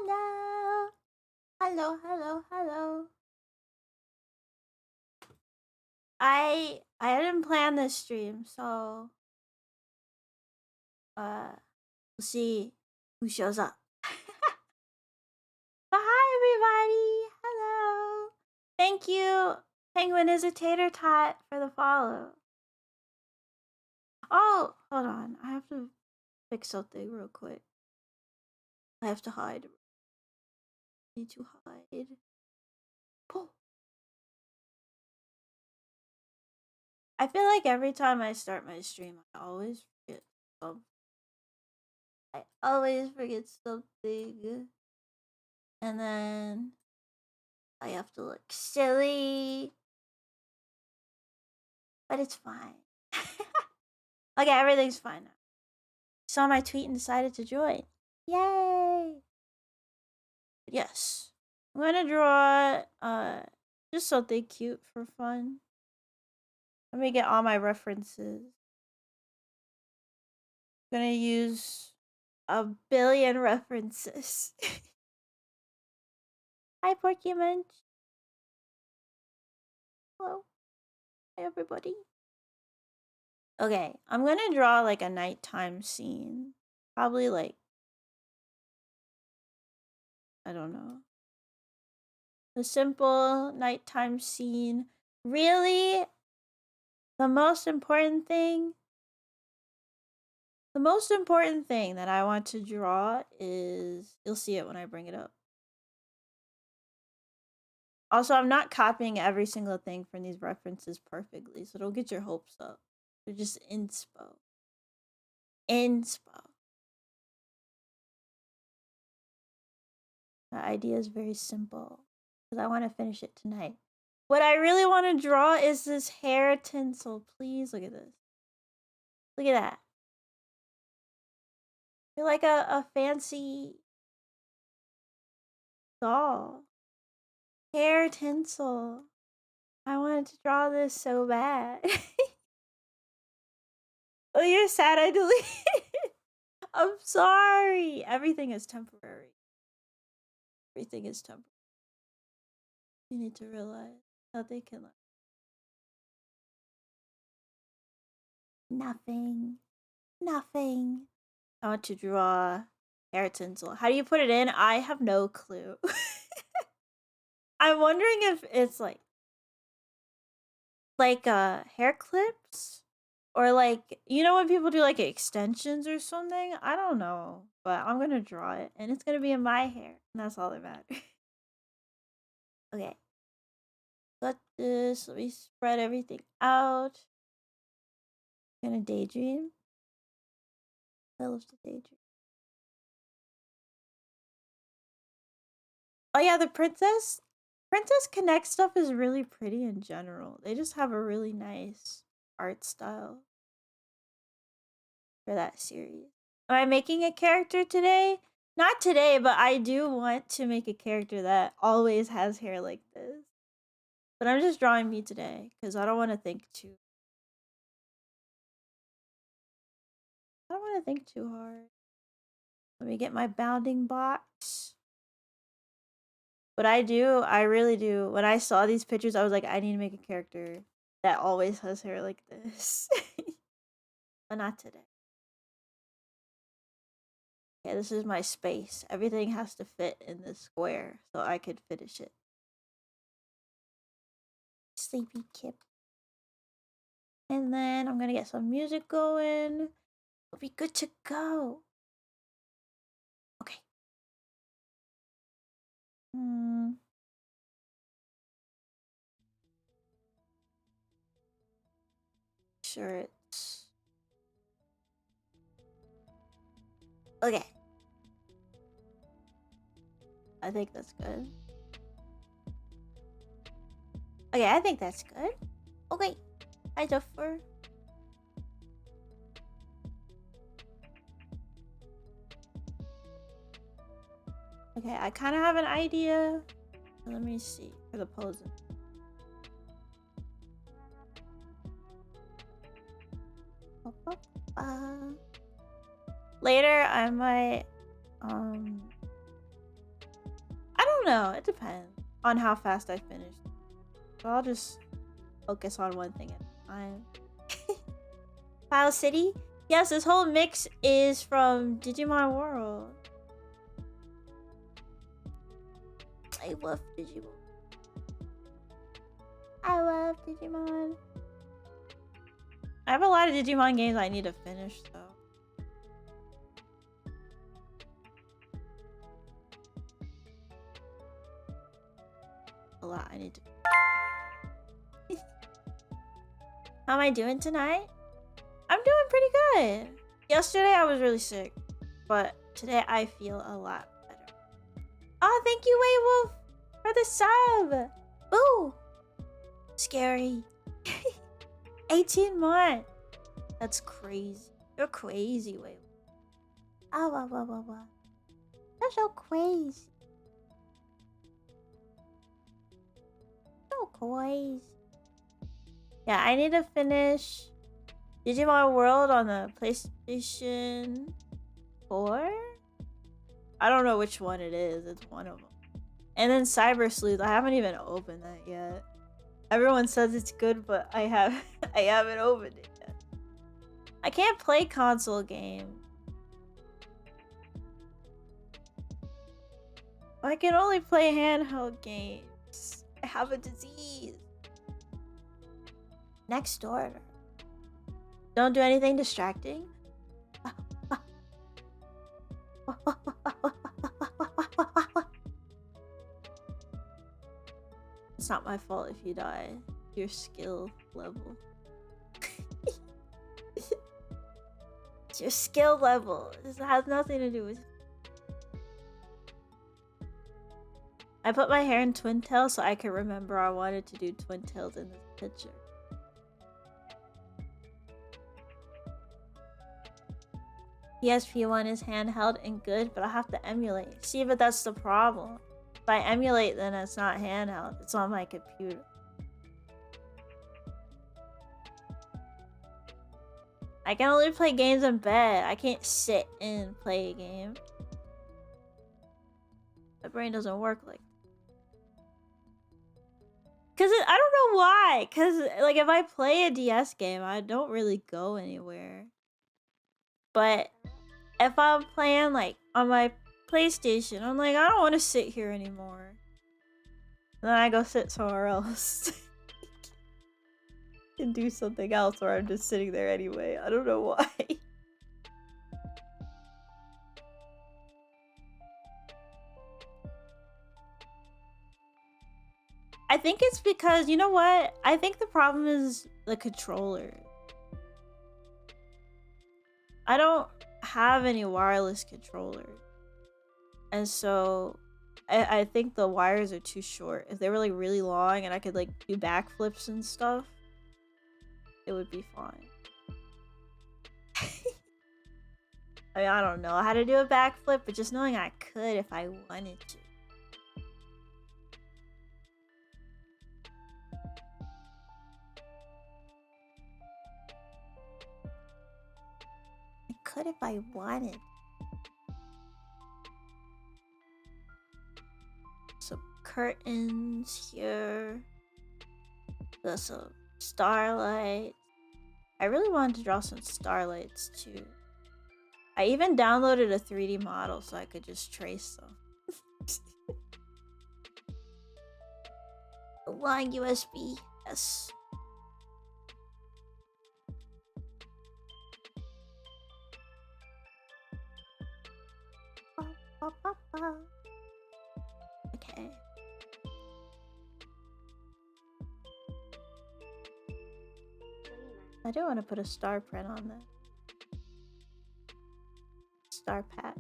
Hello. Hello, hello, hello. I didn't plan this stream, so we'll see who shows up. But hi everybody. Hello. Thank you, Penguin is a tater tot for the follow. Oh, hold on. I have to fix something real quick. I have to hide. I need to hide. Oh. I feel like every time I start my stream, I always forget something. I always forget something. And then I have to look silly. But it's fine. Okay, everything's fine now. Saw my tweet and decided to join. Yay! Yes. I'm gonna draw just something cute for fun. Let me get all my references. I'm gonna use a billion references. Hi, Porky Munch. Hello. Hi, everybody. Okay, I'm gonna draw like a nighttime scene. Probably like, I don't know. A simple nighttime scene. Really, the most important thing that I want to draw is, you'll see it when I bring it up. Also, I'm not copying every single thing from these references perfectly, so don't get your hopes up. They're just inspo. Inspo. The idea is very simple, because I want to finish it tonight. What I really want to draw is this hair tinsel. Please look at this. Look at that. You're like a fancy doll. Hair tinsel. I wanted to draw this so bad. Oh, you're sad I deleted. I'm sorry. Everything is temporary. Everything is temporary. You need to realize how they can look. Nothing. Nothing. I want to draw hair tinsel. How do you put it in? I have no clue. I'm wondering if it's like hair clips, or like, you know when people do like extensions or something? I don't know, but I'm gonna draw it and it's gonna be in my hair, and that's all that matters. Okay, got this. Let me spread everything out. I'm gonna daydream. I love to daydream. Oh yeah, the Princess Connect stuff is really pretty in general. They just have a really nice art style for that series. Am I making a character today? Not today, but I do want to make a character that always has hair like this. But I'm just drawing me today because I don't want to think too. I don't want to think too hard. Let me get my bounding box. But I really do. When I saw these pictures, I was like, I need to make a character that always has hair like this. But not today. Okay, this is my space. Everything has to fit in this square so I could finish it. Sleepy Kip. And then I'm gonna get some music going. We'll be good to go. Okay. Sure it's... Okay. I think that's good. Okay, I think that's good. Okay. Hi, Juffer. Okay, I kind of have an idea. Let me see for the posing. Later, I might don't know. It depends on how fast I finish. So I'll just focus on one thing at a time. File City? Yes, this whole mix is from Digimon World. I love Digimon. I love Digimon. I have a lot of Digimon games I need to finish, though. A lot I need to. How am I doing tonight? I'm doing pretty good. Yesterday I was really sick, but today I feel a lot better. Oh, thank you, Waywolf, for the sub. Boo. Scary. 18 months. That's crazy. You're crazy, Waywolf. Oh, wow. You're so crazy. So crazy. Yeah, I need to finish Digimon World on the PlayStation 4? I don't know which one it is. It's one of them. And then Cyber Sleuth. I haven't even opened that yet. Everyone says it's good, but I haven't opened it yet. I can't play console games. I can only play handheld games. I have a disease. Next order. Don't do anything distracting. It's not my fault if you die. Your skill level. It's your skill level. This has nothing to do with... I put my hair in twin tails so I could remember I wanted to do twin tails in this picture. PSP1 is handheld and good, but I have to emulate. See, but that's the problem. If I emulate, then it's not handheld. It's on my computer. I can only play games in bed. I can't sit and play a game. My brain doesn't work like that. Cause I don't know why. Cause like if I play a DS game, I don't really go anywhere. But if I'm playing like on my PlayStation, I'm like, I don't want to sit here anymore. And then I go sit somewhere else. And do something else, or I'm just sitting there anyway. I don't know why. I think it's because, you know what? I think the problem is the controller. I don't have any wireless controllers. And so I think the wires are too short. If they were like really long and I could like do backflips and stuff, it would be fine. I mean, I don't know how to do a backflip, but just knowing I could if I wanted to. I could if I wanted. Some curtains here. There's some starlight. I really wanted to draw some starlights too. I even downloaded a 3D model so I could just trace them. Line USB. Yes. Okay. I do want to put a star print on that. Star pack.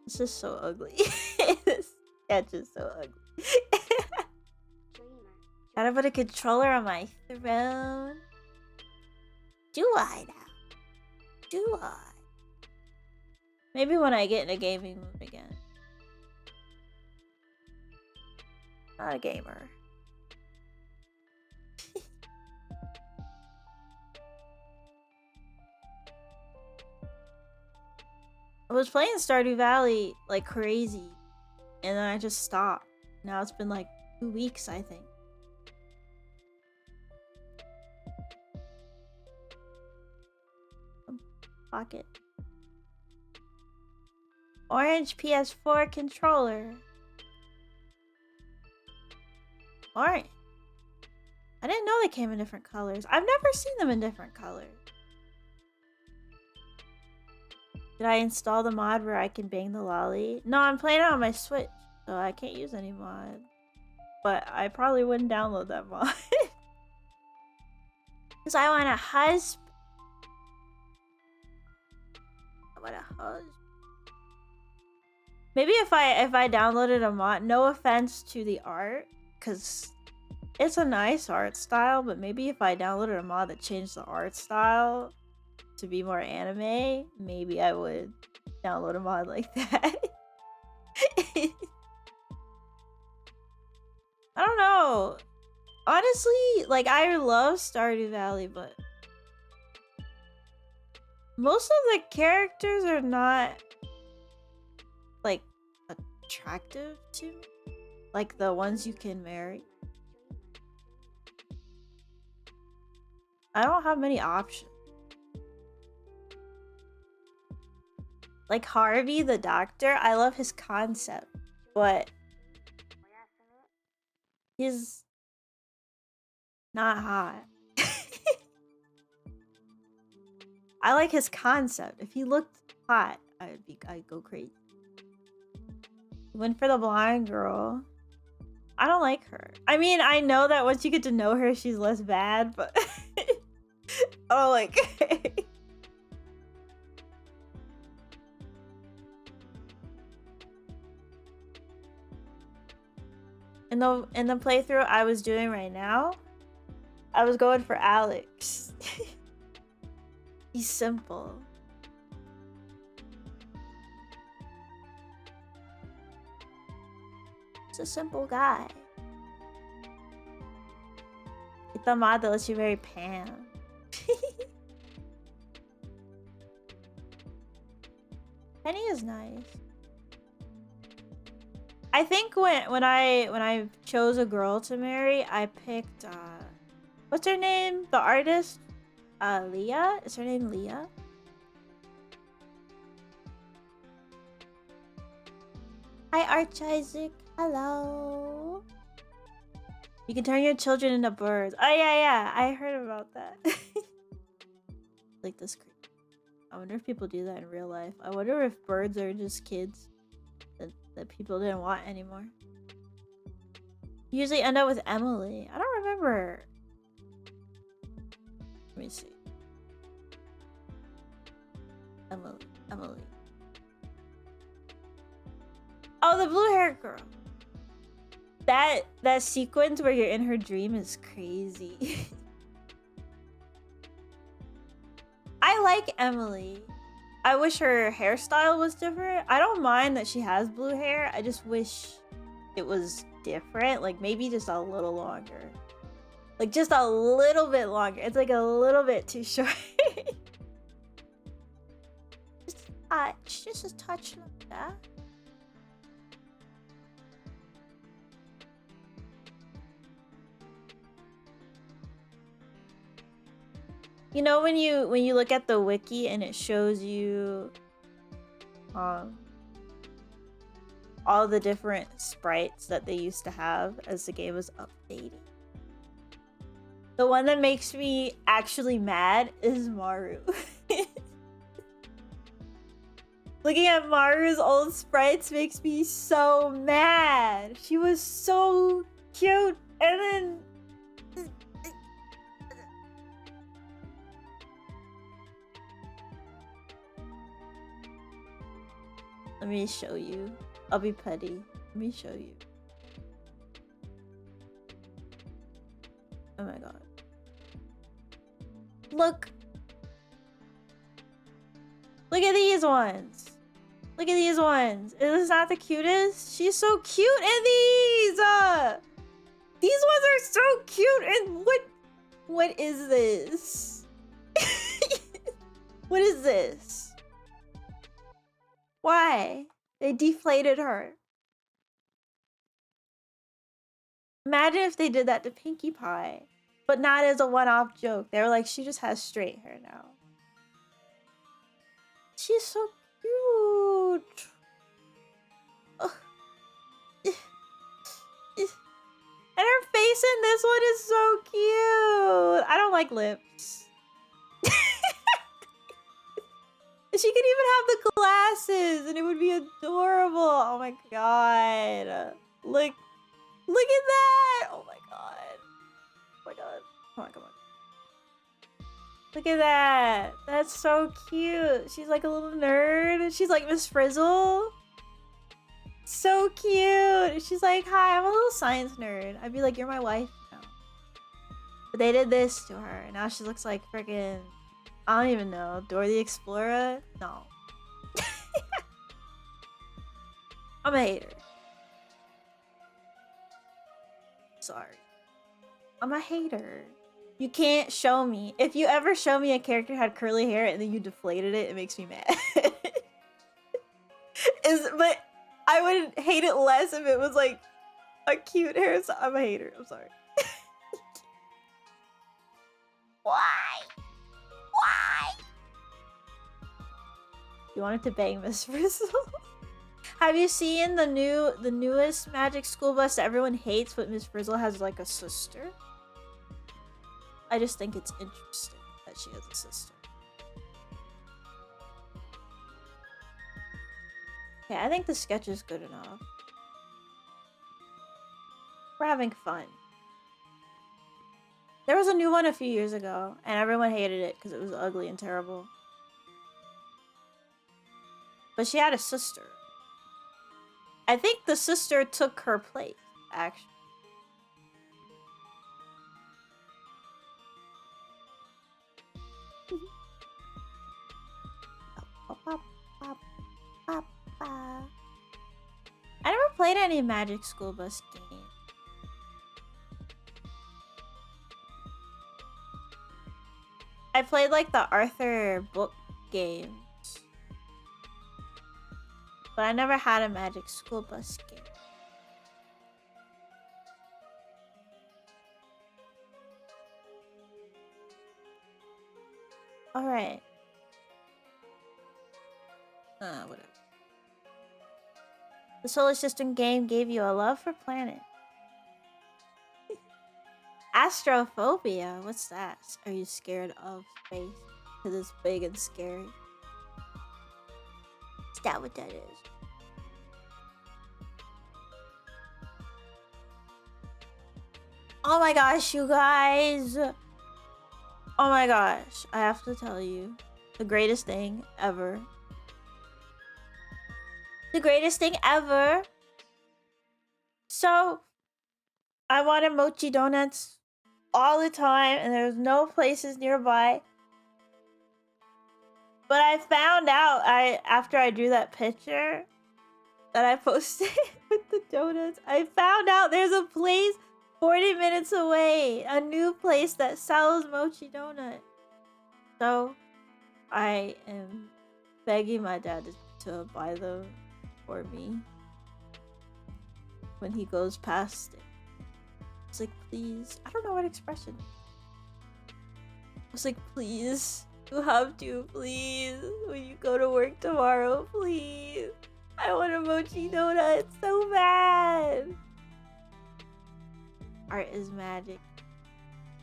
This is so ugly. This sketch is so ugly. Gotta put a controller on my throne. Do I now? Do I? Maybe when I get in a gaming mood again. Not a gamer. I was playing Stardew Valley like crazy and then I just stopped. Now it's been like 2 weeks, I think. Pocket. Orange PS4 controller. Orange. I didn't know they came in different colors. I've never seen them in different colors. Did I install the mod where I can bang the lolly? No, I'm playing it on my Switch, so I can't use any mod. But I probably wouldn't download that mod. Because I want a husband. I want a husband. Maybe if I downloaded a mod, no offense to the art, because it's a nice art style, but maybe if I downloaded a mod that changed the art style to be more anime, maybe I would download a mod like that. I don't know. Honestly, like, I love Stardew Valley, but most of the characters are not, like, attractive to me. Like, the ones you can marry. I don't have many options. Like Harvey the doctor, I love his concept, but he's not hot. I like his concept. If he looked hot, I'd go crazy. Went for the blind girl. I don't like her. I mean, I know that once you get to know her, she's less bad, but I don't like her. In the playthrough I was doing right now, I was going for Alex. He's simple. He's a simple guy. Get the mod that lets you marry Pam. Penny is nice. I think when I chose a girl to marry, I picked what's her name? The artist? Leah? Is her name Leah? Hi Arch Isaac. Hello. You can turn your children into birds. Oh yeah, I heard about that. Like this. I wonder if people do that in real life. I wonder if birds are just kids that people didn't want anymore. You usually end up with Emily. I don't remember. Let me see. Emily. Oh, the blue-haired girl. That sequence where you're in her dream is crazy. I like Emily. I wish her hairstyle was different. I don't mind that she has blue hair. I just wish it was different. Like, maybe just a little longer. Like, just a little bit longer. It's like a little bit too short. Just a touch like that. You know when you look at the wiki and it shows you all the different sprites that they used to have as the game was updating. The one that makes me actually mad is Maru. Looking at Maru's old sprites makes me so mad. She was so cute, and then let me show you. I'll be petty. Let me show you. Oh my god. Look. Look at these ones. Look at these ones. Is this not the cutest? She's so cute in these! These ones are so cute, and what is this? What is this? Why? They deflated her. Imagine if they did that to Pinkie Pie, but not as a one-off joke. They were like, she just has straight hair now. She's so cute. Ugh. And her face in this one is so cute. I don't like lips. She could even have the glasses and it would be adorable. Oh my god. Look at that. Oh my god. Oh my god. Come on, come on. Look at that. That's so cute. She's like a little nerd. She's like Miss Frizzle. So cute. She's like, hi, I'm a little science nerd. I'd be like, you're my wife now. But they did this to her. And now she looks like freaking, I don't even know, Dora the Explorer? No. I'm a hater. Sorry. I'm a hater. You can't show me. If you ever show me a character had curly hair and then you deflated it, it makes me mad. But I would hate it less if it was like a cute hair. So I'm a hater. I'm sorry. Why? Why? You wanted to bang Miss Frizzle? Have you seen the newest Magic School Bus that everyone hates, but Miss Frizzle has like a sister? I just think it's interesting that she has a sister. Okay, I think the sketch is good enough. We're having fun. There was a new one a few years ago, and everyone hated it because it was ugly and terrible. But she had a sister. I think the sister took her place, actually. I never played any Magic School Bus game. I played like the Arthur book games. But I never had a Magic School Bus game. Alright. Whatever. The solar system game gave you a love for planet. Astrophobia? What's that? Are you scared of space? Because it's big and scary. Is that what that is? Oh my gosh, you guys! Oh my gosh, I have to tell you. The greatest thing ever. The greatest thing ever! So, I wanted mochi donuts all the time, and there's no places nearby. But I found out after I drew that picture that I posted with the donuts, I found out there's a place 40 minutes away, a new place that sells mochi donut. So I am begging my dad to buy them for me when he goes past it. It's like, please. I don't know what expression. I was like, please. You have to, please. When you go to work tomorrow, please. I want a mochi donut so bad. Art is magic.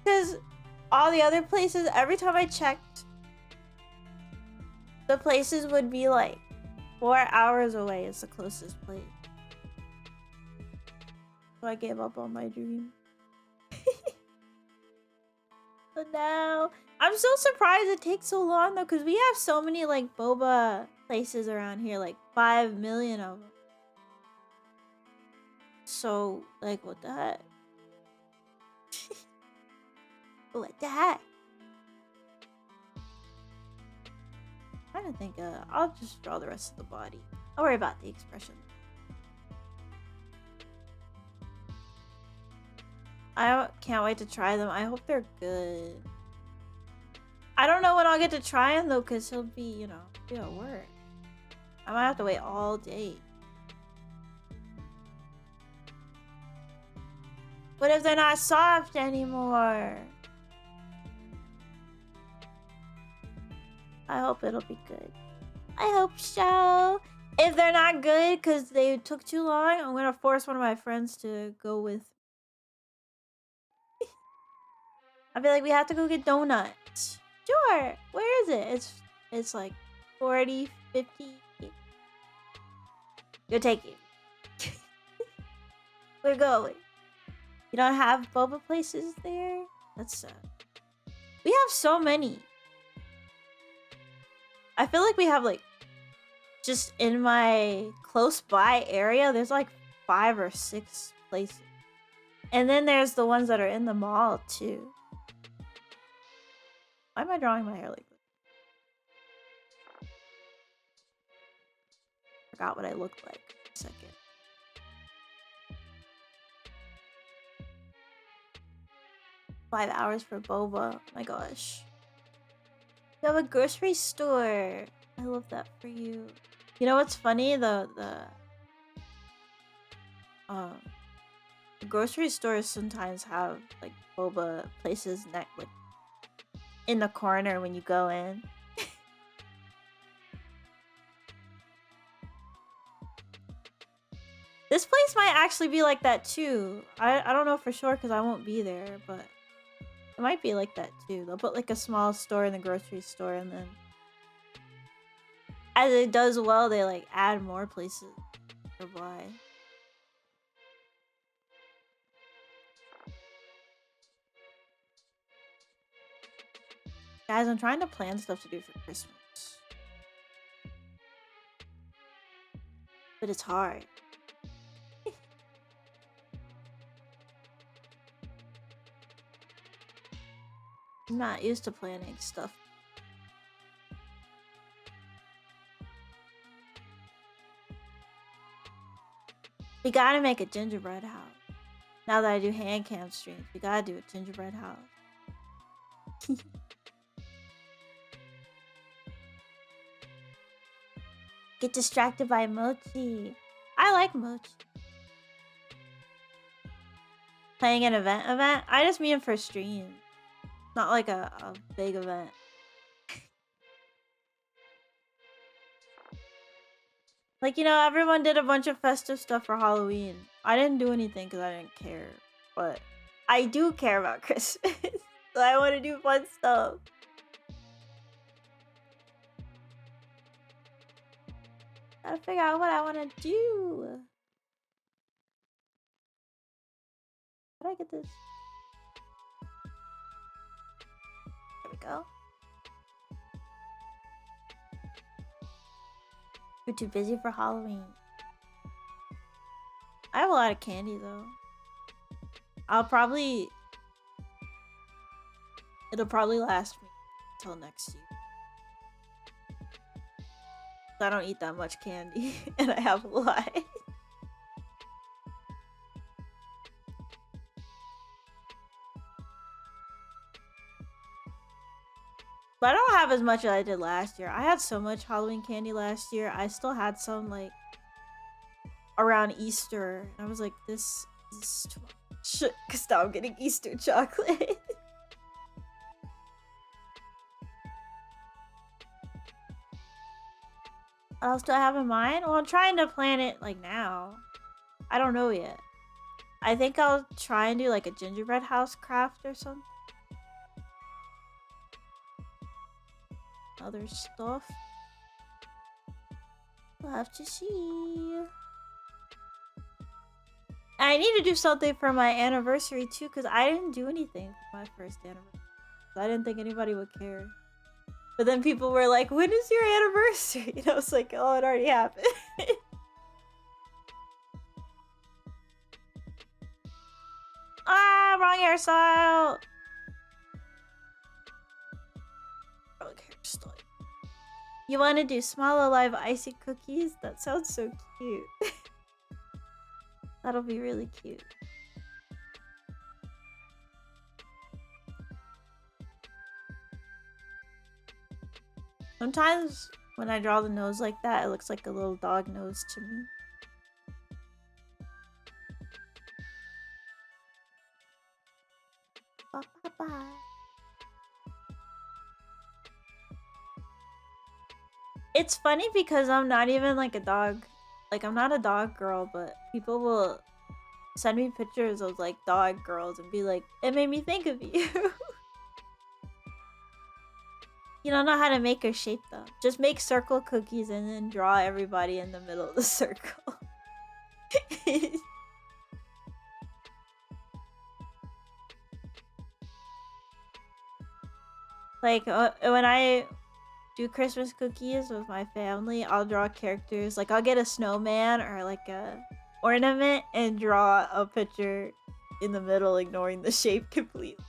Because all the other places, every time I checked, the places would be like 4 hours away is the closest place. So I gave up on my dream. But now, I'm so surprised it takes so long though, because we have so many like boba places around here, like 5 million of them. So, like, what the heck? What the heck? I'm trying to think, I'll just draw the rest of the body. I'll worry about the expression. I can't wait to try them. I hope they're good. I don't know when I'll get to try him though, because he'll be, you know, be at work. I might have to wait all day. What if they're not soft anymore? I hope it'll be good. I hope so. If they're not good because they took too long, I'm gonna force one of my friends to go with. I'll be like, we have to go get donuts. Sure. Where is it? It's like 40, 50. You'll take it. We're going. You don't have boba places there? That's sad. We have so many. I feel like we have like just in my close by area, there's like 5 or 6 places. And then there's the ones that are in the mall too. Why am I drawing my hair like this? Forgot what I looked like for a second. Five hours for boba. Oh my gosh. You have a grocery store. I love that for you. You know what's funny? The grocery stores sometimes have like boba places like in the corner when you go in. This place might actually be like that too. I don't know for sure because I won't be there, but it might be like that too. They'll put like a small store in the grocery store and then as it does well, they like add more places to buy. Guys, I'm trying to plan stuff to do for Christmas. But it's hard. I'm not used to planning stuff. We gotta make a gingerbread house. Now that I do hand cam streams, we gotta do a gingerbread house. Get distracted by mochi. I like mochi. Playing an event? I just mean for stream. Not like a big event. Like, you know, everyone did a bunch of festive stuff for Halloween. I didn't do anything because I didn't care. But I do care about Christmas. So I want to do fun stuff. Gotta figure out what I want to do. How do I get this? There we go. You're too busy for Halloween. I have a lot of candy though. It'll probably last me until next year. I don't eat that much candy and I have a lot. But I don't have as much as I did last year. I had so much Halloween candy last year. I still had some like around Easter. I was like, this is too much. Because now I'm getting Easter chocolate. What else do I have in mind? Well, I'm trying to plan it like now. I don't know yet. I think I'll try and do like a gingerbread house craft or something. Other stuff. We'll have to see. I need to do something for my anniversary too, because I didn't do anything for my first anniversary. I didn't think anybody would care. But then people were like, when is your anniversary? And I was like, oh, it already happened. Ah, wrong hairstyle. Wrong hairstyle. You want to do small alive icy cookies? That sounds so cute. That'll be really cute. Sometimes when I draw the nose like that, it looks like a little dog nose to me. It's funny because I'm not even like a dog. Like, I'm not a dog girl, but people will send me pictures of like dog girls and be like, it made me think of you. You don't know how to make or shape them. Just make circle cookies and then draw everybody in the middle of the circle. Like, when I do Christmas cookies with my family, I'll draw characters. Like, I'll get a snowman or like a ornament and draw a picture in the middle, ignoring the shape completely.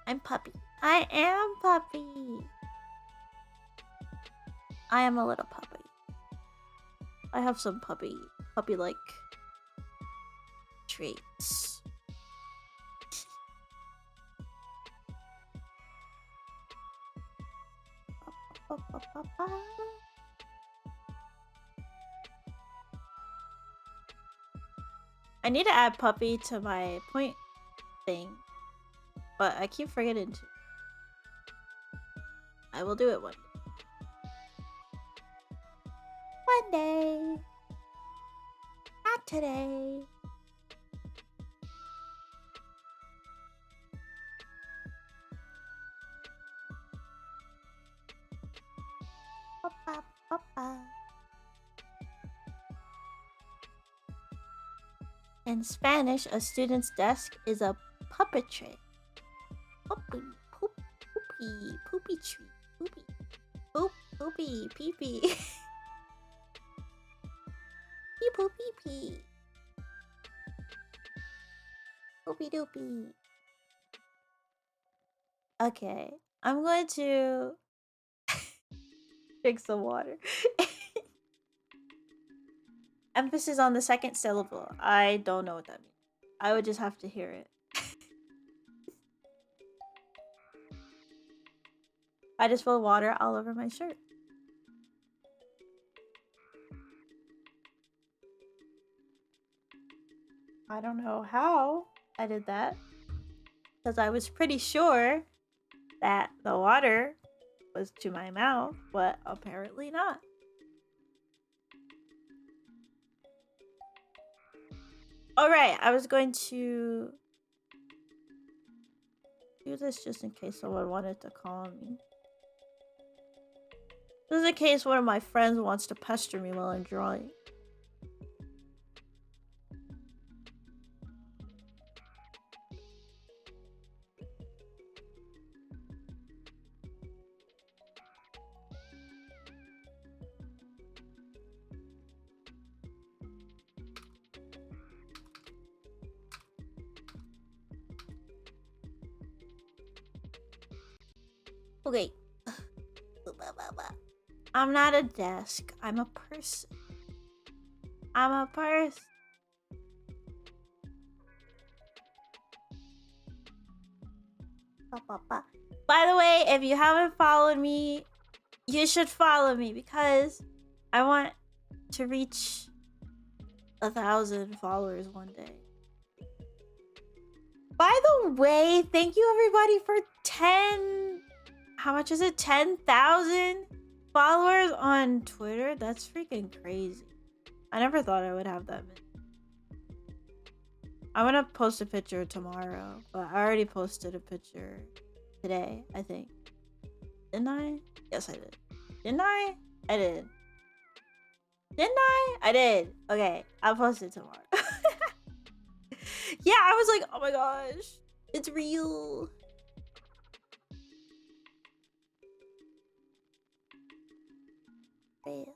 I'm Puppy. I am Puppy. I am a little puppy. I have some puppy-like traits. I need to add Puppy to my point thing, but I keep forgetting to. I will do it one day. One day. Not today. In Spanish, a student's desk is a puppet tray. Poopy tree. Poopy, pee-pee. Pee-poo-pee-pee. Poopy doopy. Okay, I'm going to drink some water. Emphasis on the second syllable. I don't know what that means. I would just have to hear it. I just spilled water all over my shirt. I don't know how I did that, because I was pretty sure that the water was to my mouth, but apparently not. Alright, I was going to do this just in case someone wanted to call me. This is in case one of my friends wants to pester me while I'm drawing. Okay. I'm not a desk. I'm a person. I'm a person. By the way, if you haven't followed me, you should follow me because I want to reach 1,000 followers one day. By the way, thank you everybody for 10... How much is it? 10,000 followers on Twitter? That's freaking crazy. I never thought I would have that many. I'm gonna post a picture tomorrow, but I already posted a picture today, I think. Didn't I? Yes, I did. Didn't I? I did. Didn't I? I did. Okay, I'll post it tomorrow. Yeah, I was like, oh my gosh, it's real. Real.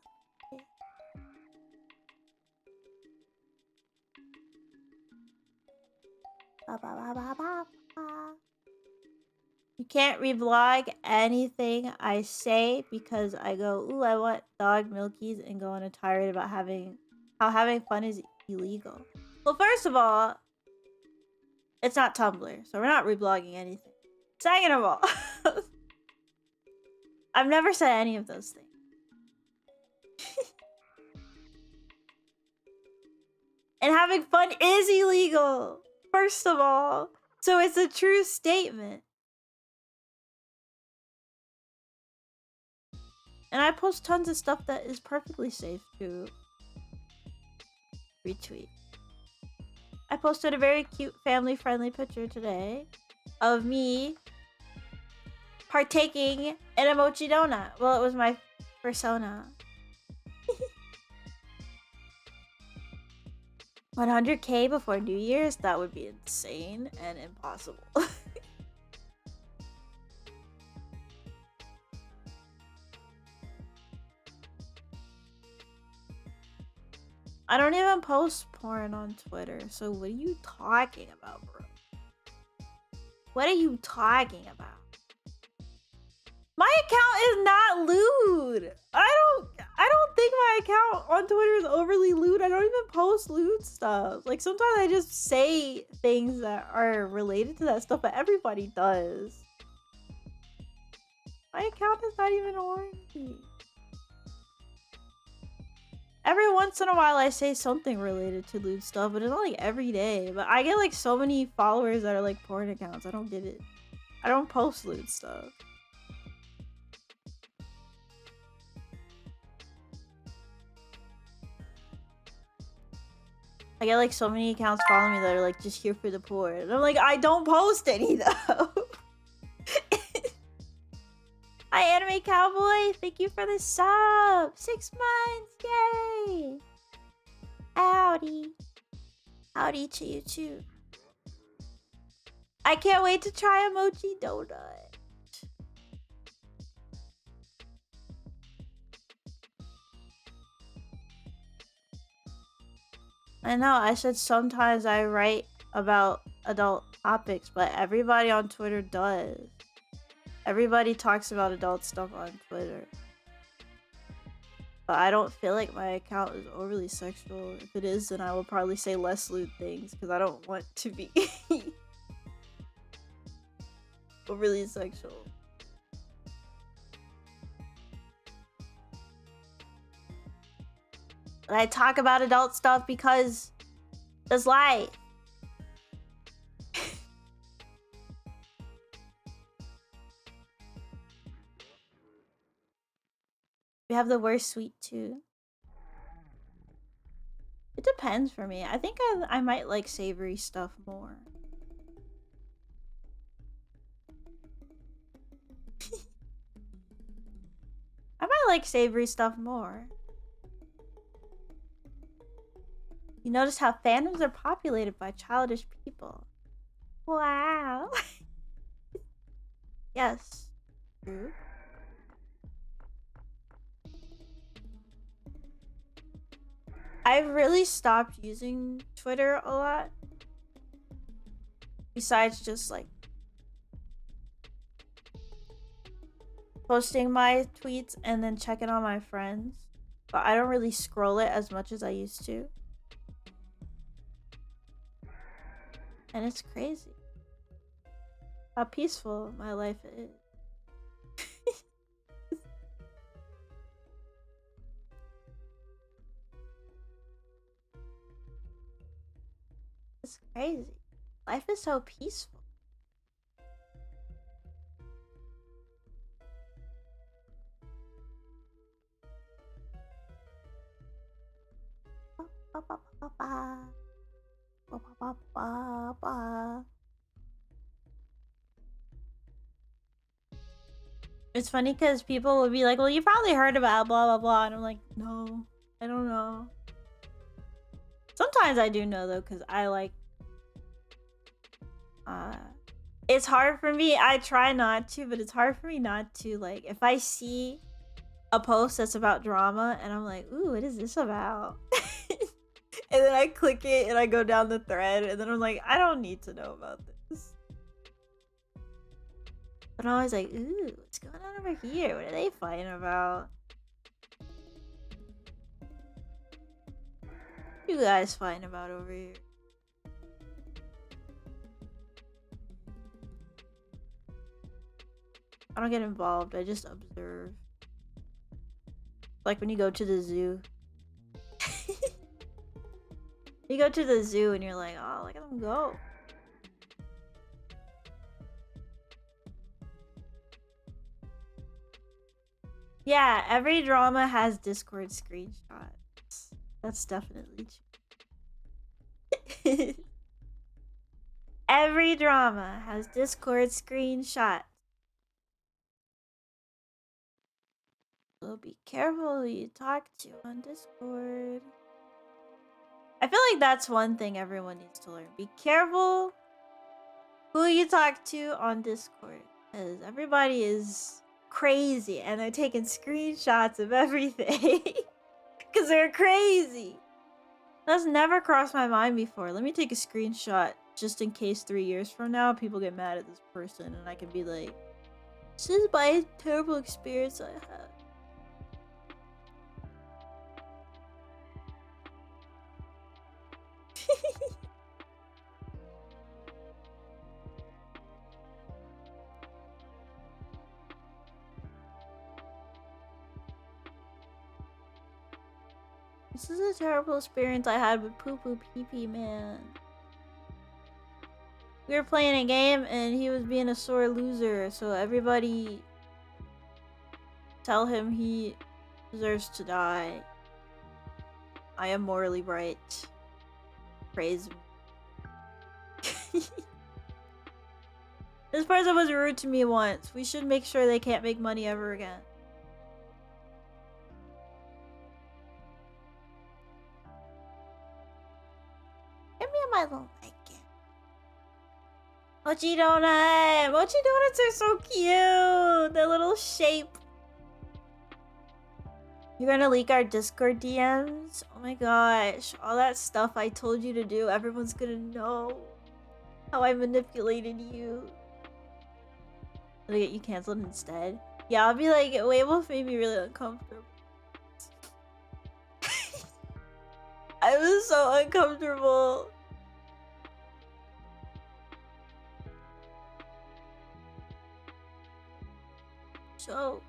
You can't revlog anything I say because I go, ooh, I want dog milkies, and go on a tirade about how having fun is illegal. Well, first of all, it's not Tumblr, so we're not reblogging anything. Second of all, I've never said any of those things. And having fun is illegal. First of all. So it's a true statement. And I post tons of stuff that is perfectly safe to retweet. I posted a very cute family-friendly picture today of me partaking in a mochi donut. Well, it was my persona. 100K before New Year's? That would be insane and impossible. I don't even post porn on Twitter, so what are you talking about, bro? What are you talking about? My account is not lewd. I don't think my account on Twitter is overly lewd. I don't even post lewd stuff. Like, sometimes I just say things that are related to that stuff, but everybody does. My account is not even orangey. Every once in a while I say something related to lewd stuff, but it's not like every day. But I get like so many followers that are like porn accounts. I don't get it. I don't post lewd stuff. I get like so many accounts following me that are like just here for the porn. And I'm like, I don't post any though. Hi, Anime Cowboy. Thank you for the sub. 6 months. Yay. Howdy. Howdy to you too. I can't wait to try a mochi donut. I know, I said sometimes I write about adult topics, but everybody on Twitter does. Everybody talks about adult stuff on Twitter. But I don't feel like my account is overly sexual. If it is, then I will probably say less lewd things, because I don't want to be overly sexual. And I talk about adult stuff because it's life. We have the worst sweet tooth. It depends for me. I think I might like savory stuff more. I might like savory stuff more. You notice how fandoms are populated by childish people. Wow. Yes. True. I've really stopped using Twitter a lot. Besides just like posting my tweets and then checking on my friends. But I don't really scroll it as much as I used to. And it's crazy how peaceful my life is. It's crazy. Life is so peaceful. It's funny because people would be like, well, you probably heard about blah blah blah, and I'm like, no, I don't know. Sometimes I do know though, because I like it's hard for me. I try not to, but it's hard for me not to. Like, if I see a post that's about drama and I'm like, ooh, what is this about? And then I click it and I go down the thread and then I'm like, I don't need to know about this. But I'm always like, ooh, what's going on over here? What are they fighting about? What you guys fighting about over here? I don't get involved, I just observe. Like when you go to the zoo. You go to the zoo and you're like, oh, look at them go. Yeah, every drama has Discord screenshots. That's definitely true. Every drama has Discord screenshots. So be careful who you talk to on Discord. I feel like that's one thing everyone needs to learn. Be careful who you talk to on Discord. Because everybody is crazy and they're taking screenshots of everything. Because they're crazy. That's never crossed my mind before. Let me take a screenshot just in case 3 years from now people get mad at this person and I can be like, this is my terrible experience I had. This is a terrible experience I had with Poo Poo Pee Pee Man. We were playing a game and he was being a sore loser, so everybody tell him he deserves to die. I am morally right. Praise me. This person was rude to me once. We should make sure they can't make money ever again. Give me my little blanket. Mochi donut! Mochi donuts are so cute! The little shape. You're gonna leak our Discord DMs? Oh my gosh. All that stuff I told you to do, everyone's gonna know how I manipulated you. Did I get you canceled instead? Yeah, I'll be like, Weibulf made me really uncomfortable. I was so uncomfortable. So...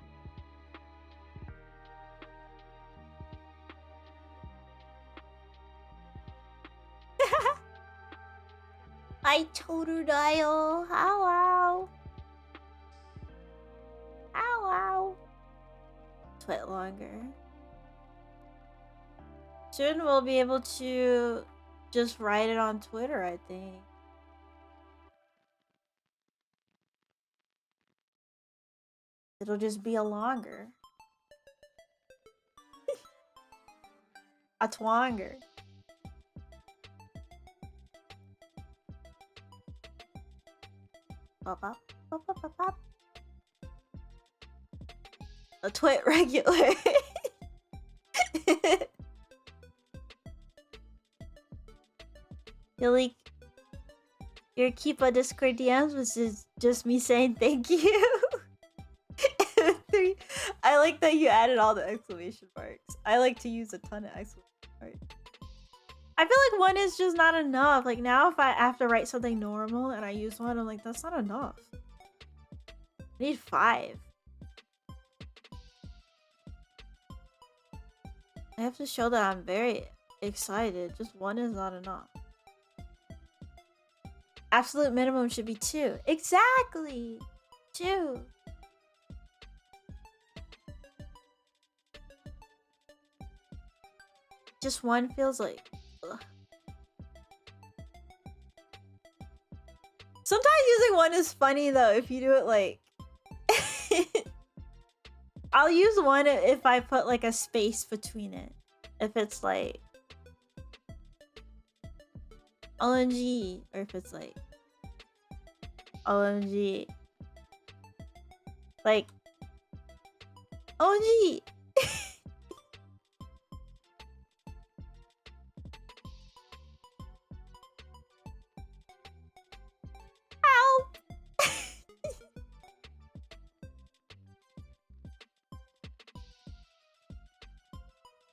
I Totodile. Hello. Hello. Twit longer. Soon we'll be able to just write it on Twitter, I think. It'll just be a longer. A twanger. Pop up, pop up, pop up. A twit regular. You'll leak your Keepa Discord DMs, which is just me saying thank you. I like that you added all the exclamation marks. I like to use a ton of exclamation marks. I feel like one is just not enough. Like now if I have to write something normal and I use one, I'm like, that's not enough. I need 5. I have to show that I'm very excited. Just 1 is not enough. Absolute minimum should be 2. Exactly! 2. Just 1 feels like... Ugh. Sometimes using 1 is funny though if you do it like... I'll use 1 if I put like a space between it. If it's like... OMG. Or if it's like... OMG. Like... OMG! Help!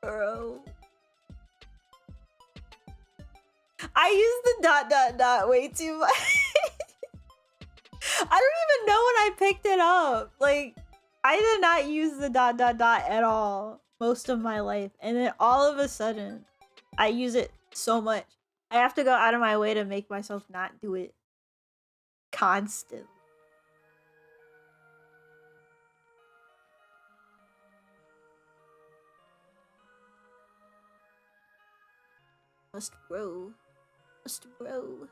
Bro. I use the ... way too much. I don't even know when I picked it up. Like, I did not use the ... at all most of my life. And then all of a sudden, I use it so much. I have to go out of my way to make myself not do it constantly. Must grow. Must grow.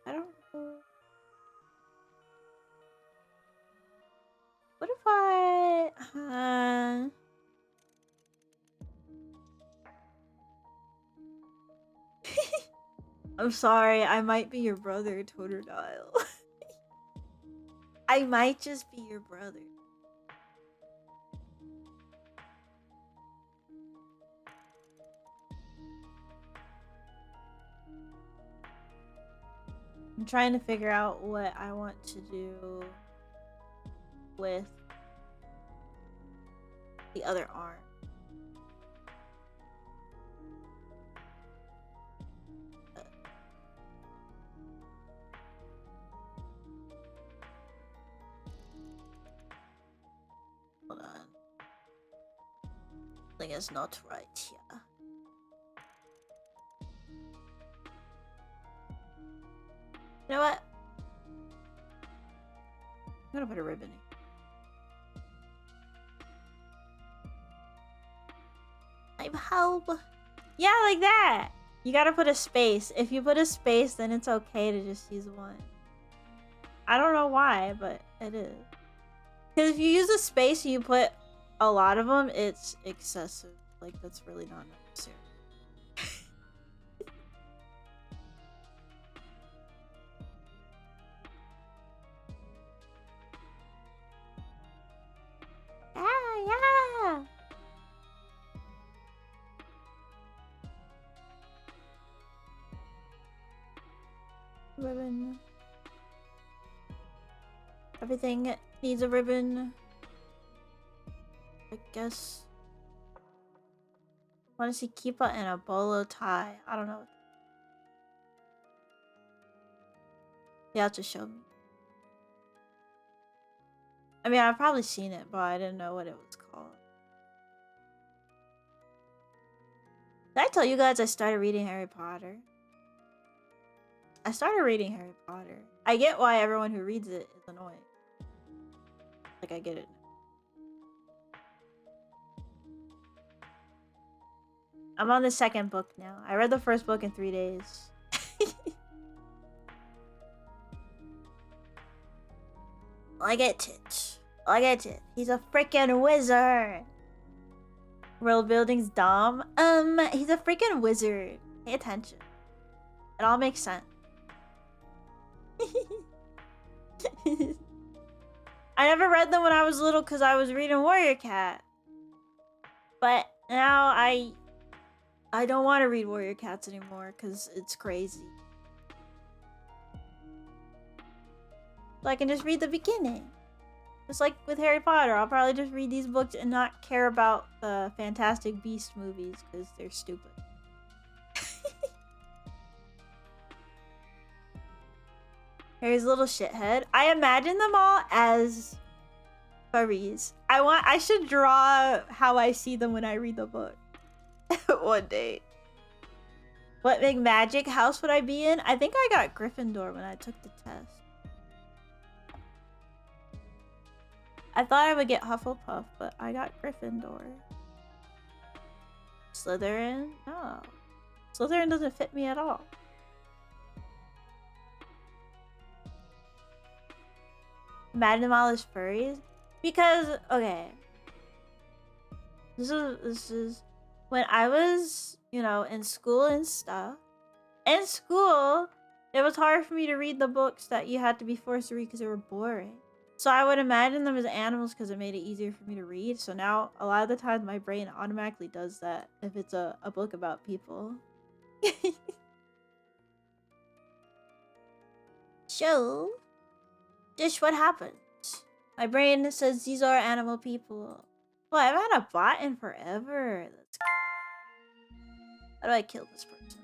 I don't know. What if I... I'm sorry, I might be your brother, Totodile. I might just be your brother. I'm trying to figure out what I want to do with the other arm. Hold on. Something is not right here. You know what? I'm gonna put a ribbon in. I'm help. Yeah, like that. You gotta put a space. If you put a space, then it's okay to just use one. I don't know why, but it is. Because if you use a space and you put a lot of them, it's excessive. Like, that's really not necessary. Yeah. Ribbon. Everything needs a ribbon. I guess. I want to see Kipa and a bolo tie. I don't know. You have to show me. I mean, I've probably seen it, but I didn't know what it was called. Did I tell you guys I started reading Harry Potter? I started reading Harry Potter. I get why everyone who reads it is annoying. Like, I get it. I'm on the second book now. I read the first book in 3 days. I get it. I get it. He's a freaking wizard. World building's dumb. He's a freaking wizard. Pay attention. It all makes sense. I never read them when I was little because I was reading Warrior Cat. But now I don't want to read Warrior Cats anymore because it's crazy. So I can just read the beginning. Just like with Harry Potter, I'll probably just read these books and not care about the Fantastic Beast movies because they're stupid. Harry's a little shithead. I imagine them all as furries. I should draw how I see them when I read the book. One day. What magic house would I be in? I think I got Gryffindor when I took the test. I thought I would get Hufflepuff, but I got Gryffindor. Slytherin? No. Slytherin doesn't fit me at all. Imagine them all as furries? Because, okay. This is when I was, you know, in school and stuff. In school, it was hard for me to read the books that you had to be forced to read because they were boring. So I would imagine them as animals because it made it easier for me to read. So now, a lot of the time, my brain automatically does that if it's a book about people. So, just what happens. My brain says these are animal people. Well, I've had a bot in forever. Let's go. How do I kill this person?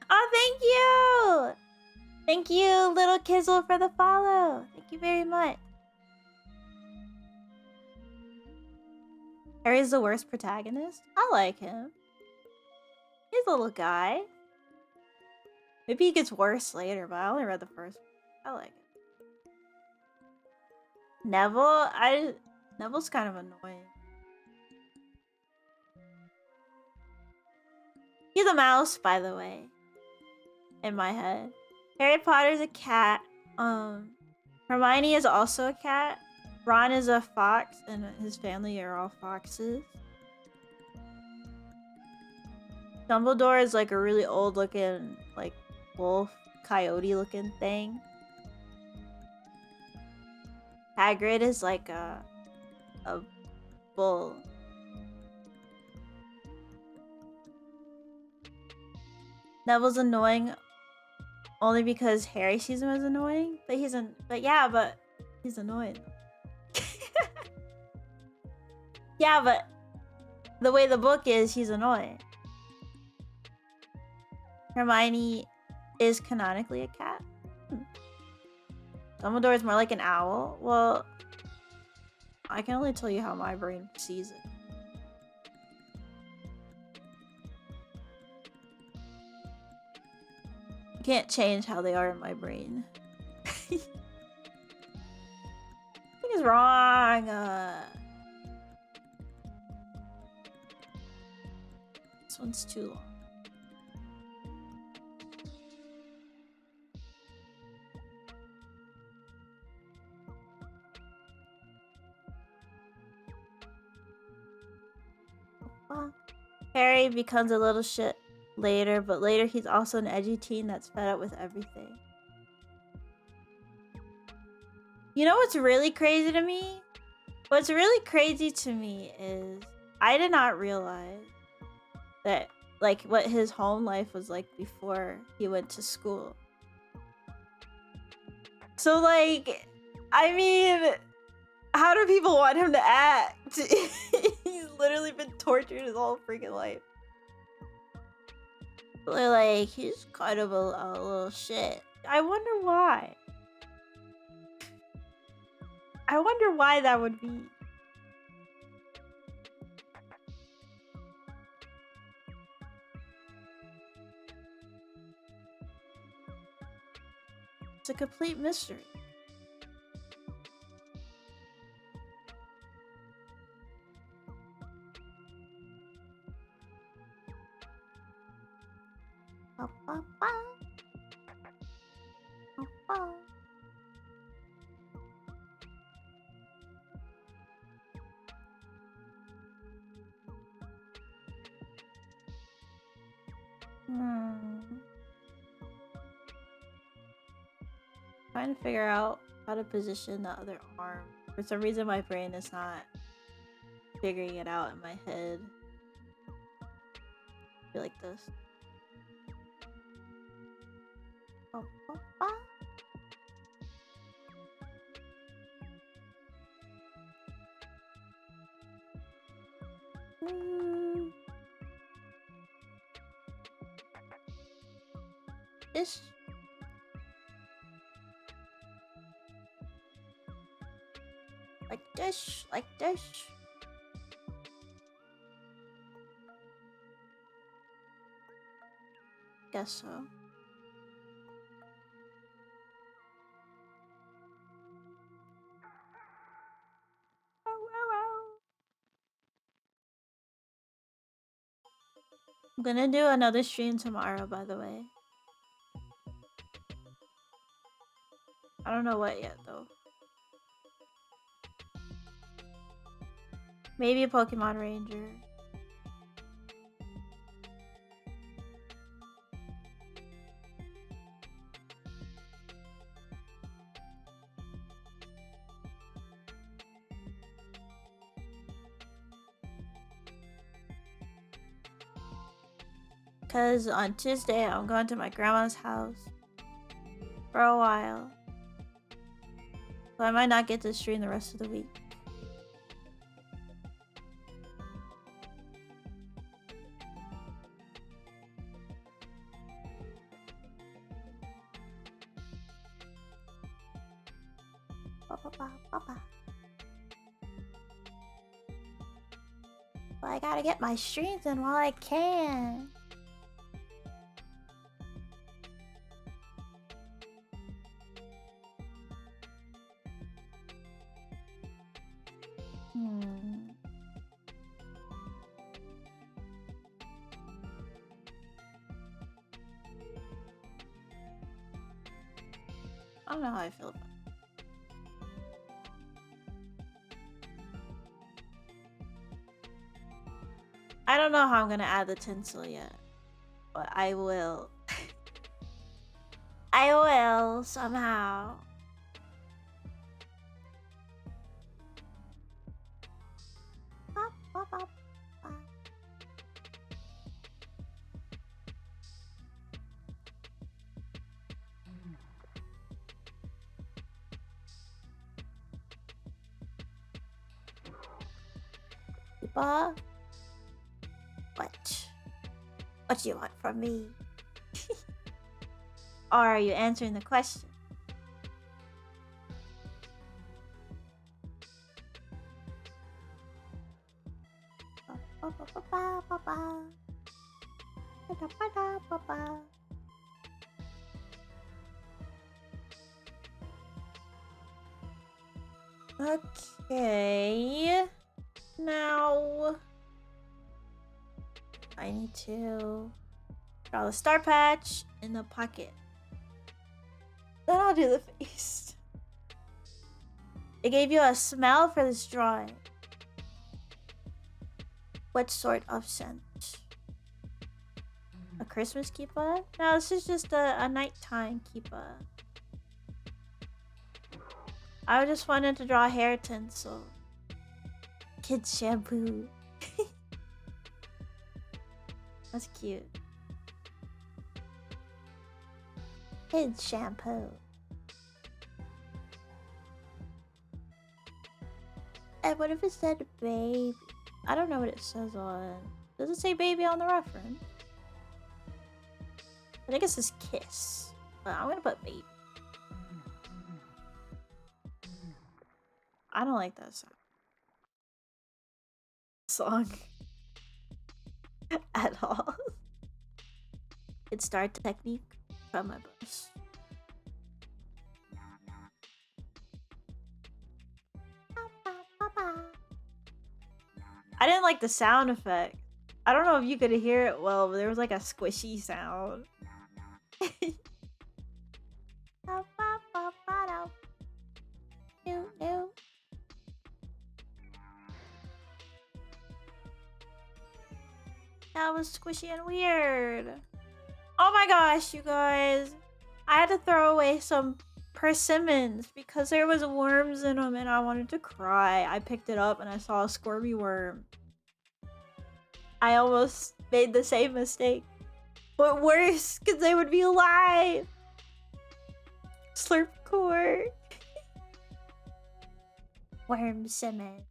Oh, thank you! Thank you, little Kizzle, for the follow. Thank you very much. Harry's the worst protagonist? I like him. little guy. Maybe he gets worse later, but I only read the first one. I like it. Neville? Neville's kind of annoying. He's a mouse, by the way. In my head. Harry Potter's a cat. Hermione is also a cat. Ron is a fox, and his family are all foxes. Dumbledore is like a really old looking, like, wolf, coyote looking thing. Hagrid is like a bull. Neville's annoying only because Harry sees him as annoying, but he's annoying. Yeah, but the way the book is, he's annoying. Hermione is canonically a cat. Dumbledore is more like an owl. Well, I can only tell you how my brain sees it. I can't change how they are in my brain. Something is wrong. This one's too long. Harry becomes a little shit later, but later he's also an edgy teen that's fed up with everything. You know what's really crazy to me? What's really crazy to me is I did not realize that, like, what his home life was like before he went to school. So, like, I mean, how do people want him to act? He's literally been tortured his whole freaking life. They're like, he's kind of a little shit. I wonder why. I wonder why that would be. It's a complete mystery. Trying to figure out how to position the other arm. For some reason, my brain is not figuring it out in my head. I feel like this. This. Like this. Guess so. I'm gonna do another stream tomorrow, by the way. I don't know what yet, though. Maybe a Pokemon Ranger. Because on Tuesday, I'm going to my grandma's house for a while. So I might not get to stream the rest of the week. But I gotta get my streams in while I can. don't know how I feel about it. I don't know how I'm gonna add the tinsel yet, but I will. I will somehow. Bop, bop, bop, bop. What? What do you want from me? Or are you answering the question? Okay. Now I need to draw the star patch in the pocket. Then I'll do the face. It gave you a smell for this drawing. What sort of scent? A Christmas kipz? No, this is just a nighttime kipz. I just wanted to draw hair tinsel. Kids shampoo. That's cute. Kids shampoo. And what if it said baby? I don't know what it says on. Does it say baby on the reference? I think it says kiss. But I'm gonna put baby. I don't like that song at all. It's start technique from my books. I didn't like the sound effect. I don't know if you could hear it well, but there was like a squishy sound. That was squishy and weird. Oh my gosh, you guys. I had to throw away some persimmons because there was worms in them and I wanted to cry. I picked it up and I saw a squirmy worm. I almost made the same mistake. But worse, because they would be alive. Slurp core. Worm simmon.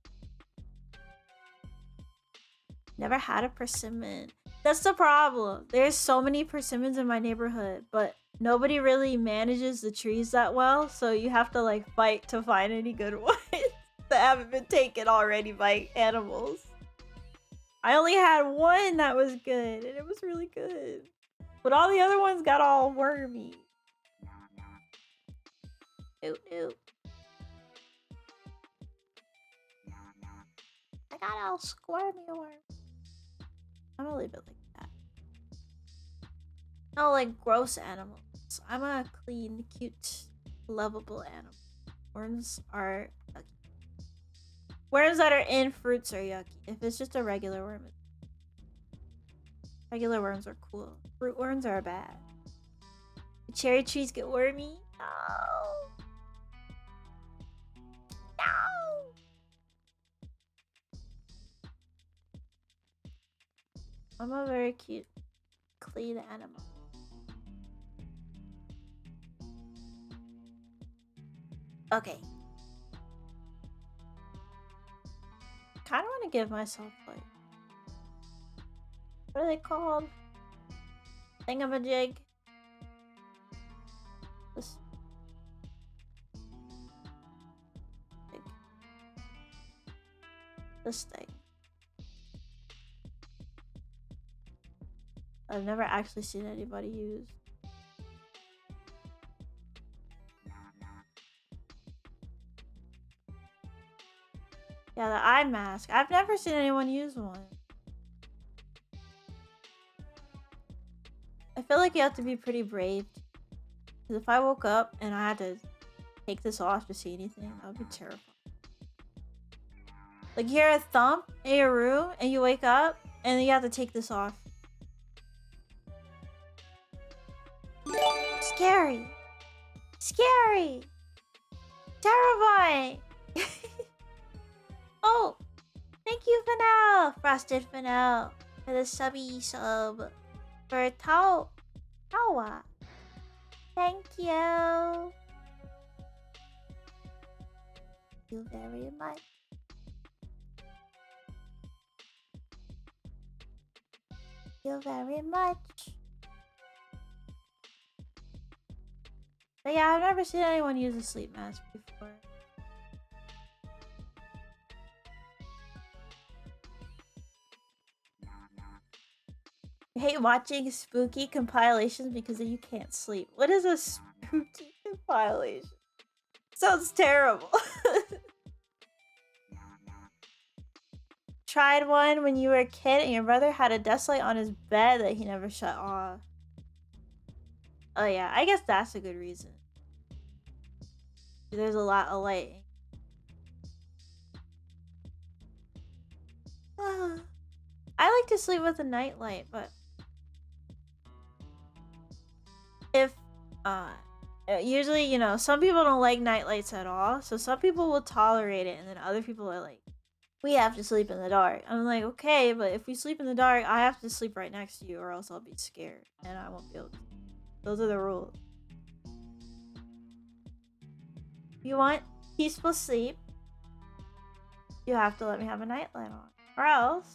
Never had a persimmon. That's the problem. There's so many persimmons in my neighborhood, but nobody really manages the trees that well, so you have to like fight to find any good ones that haven't been taken already by animals. I only had one that was good, and it was really good. But all the other ones got all wormy. Ooh, ooh. I got all squirmy worms. I'm gonna leave it like that. I don't like gross animals. I'm a clean, cute, lovable animal. Worms are yucky. Worms that are in fruits are yucky. If it's just a regular worm, regular worms are cool. Fruit worms are bad. The cherry trees get wormy. No. No. I'm a very cute, clean animal. Okay. Kind of want to give myself like, what are they called? Thingamajig. This. This thing. I've never actually seen anybody use. Yeah, the eye mask. I've never seen anyone use one. I feel like you have to be pretty brave. Because if I woke up and I had to take this off to see anything. That would be terrifying. Like, you hear a thump in your room and you wake up and then you have to take this off. Scary. Scary. Terrifying. Oh, thank you, Fennel. Frosted Fennel. For the subby sub. For Tawa. Thank you. Thank you very much. Thank you very much. But yeah, I've never seen anyone use a sleep mask before. I hate watching spooky compilations because you can't sleep. What is a spooky compilation? Sounds terrible. Tried one when you were a kid and your brother had a desk light on his bed that he never shut off. Oh yeah, I guess that's a good reason. There's a lot of lighting. I like to sleep with a nightlight, but if usually, you know, some people don't like nightlights at all, so some people will tolerate it, and then other people are like, we have to sleep in the dark. I'm like, okay, but if we sleep in the dark, I have to sleep right next to you or else I'll be scared and I won't be able to. Those are the rules. If you want peaceful sleep, you have to let me have a nightlight on, or else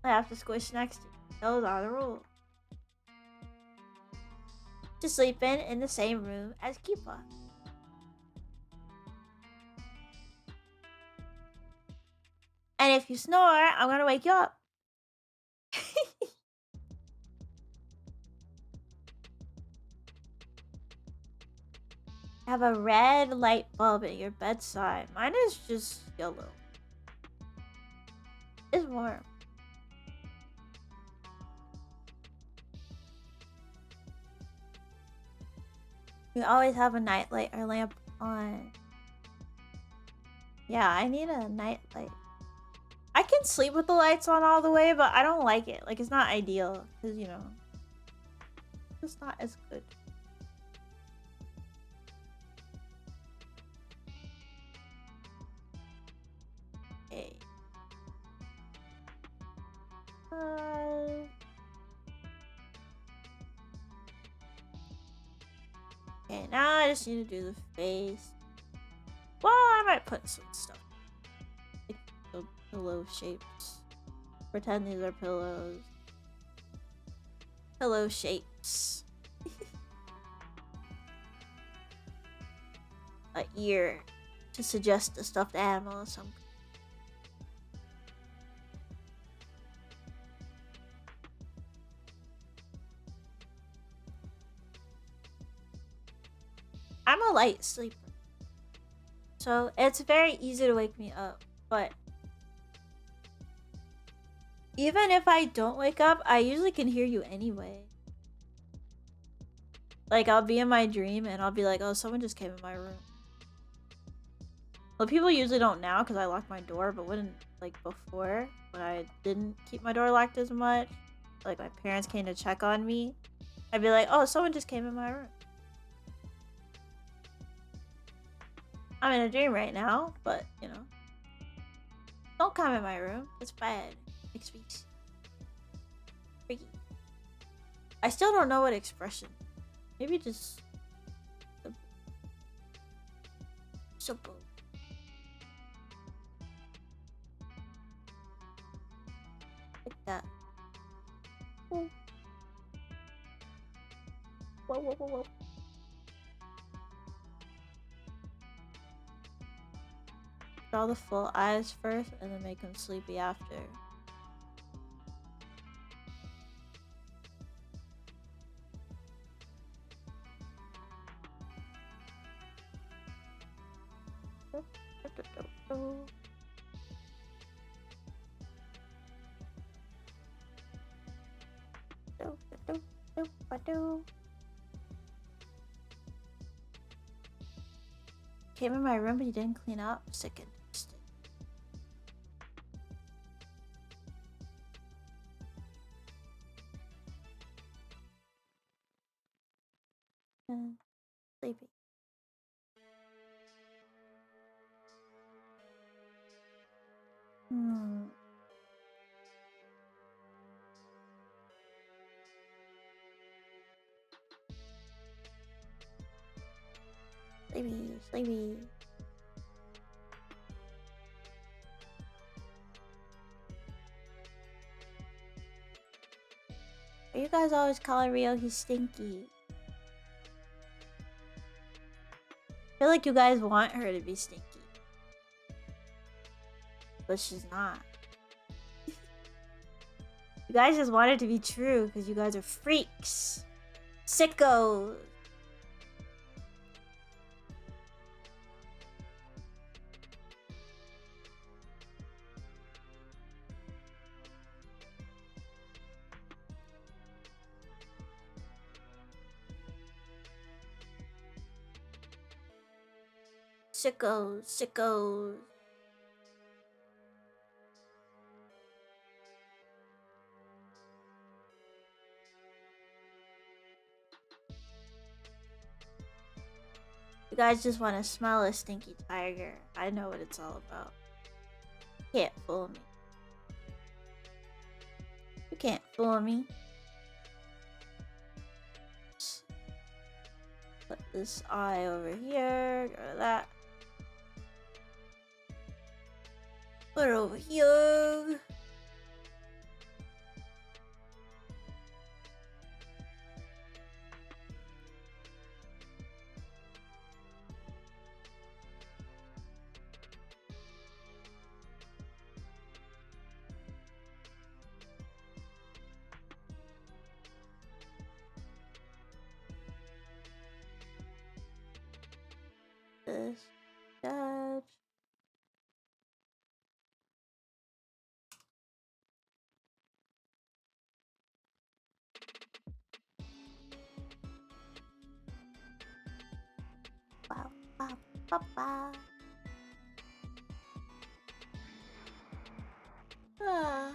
I have to squish next to you. Those are the rules. To sleep in the same room as Kipa. And if you snore, I'm gonna wake you up. Have a red light bulb at your bedside. Mine is just yellow. It's warm. We always have a nightlight or lamp on. Yeah, I need a nightlight. I can sleep with the lights on all the way, but I don't like it. Like, it's not ideal. Because, you know, it's not as good. Okay. Okay, now I just need to do the face. Well, I might put some stuff. Like the pillow shapes. Pretend these are pillows. Pillow shapes. A ear to suggest a stuffed animal or something. I'm a light sleeper, so it's very easy to wake me up, but even if I don't wake up, I usually can hear you anyway. Like, I'll be in my dream and I'll be like, oh, someone just came in my room. Well, people usually don't now because I locked my door, but when, like, before, when I didn't keep my door locked as much, like, my parents came to check on me, I'd be like, oh, someone just came in my room. I'm in a dream right now, but, you know. Don't come in my room. It's bad. Makes me freaky. I still don't know what expression. Maybe just... simple. Like that. Whoa. Whoa, whoa, whoa, whoa. Draw the full eyes first and then make them sleepy after. came in my room but he didn't clean up. Sick and twisted. Sleepy. Sleepy, sleepy. Are you guys always calling Ryouhi stinky? I feel like you guys want her to be stinky. But she's not. You guys just want it to be true because you guys are freaks. Sickos. Sickos, sickos. You guys just want to smell a stinky tiger. I know what it's all about. You can't fool me. You can't fool me. Put this eye over here. Go to that. Put it over here. This judge. Wow, wow, wow, wow. Ah.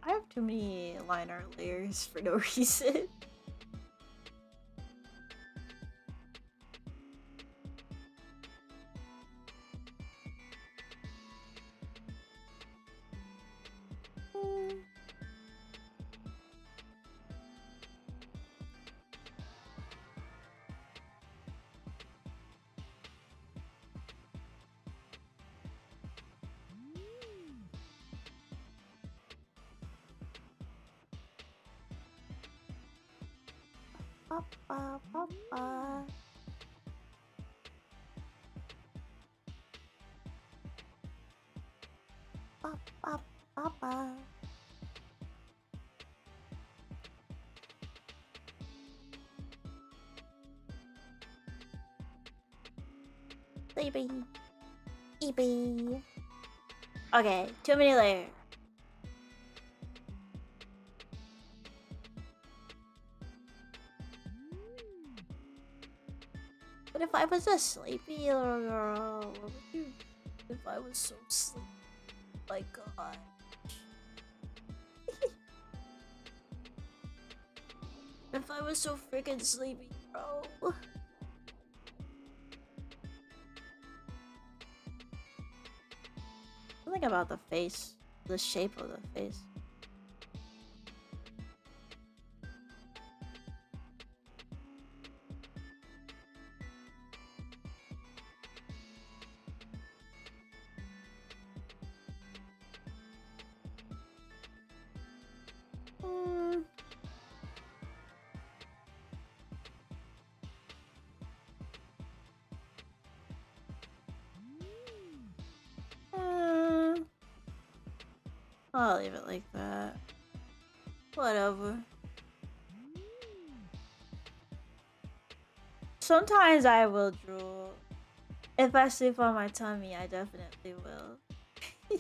I have too many line art layers for no reason. Sleepy. Sleepy. Okay, too many layers. But if I was a sleepy little girl, what would you do if I was so sleepy? My god. If I was so freaking sleepy, bro. Something about the face. The shape of the face. I'll leave it like that. Whatever. Sometimes I will drool. If I sleep on my tummy, I definitely will.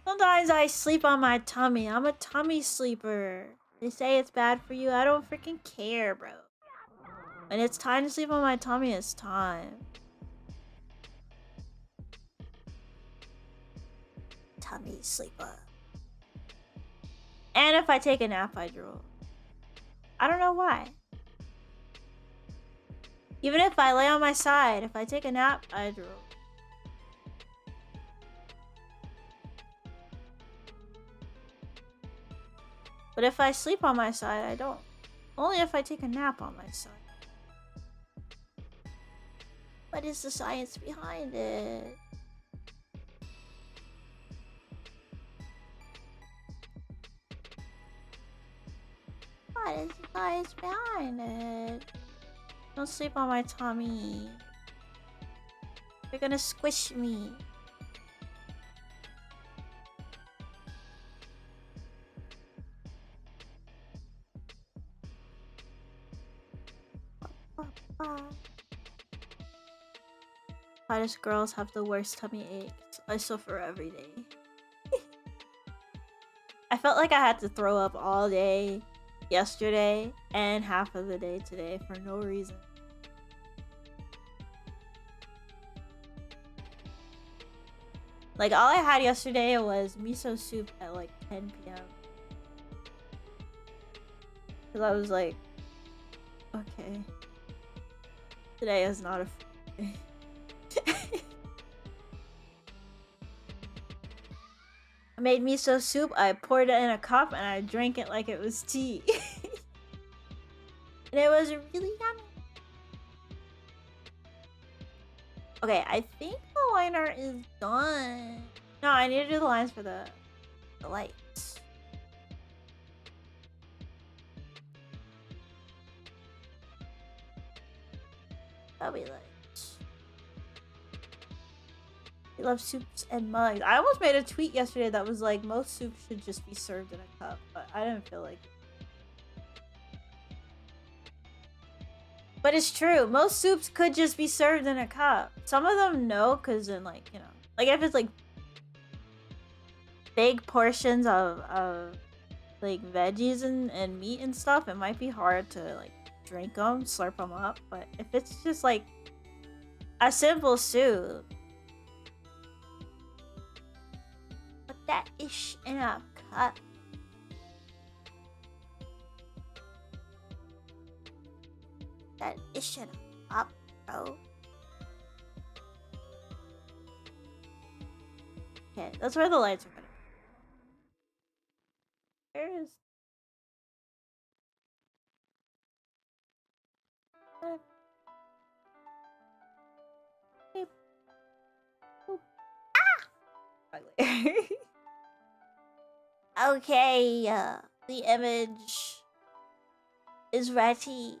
Sometimes I sleep on my tummy. I'm a tummy sleeper. They say it's bad for you. I don't freaking care, bro. When it's time to sleep on my tummy, it's time. Tummy sleeper. And if I take a nap, I drool. I don't know why. Even if I lay on my side, if I take a nap, I drool. But if I sleep on my side, I don't. Only if I take a nap on my side. What is the science behind it? What is the science behind it? Don't sleep on my tummy. You're gonna squish me. Hottest girls have the worst tummy aches. I suffer every day. I felt like I had to throw up all day yesterday and half of the day today for no reason. Like, all I had yesterday was miso soup at like 10 p.m. Because I was like, okay. Today is not a day. I made miso soup, I poured it in a cup, and I drank it like it was tea. And it was really yummy. Okay, I think the liner is done. No, I need to do the lines for the lights. That'll be lights. We love soups and mugs. I almost made a tweet yesterday that was like, most soups should just be served in a cup, but I didn't feel like it. But it's true. Most soups could just be served in a cup. Some of them no, because then, like, you know, like if it's like big portions of like veggies and meat and stuff, it might be hard to like drink them, slurp them up. But if it's just like a simple soup, put that ish in a cup. That ish in a cup, bro. Okay, that's where the lights are gonna be. Where is... Beep. Boop. Ah! Okay, the image is ready.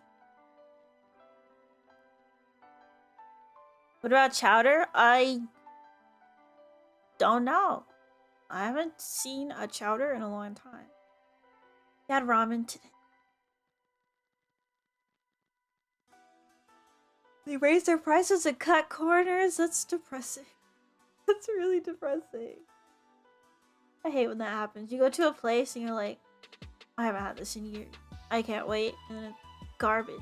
What about chowder? I don't know. I haven't seen a chowder in a long time. We had ramen today. They raised their prices and cut corners. That's depressing. That's really depressing. I hate when that happens. You go to a place and you're like, I haven't had this in years. I can't wait. And then it's garbage.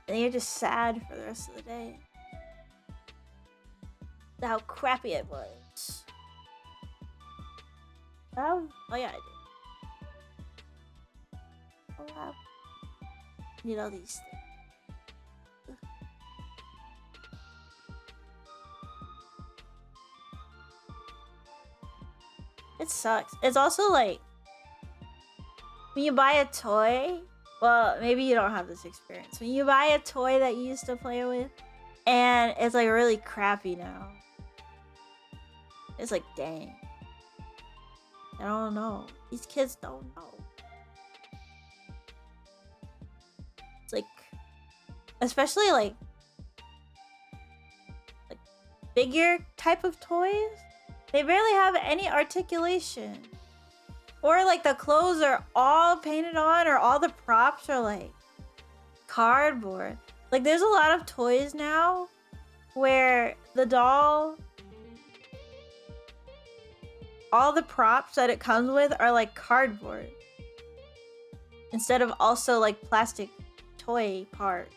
And you're just sad for the rest of the day. How crappy it was. Oh yeah, I did. Oh wow. Need all these things. It sucks. It's also like, when you buy a toy, well, maybe you don't have this experience. When you buy a toy that you used to play with, and it's like really crappy now. It's like, dang. I don't know. These kids don't know. It's like, especially like figure type of toys, they barely have any articulation. Or like the clothes are all painted on, or all the props are like cardboard. Like there's a lot of toys now where the doll, all the props that it comes with are like cardboard instead of also like plastic toy parts.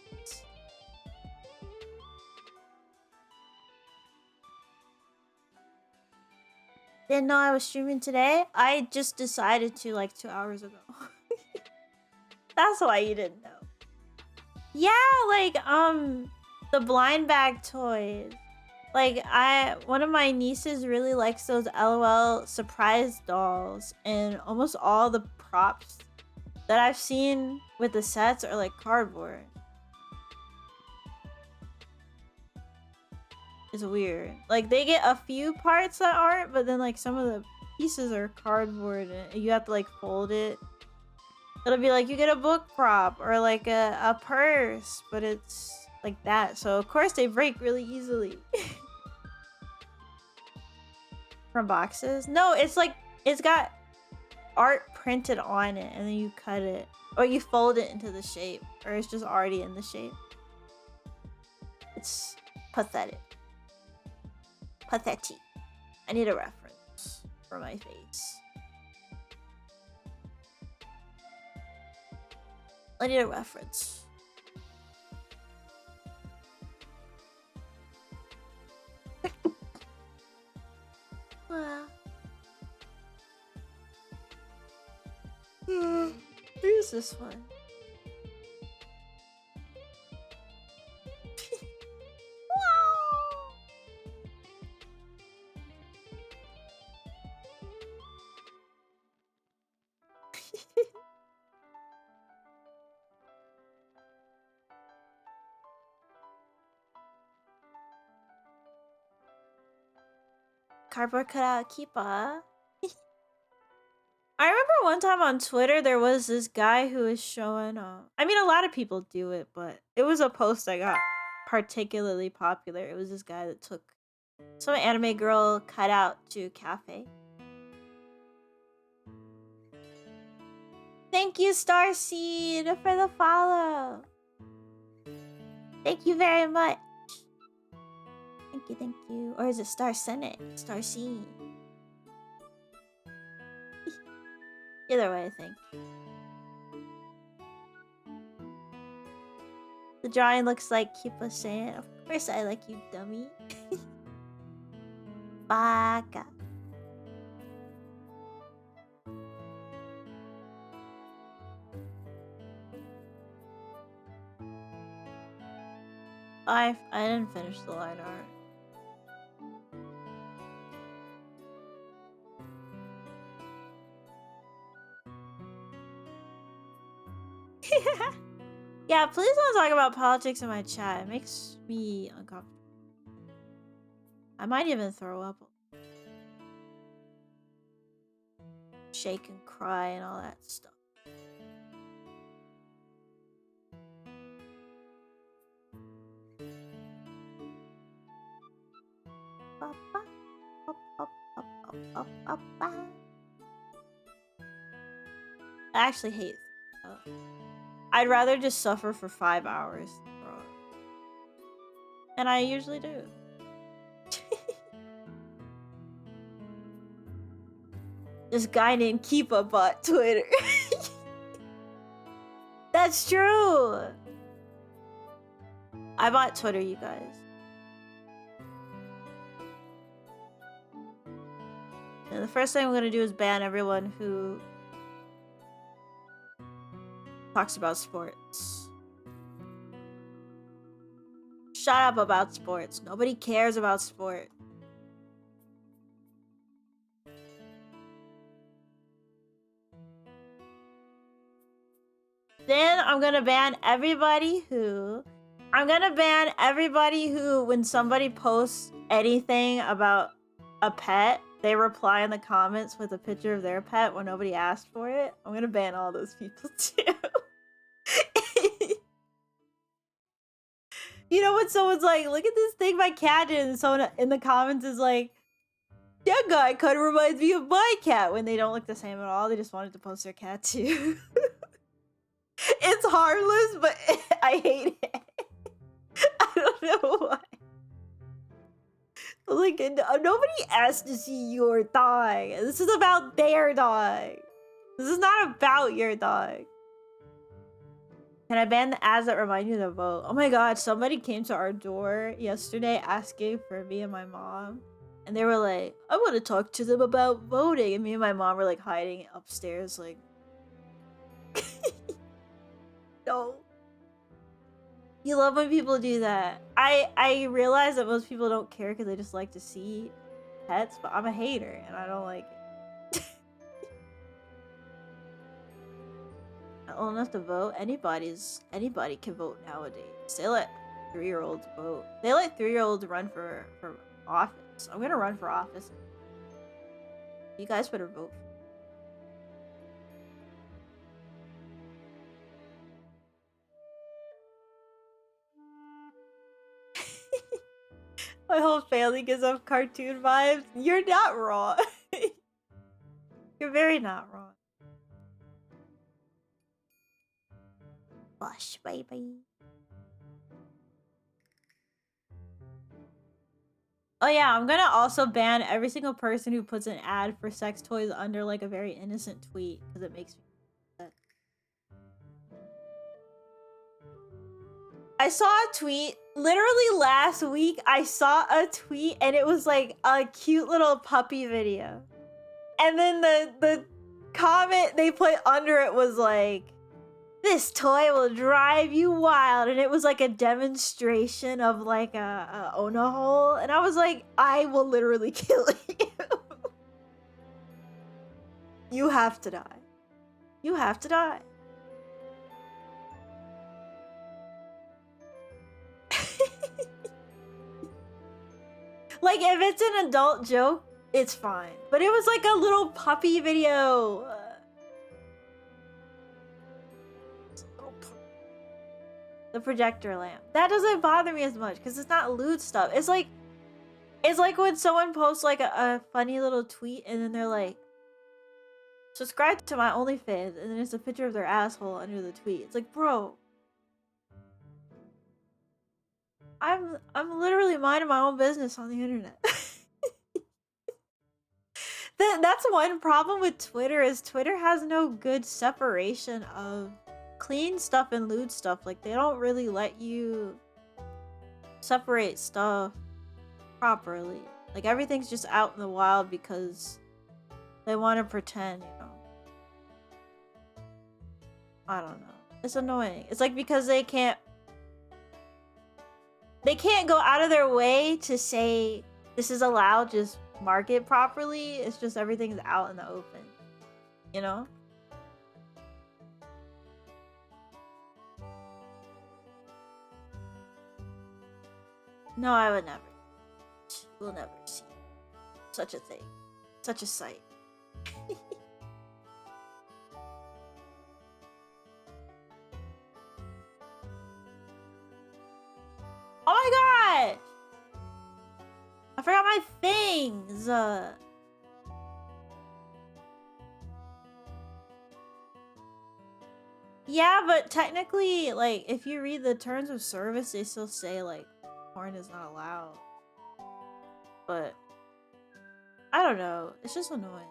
Didn't know I was streaming today. I just decided to like 2 hours ago. That's why you didn't know. Yeah, like the blind bag toys. Like one of my nieces really likes those LOL surprise dolls, and almost all the props that I've seen with the sets are like cardboard. It's weird. Like they get a few parts that aren't, but then like some of the pieces are cardboard and you have to like fold it. It'll be like you get a book prop or like a purse, but it's like that. So of course they break really easily. From boxes? No, it's like it's got art printed on it and then you cut it. Or you fold it into the shape. Or it's just already in the shape. It's pathetic. Pathetic. I need a reference for my face. I need a reference. Where's this one? Cardboard cutout keeper. I remember one time on Twitter there was this guy who was showing I mean a lot of people do it, but it was a post that got particularly popular. It was this guy that took some anime girl cutout to cafe. Thank you, Starseed, for the follow. Thank you very much. Thank you, thank you. Or is it Star Senate? Starseed. Either way, I think. The drawing looks like Kipa saying, "Of course I like you, dummy." Baka. I didn't finish the line art. Yeah, please don't talk about politics in my chat. It makes me uncomfortable. I might even throw up. Shake and cry and all that stuff. I actually hate I'd rather just suffer for 5 hours. And I usually do. This guy named Keepa bought Twitter. That's true. I bought Twitter, you guys. And the first thing I'm gonna do is ban everyone who talks about sports. Shut up about sports. Nobody cares about sport. Then I'm gonna ban everybody who... when somebody posts anything about a pet, they reply in the comments with a picture of their pet when nobody asked for it. I'm gonna ban all those people too. You know when someone's like, look at this thing my cat did, and someone in the comments is like, that guy kind of reminds me of my cat, when they don't look the same at all. They just wanted to post their cat too. It's harmless, but I hate it. I don't know why. Like, nobody asked to see your dog. This is about their dog. This is not about your dog. Can I ban the ads that remind you to vote? Oh my god, somebody came to our door yesterday asking for me and my mom. And they were like, I want to talk to them about voting. And me and my mom were like hiding upstairs like... No. You love when people do that. I realize that most people don't care because they just like to see pets, but I'm a hater and I don't like it. Not old enough to vote. Anybody can vote nowadays. They let 3-year-olds vote. They let 3-year-olds run for office. I'm gonna run for office. You guys better vote. My whole family gives off cartoon vibes. You're not wrong. You're very not wrong. Blush, baby. Oh yeah, I'm gonna also ban every single person who puts an ad for sex toys under like a very innocent tweet because it makes me upset. I saw a tweet literally last week. I saw a tweet and it was like a cute little puppy video. And then the comment they put under it was like, this toy will drive you wild. And it was like a demonstration of like a Ona hole. And I was like, I will literally kill you. You have to die. You have to die. Like, if it's an adult joke, it's fine. But it was like a little puppy video. The projector lamp. That doesn't bother me as much because it's not lewd stuff. It's like when someone posts like a funny little tweet and then they're like, subscribe to my OnlyFans, and then it's a picture of their asshole under the tweet. It's like, bro, I'm literally minding my own business on the internet. That's one problem with Twitter, is Twitter has no good separation of clean stuff and lewd stuff. Like, they don't really let you separate stuff properly. Like, everything's just out in the wild because they want to pretend, you know. I don't know. It's annoying. It's like because they can't go out of their way to say this is allowed, just market properly. It's just everything's out in the open, you know? No, I would never. We'll never see such a thing. Such a sight. Oh my god! I forgot my things! Yeah, but technically, like, if you read the terms of service, they still say, like, porn is not allowed. But I don't know. It's just annoying.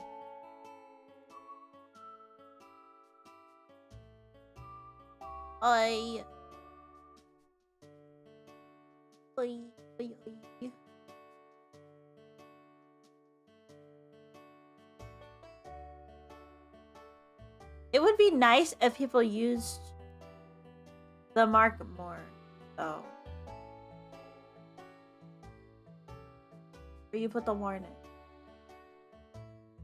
It would be nice if people used the mark more, though. Where you put the warning.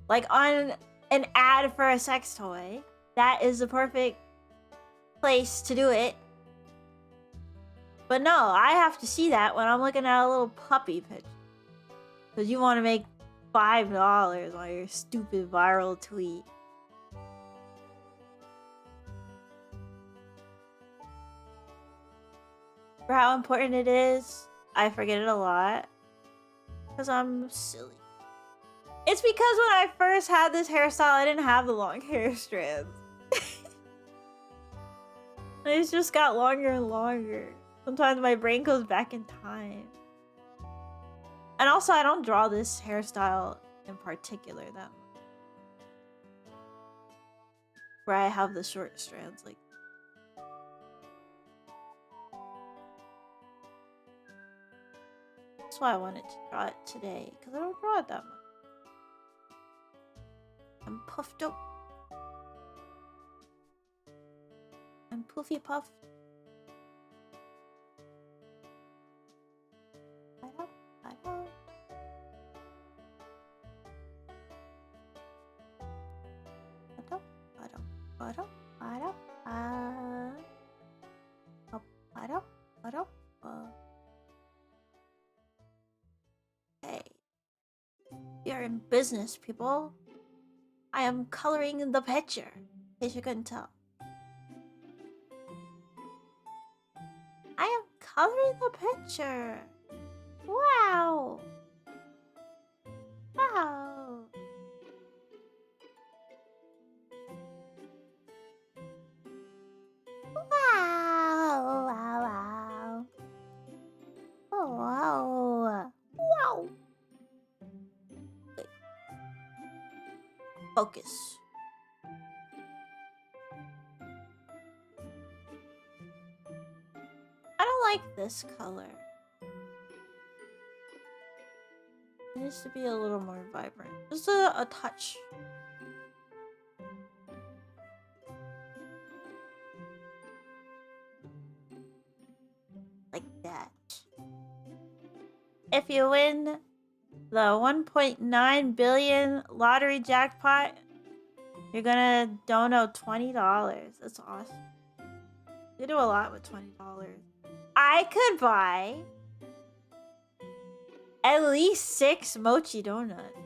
Like on an ad for a sex toy, that is the perfect place to do it. But no, I have to see that when I'm looking at a little puppy picture. Because you want to make $5 on your stupid viral tweet. For how important it is, I forget it a lot. Because I'm silly. It's because when I first had this hairstyle, I didn't have the long hair strands. It's just got longer and longer. Sometimes my brain goes back in time. And also, I don't draw this hairstyle in particular that much. Where I have the short strands, like. That's why I wanted to draw it today, because I don't draw it that much. I'm puffed up. I'm poofy puffed. I don't. Hey, we are in business, people. I am coloring the picture, in case you couldn't tell. I am coloring the picture. Wow. Wow. Wow. Wow. Wow. Oh, wow. Wow. Wait. Focus. I don't like this color. It needs to be a little more vibrant. Just a touch. Like that. If you win the 1.9 billion lottery jackpot, you're gonna donate $20. That's awesome. You do a lot with $20. I could buy at least 6 mochi donuts.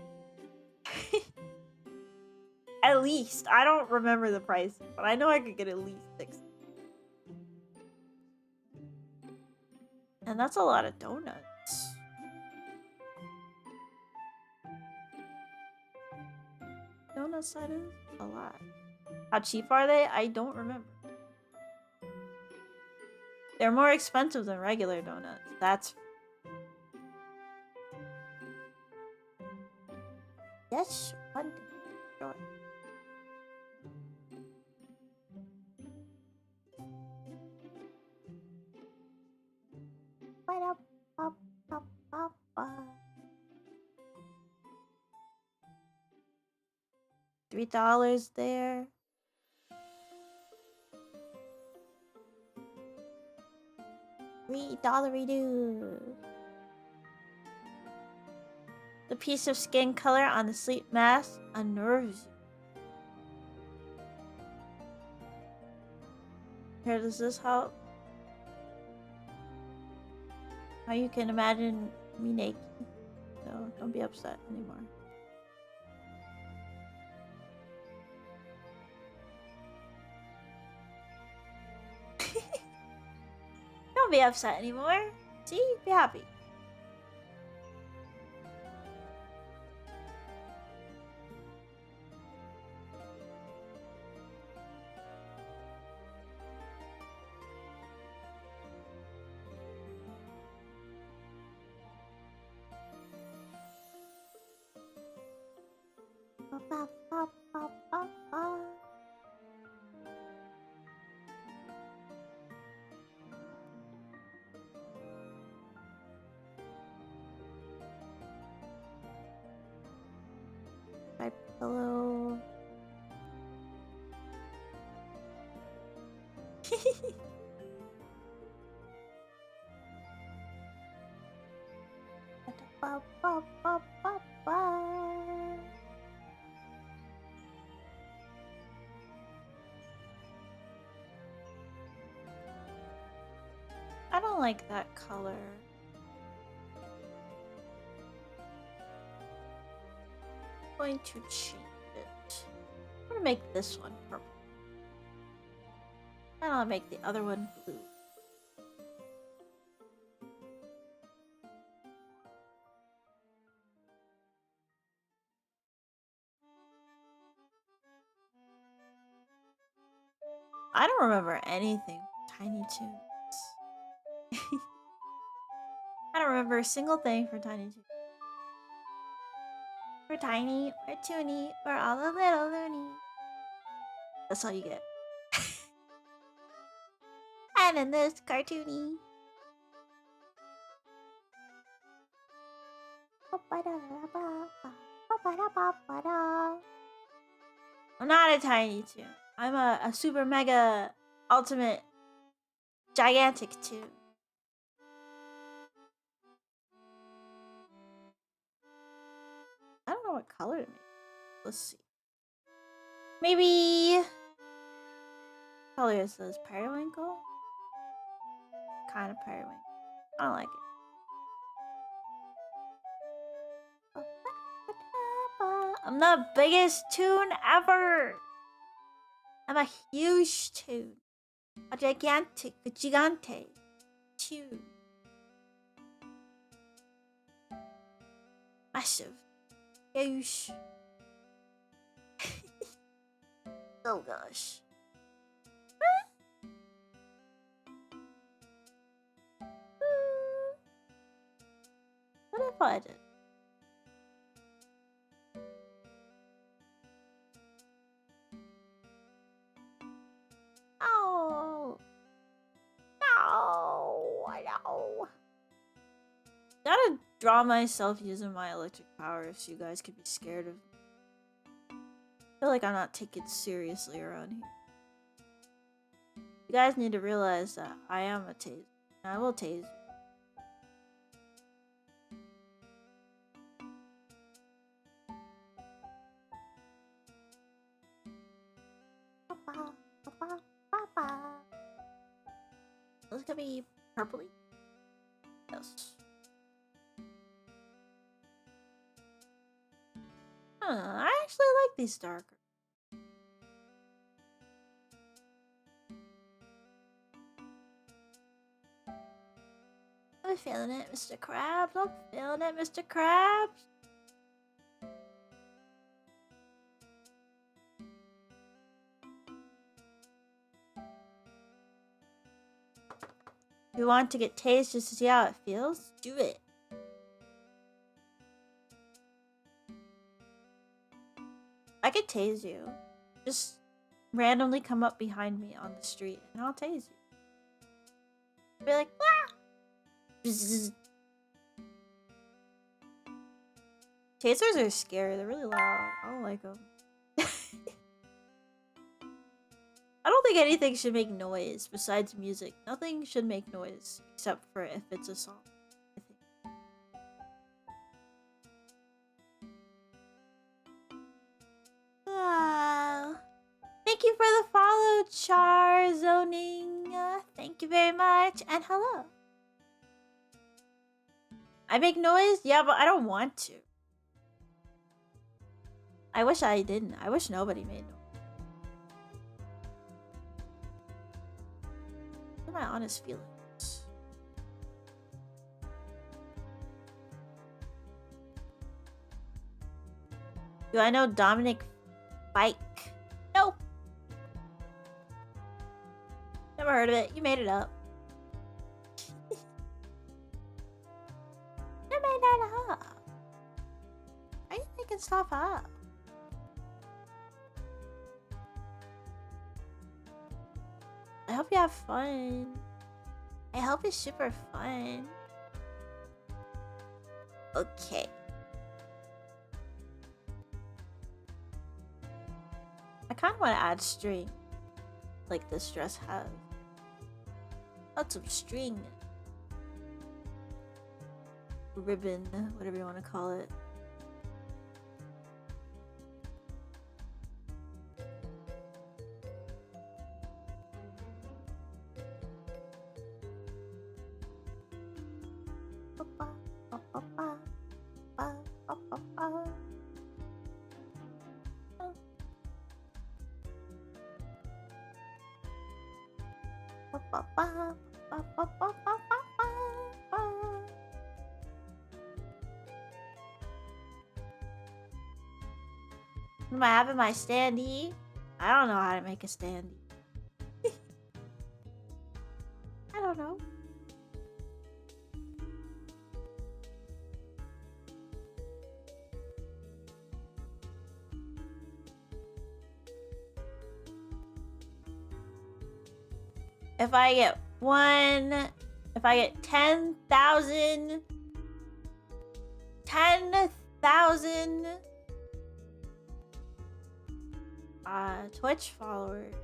At least. I don't remember the price, but I know I could get at least 6. And that's a lot of donuts. Donuts, that is a lot. How cheap are they? I don't remember. They're more expensive than regular donuts. That's... Yes, one thing. Sure. $3 there. $3 dude. The piece of skin color on the sleep mask unnerves you. Here, does this help? Now you can imagine me naked. So don't be upset anymore. Don't be upset anymore. See? Be happy. My pillow. I don't like that color. I'm going to change it. I'm gonna make this one purple. And I'll make the other one blue. I don't remember anything from Tiny Toons. I don't remember a single thing from Tiny Toons. We're tiny, we're toony, we're all a little loony. That's all you get. And in this cartoony. I'm not a Tiny Toon. I'm a super mega ultimate gigantic Toon. I don't know what color to make. Let's see. Maybe what color is this? Periwinkle? Kind of periwinkle. I don't like it. I'm the biggest Toon ever. I'm a huge Toon. A gigantic, a gigante Toon. Massive. Huge. Oh gosh. What if I did? Oh. No. I know. Gotta draw myself using my electric power so you guys could be scared of me. I feel like I'm not taken seriously around here. You guys need to realize that I am a taser. And I will tase you. This could be purpley. Yes. I actually like these darker. I'm feeling it, Mr. Krabs. I'm feeling it, Mr. Krabs. If you want to get tased just to see how it feels, do it. I could tase you. Just randomly come up behind me on the street and I'll tase you. Be like, ah! Bzzz. Tasers are scary. They're really loud. I don't like them. I don't think anything should make noise besides music. Nothing should make noise except for if it's a song. I think. Thank you for the follow, Char Zoning. Thank you very much, and hello. I make noise? Yeah, but I don't want to. I wish I didn't. I wish nobody made noise. What are my honest feelings? Do I know Dominic Fike? Nope. Never heard of it. You made it up. You made that up. Why are you making stuff up? I hope you have fun. I hope it's super fun. Okay. I kind of want to add string, like this dress has. Add some string. Ribbon, whatever you want to call it. Am I having my standee? I don't know how to make a standee. if I get 10,000 Twitch followers.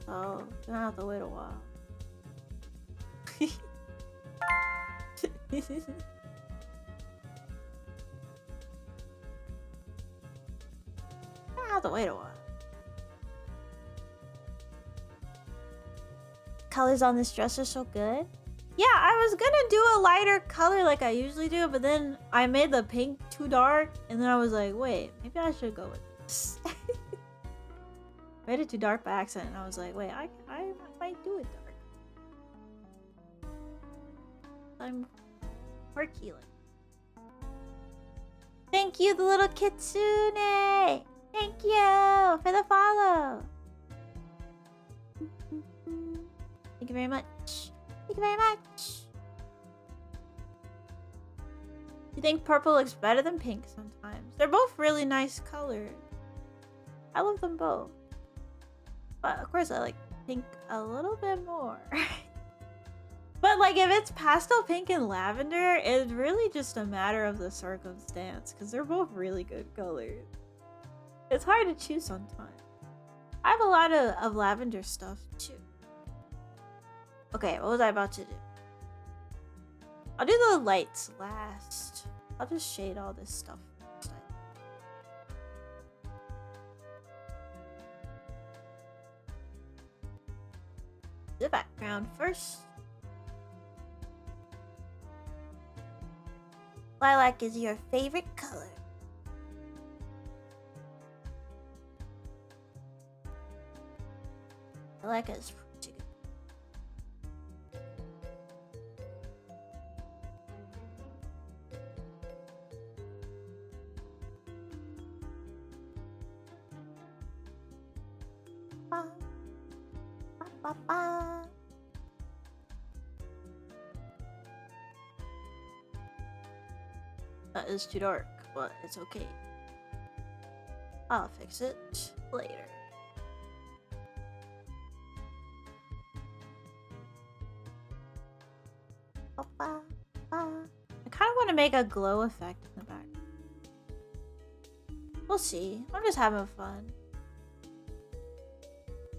So, gonna have to wait a while. Gonna have to wait a while. Colors on this dress are so good. Yeah, I was gonna do a lighter color like I usually do, but then I made the pink too dark, and then I was like, wait, maybe I should go with this. I made it too dark by accident, and I was like, wait, I might do it dark. I'm quirky like. Thank you, the little kitsune! Thank you for the follow! Thank you very much. Thank you very much. You think purple looks better than pink sometimes? They're both really nice colors. I love them both. But of course I like pink a little bit more. But like if it's pastel pink and lavender, it's really just a matter of the circumstance because they're both really good colors. It's hard to choose sometimes. I have a lot of lavender stuff too. Okay, what was I about to do? I'll do the lights last. I'll just shade all this stuff first. The background first. Lilac is your favorite color. Lilac is pretty good. Ba, ba, ba, ba. That is too dark, but it's okay. I'll fix it later. Ba, ba, ba. I kind of want to make a glow effect in the back. We'll see. I'm just having fun.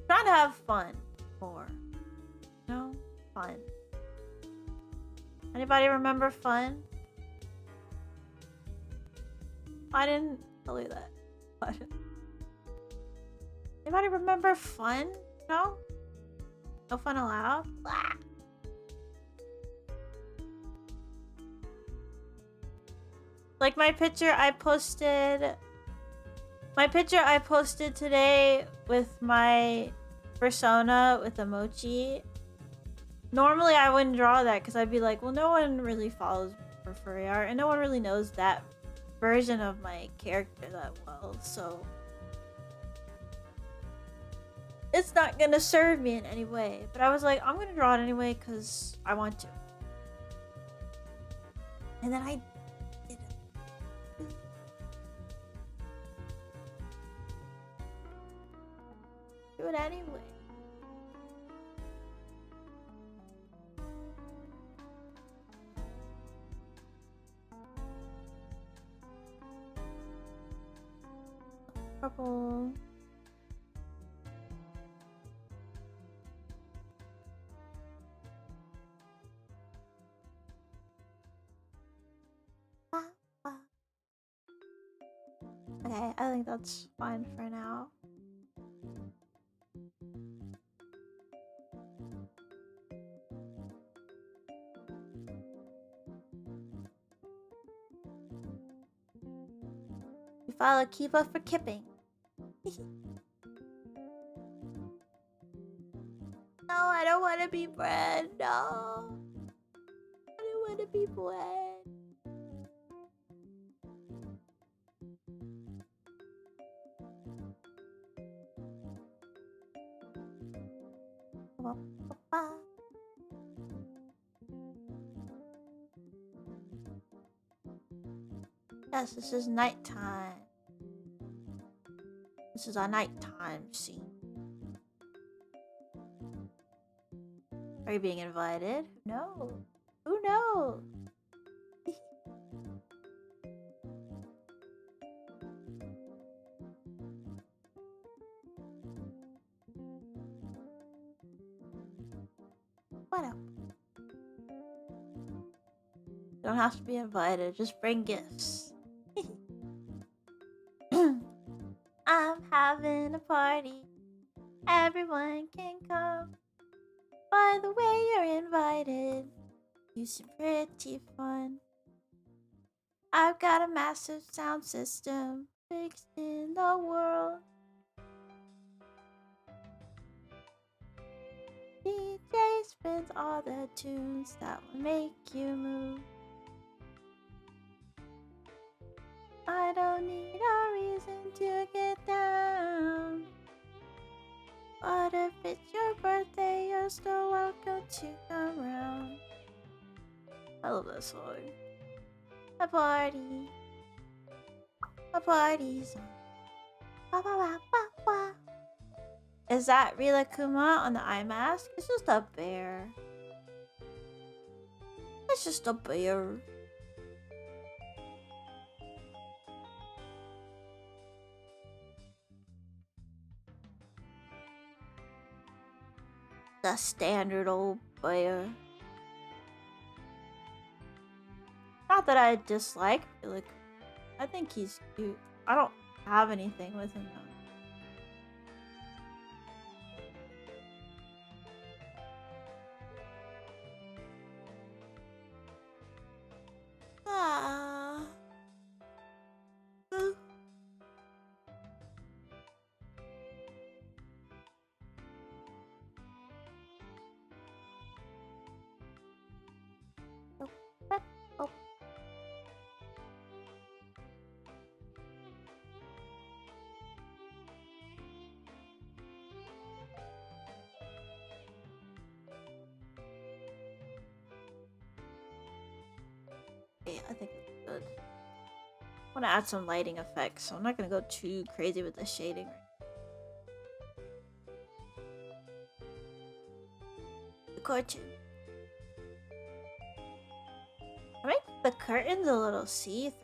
Trying to have fun more. No? Fun. Anybody remember fun? I didn't tell you that. Anybody remember fun? No? No fun allowed? Blah. Like my picture I posted today with my persona with the mochi. Normally I wouldn't draw that because I'd be like, well, no one really follows for furry art and no one really knows that version of my character that well, so it's not gonna serve me in any way. But I was like, I'm gonna draw it anyway because I want to. And then I did it. Do it anyway. Purple. Okay, I think that's fine for now. We follow Kiba for kipping. No, I don't want to be bread. No. I don't want to be bread. Yes, this is nighttime. This is our nighttime scene. Are you being invited? No. Who knows? What up? You don't have to be invited, just bring gifts. I'm having a party. Everyone can come. By the way, you're invited. You seem pretty fun. I've got a massive sound system fixed in the world. DJ spins all the tunes that will make you move. I don't need a reason to get down. But if it's your birthday, you're still welcome to come round. I love that song. A party. A party's on. Ba, ba, ba, ba, ba. Is that Rila Kuma on the eye mask? It's just a bear. It's just a bear. The standard old bear. Not that I dislike Rila. I think he's cute. I don't have anything with him though. Ah. Oh. Yeah, I think it's good. I want to add some lighting effects, so I'm not going to go too crazy with the shading. The cartoon. I make the curtains a little see-through.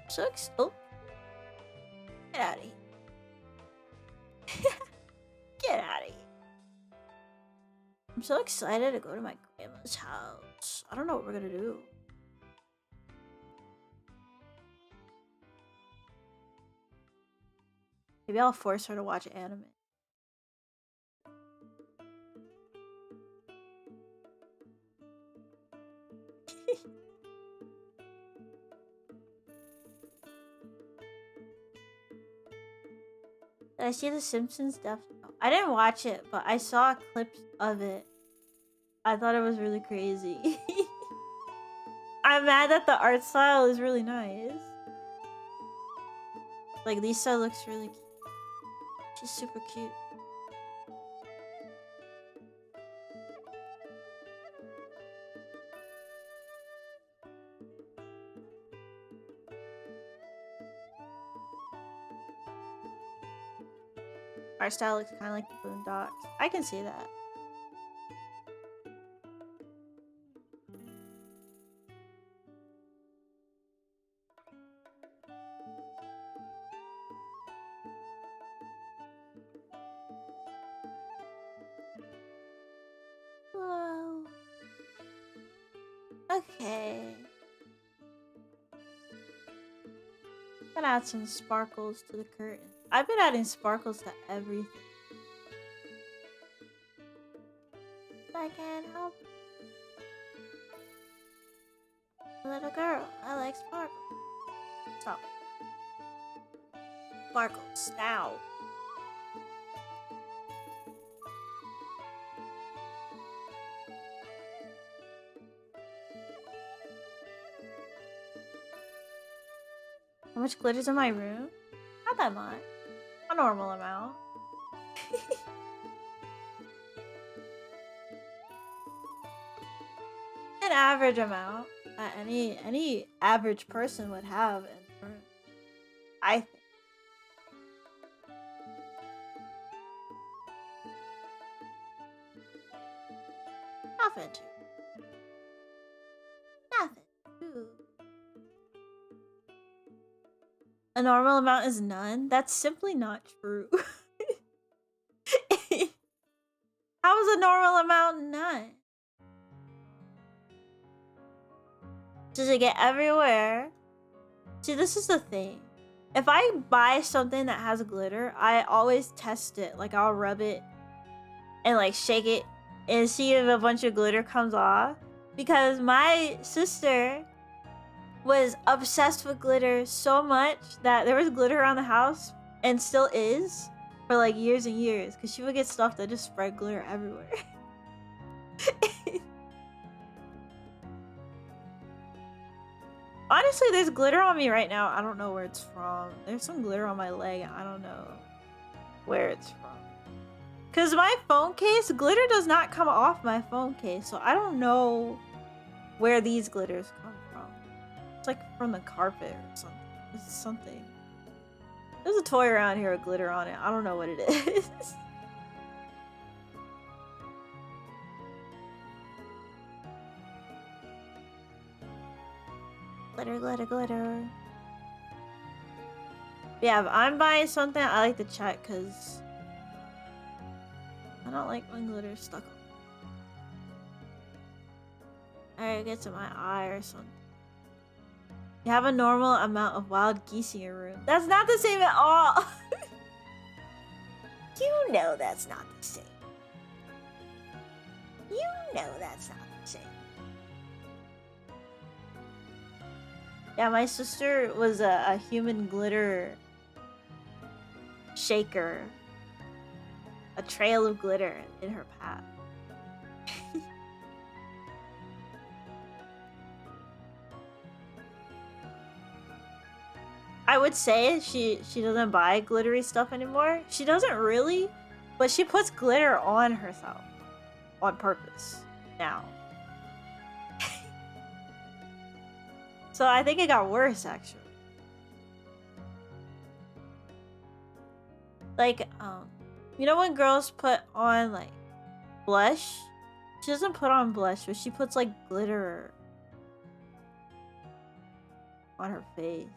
So oh, get out of here. Get out of here. I'm so excited to go to my grandma's house. I don't know what we're gonna do. Maybe I'll force her to watch anime. Did I see The Simpsons? Definitely. I didn't watch it, but I saw clips of it. I thought it was really crazy. I'm mad that the art style is really nice. Like, Lisa looks really cute. She's super cute. Art style looks kind of like the Boondocks. I can see that. Whoa. Okay. Gotta add some sparkles to the curtain. I've been adding sparkles to everything. I can't help it. Little girl, I like sparkles. Stop. Sparkles, now. much glitter's in my room? Not that much. A normal amount. An average amount that any average person would have in the room, I think. Nothing too. Nothing too. A normal amount is none? That's simply not true. How is a normal amount none? Does it get everywhere? See, this is the thing. If I buy something that has glitter, I always test it. Like, I'll rub it and, like, shake it and see if a bunch of glitter comes off. Because my sister was obsessed with glitter so much that there was glitter around the house, and still is, for, like, years and years. Because she would get stuff that just spread glitter everywhere. Honestly, there's glitter on me right now. I don't know where it's from. There's some glitter on my leg. I don't know where it's from. Because my phone case, glitter does not come off my phone case. So I don't know where these glitters come from. It's like from the carpet or something. It's something. There's a toy around here with glitter on it. I don't know what it is. Glitter, glitter, glitter. Yeah, if I'm buying something, I like to check because I don't like when glitter's stuck on. Alright, it gets in my eye or something. You have a normal amount of wild geese in your room. That's not the same at all. You know that's not the same. You know that's not the same. Yeah, my sister was a human glitter shaker. A trail of glitter in her path. I would say she doesn't buy glittery stuff anymore. She doesn't really, but she puts glitter on herself on purpose now. So I think it got worse, actually. Like, you know when girls put on, like, blush? She doesn't put on blush, but she puts, like, glitter on her face.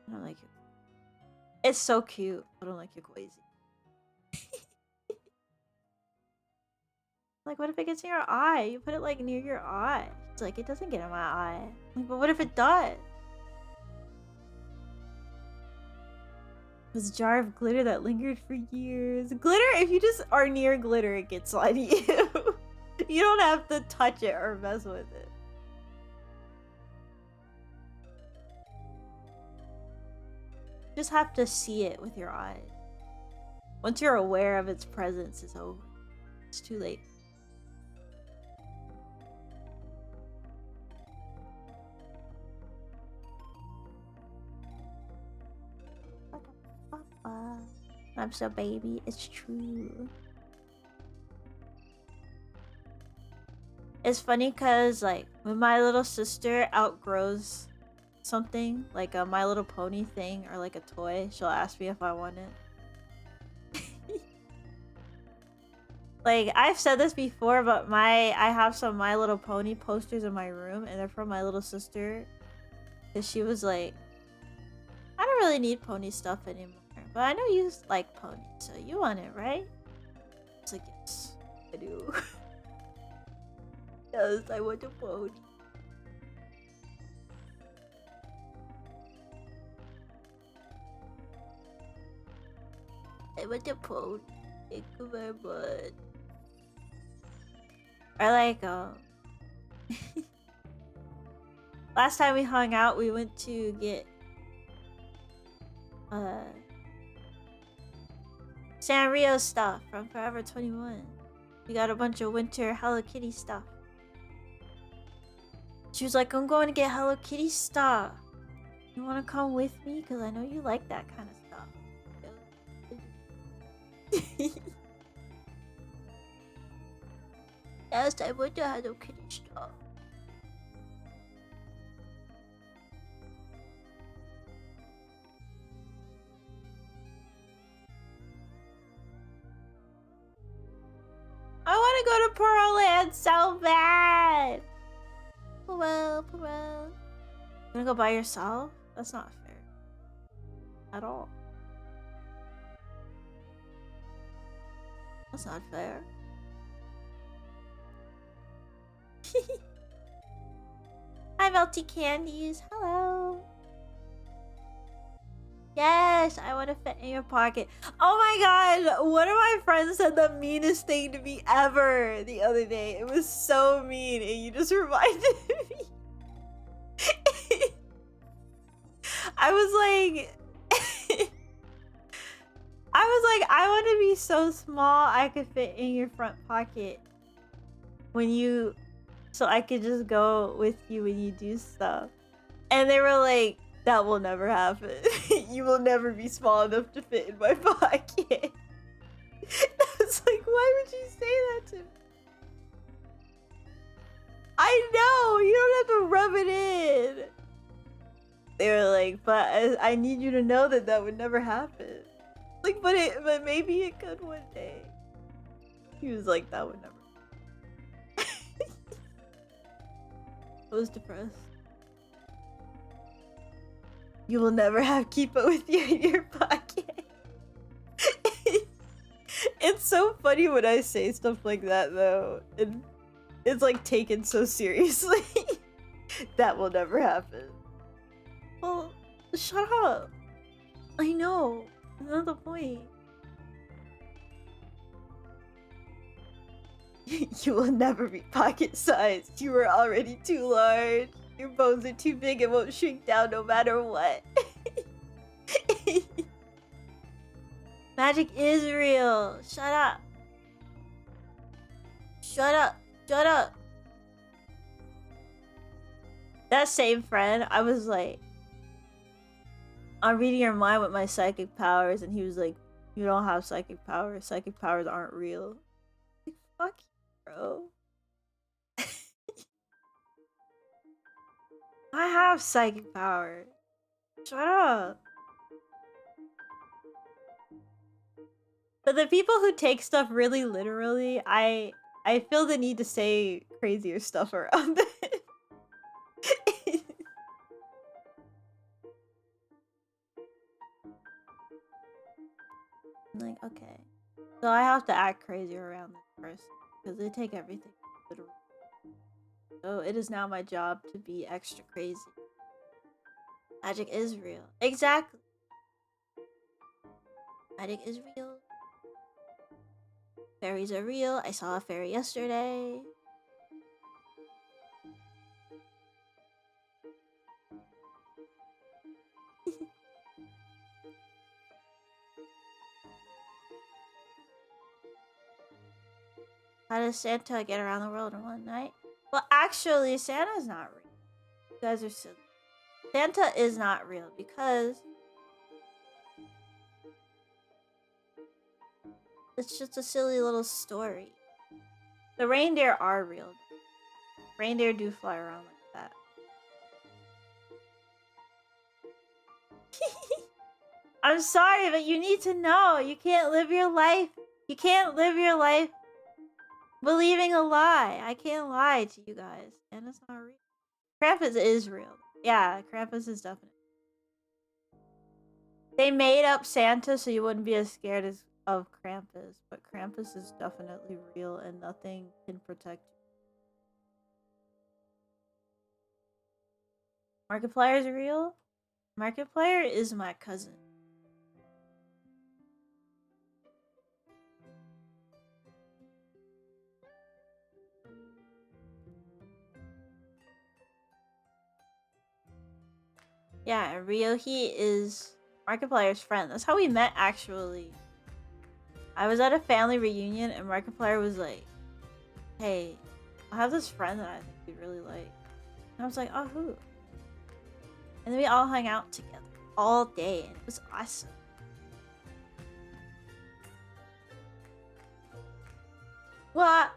I don't like it. It's so cute. I don't like it crazy. Like, what if it gets in your eye? You put it, like, near your eye. It's like, it doesn't get in my eye. Like, but what if it does? This jar of glitter that lingered for years. Glitter, if you just are near glitter, it gets on you. You don't have to touch it or mess with it. You just have to see it with your eyes. Once you're aware of its presence, it's over. It's too late. I'm so baby, it's true. It's funny because, like, when my little sister outgrows something, like a My Little Pony thing or like a toy, she'll ask me if I want it. Like, I've said this before, but I have some My Little Pony posters in my room, and they're from my little sister. Because she was like, I don't really need pony stuff anymore. But I know you like ponies, so you want it, right? It's like, yes, I do. Yes, I want a pony. I want a pony. Thank you very much. I like, last time we hung out, we went to get, Sanrio stuff from Forever 21. We got a bunch of winter Hello Kitty stuff. She was like, I'm going to get Hello Kitty stuff. You want to come with me? Because I know you like that kind of stuff. Yes, I want to Hello Kitty stuff. I want to go to Pearl Land so bad. Well. You gonna go by yourself? That's not fair. At all. That's not fair. Hi, Melty Candies. Hello. Yes, I want to fit in your pocket. Oh my god, one of my friends said the meanest thing to me ever the other day. It was so mean, and you just reminded me. I was like, I want to be so small I could fit in your front pocket so I could just go with you when you do stuff. And they were like, that will never happen. You will never be small enough to fit in my pocket. I was like, why would you say that to me? I know, you don't have to rub it in. They were like, but I need you to know that would never happen. Like, but maybe it could one day. He was like, that would never. I was depressed. You will never have Kipa with you in your pocket. It's so funny when I say stuff like that, though. It's like taken so seriously. That will never happen. Well, shut up. I know. That's not the point. You will never be pocket-sized. You are already too large. Your bones are too big and won't shrink down no matter what. Magic is real. Shut up. Shut up. Shut up. That same friend, I was like, I'm reading your mind with my psychic powers, and he was like, you don't have psychic powers. Psychic powers aren't real. Like, fuck you, bro. I have psychic power. Shut up. But the people who take stuff really literally, I feel the need to say crazier stuff around it. Like, okay. So I have to act crazy around this person because they take everything literally. So it is now my job to be extra crazy. Magic is real. Exactly. Magic is real. Fairies are real. I saw a fairy yesterday. How does Santa get around the world in one night? Well, actually, Santa's not real. You guys are silly. Santa is not real because it's just a silly little story. The reindeer are real. Reindeer do fly around like that. I'm sorry, but you need to know. You can't live your life. You can't live your life believing a lie. I can't lie to you guys. And it's not real. Krampus is real. Yeah, Krampus is definitely. They made up Santa so you wouldn't be as scared of Krampus. But Krampus is definitely real and nothing can protect you. Markiplier is real? Markiplier is my cousin. Yeah, Ryouhi is Markiplier's friend. That's how we met, actually. I was at a family reunion, and Markiplier was like, hey, I have this friend that I think you'd really like. And I was like, oh, who? And then we all hung out together all day, and it was awesome. What?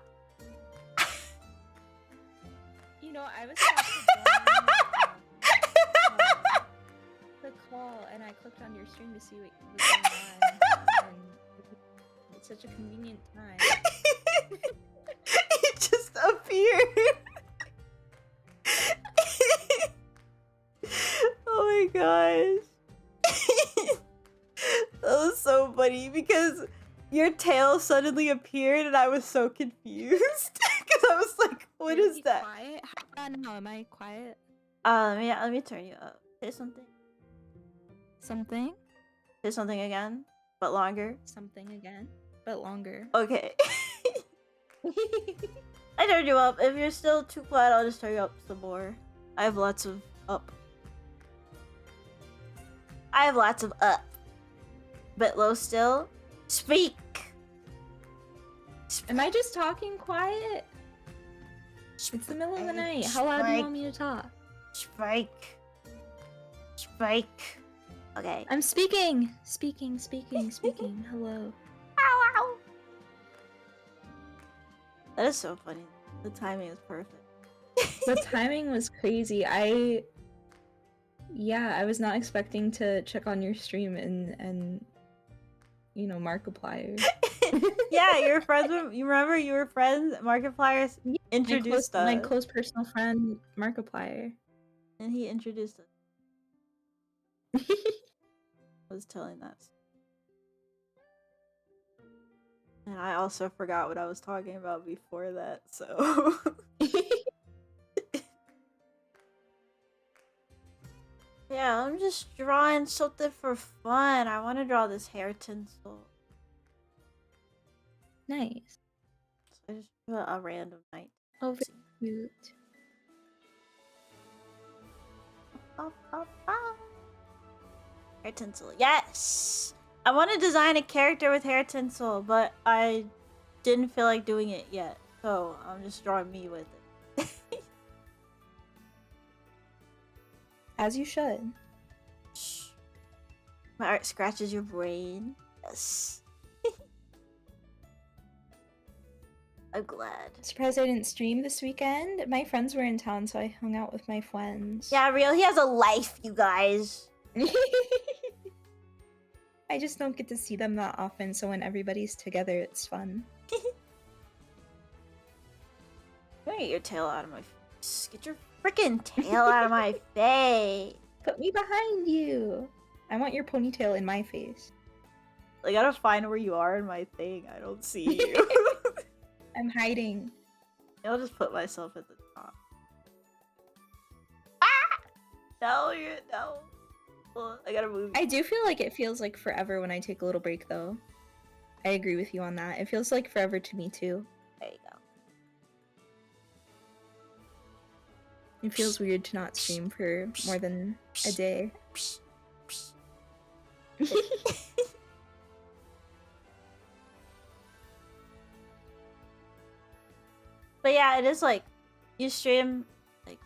You know, I was about to join the call, and I clicked on your stream to see what was going on, and it's such a convenient time. It just appeared. Oh my gosh. That was so funny because your tail suddenly appeared and I was so confused. Because I was like, what is that? Quiet? No, am I quiet? Let me turn you up. Say something. Something? Say something again, but longer. Something again, but longer. Okay. I turned you up. If you're still too quiet, I'll just turn you up some more. I have lots of up. I have lots of up. But low still. Speak! Am I just talking quiet? It's the middle of the night. How loud do you want me to talk? Spike. Spike. Okay. I'm speaking! Speaking. Hello. Ow, ow. That is so funny. The timing is perfect. The timing was crazy. I was not expecting to check on your stream and you know, Markiplier. Yeah, you're friends with, you remember you were friends? Markiplier introduced us. My close personal friend, Markiplier. And he introduced us. I was telling that. And I also forgot what I was talking about before that, so... Yeah, I'm just drawing something for fun. I want to draw this hair tinsel. Nice. So I just put a random night. Oh, very cute. Hair tinsel, yes! I want to design a character with hair tinsel, but I didn't feel like doing it yet. So I'm just drawing me with it. As you should. My art scratches your brain. Yes. I'm glad. Surprised I didn't stream this weekend. My friends were in town, so I hung out with my friends. Yeah, Ryouhi has a life, you guys. I just don't get to see them that often, so when everybody's together, it's fun. Get your tail out of my face. Get your freaking tail out of my face. Put me behind you. I want your ponytail in my face. I gotta find where you are in my thing. I don't see you. I'm hiding. I'll just put myself at the top. Ah! No, no. Well, I gotta move. I do feel like it feels like forever when I take a little break, though. I agree with you on that. It feels like forever to me, too. There you go. It feels weird to not stream for more than a day. But yeah, it is like you stream like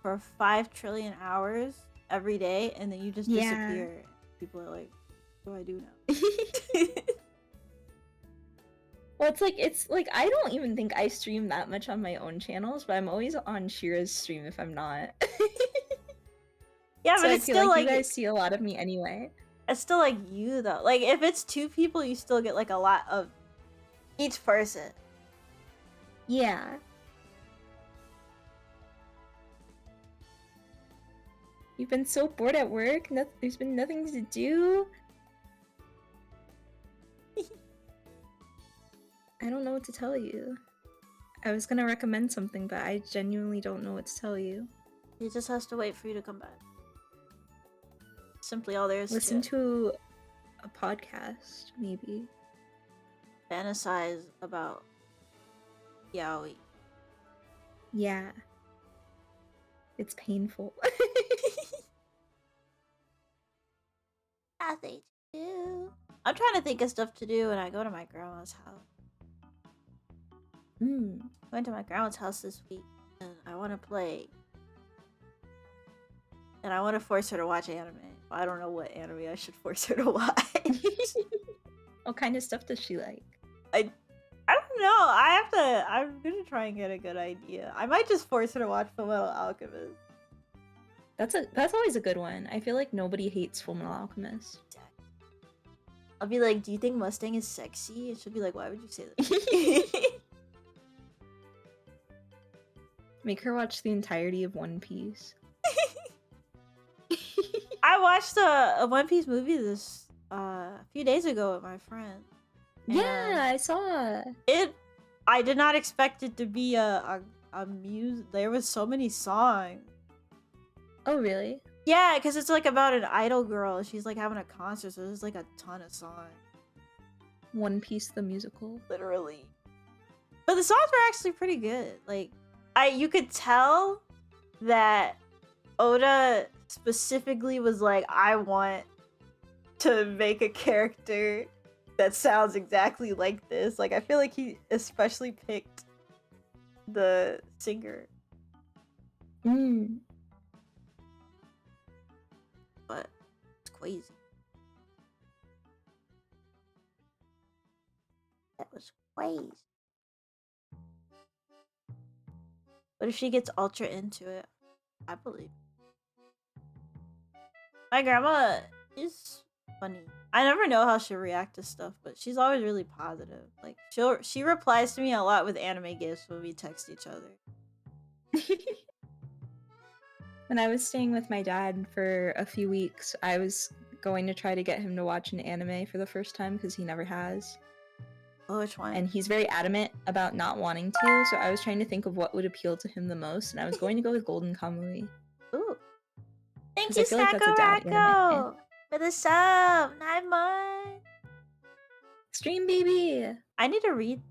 for 5 trillion hours every day, and then you just disappear. People are like, "What do I do now?" Well, it's like I don't even think I stream that much on my own channels, but I'm always on Shira's stream if I'm not. Yeah, so but I it's feel still like like you guys see a lot of me anyway. It's still like you though. Like if it's 2 people, you still get like a lot of each person. Yeah. You've been so bored at work. There's been nothing to do. I don't know what to tell you. I was gonna recommend something, but I genuinely don't know what to tell you. He just has to wait for you to come back. Simply all there is Listen to a podcast, maybe. Fantasize about Ryouhi. Yeah. It's painful. Nothing to do. I'm trying to think of stuff to do when I go to my grandma's house. I went to my grandma's house this week, and I want to play and I want to force her to watch anime. I don't know what anime I should force her to watch. What kind of stuff does she like? I don't know. I'm gonna try and get a good idea. I might just force her to watch Fullmetal Alchemist. That's always a good one. I feel like nobody hates Fullmetal Alchemist. I'll be like, "Do you think Mustang is sexy?" And she'll be like, "Why would you say that?" Make her watch the entirety of One Piece. I watched a One Piece movie this a few days ago with my friend. Yeah, I saw it. I did not expect it to be a music. There was so many songs. Oh, really? Yeah, because it's like about an idol girl. She's like having a concert, so there's like a ton of songs. One Piece the musical. Literally. But the songs were actually pretty good. Like, you could tell that Oda specifically was like, I want to make a character that sounds exactly like this. Like, I feel like he especially picked the singer. But it's crazy. That was crazy. But if she gets ultra into it, I believe. My grandma is funny. I never know how she'll react to stuff, but she's always really positive. Like she replies to me a lot with anime gifs when we text each other. When I was staying with my dad for a few weeks, I was going to try to get him to watch an anime for the first time because he never has. Oh, which one? And he's very adamant about not wanting to, so I was trying to think of what would appeal to him the most, and I was going to go with Golden Kamui. Ooh. Thank 'Cause you, I feel like that's a dad anime. Sakurako! For the sub! 9 months! Stream baby! I need to read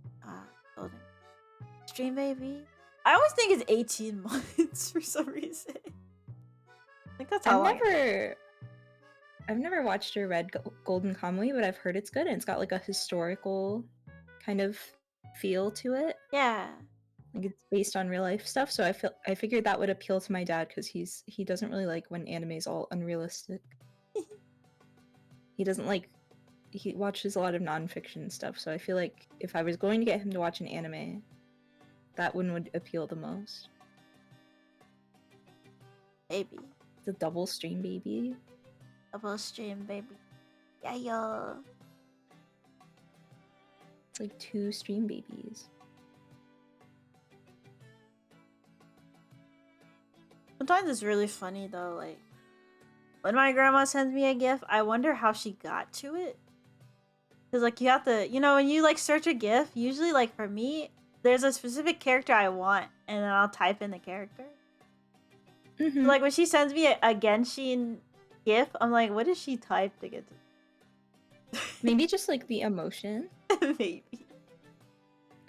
Golden. Stream baby? I always think it's 18 months for some reason. I think that's how I've never watched or read Golden Kamui, but I've heard it's good, and it's got like a historical kind of feel to it. Yeah. Like it's based on real life stuff, so I figured that would appeal to my dad because he doesn't really like when anime's all unrealistic. He doesn't like he watches a lot of nonfiction stuff, so I feel like if I was going to get him to watch an anime, that one would appeal the most. Baby. The double stream baby. Double stream baby. Yeah, yo. It's like 2 stream babies. Sometimes it's really funny though, like when my grandma sends me a GIF, I wonder how she got to it. Cause like you have to, when you like search a GIF, usually like for me, there's a specific character I want, and then I'll type in the character. So, like when she sends me a Genshin GIF, I'm like, what did she type to get to? Maybe just like the emotion. Maybe.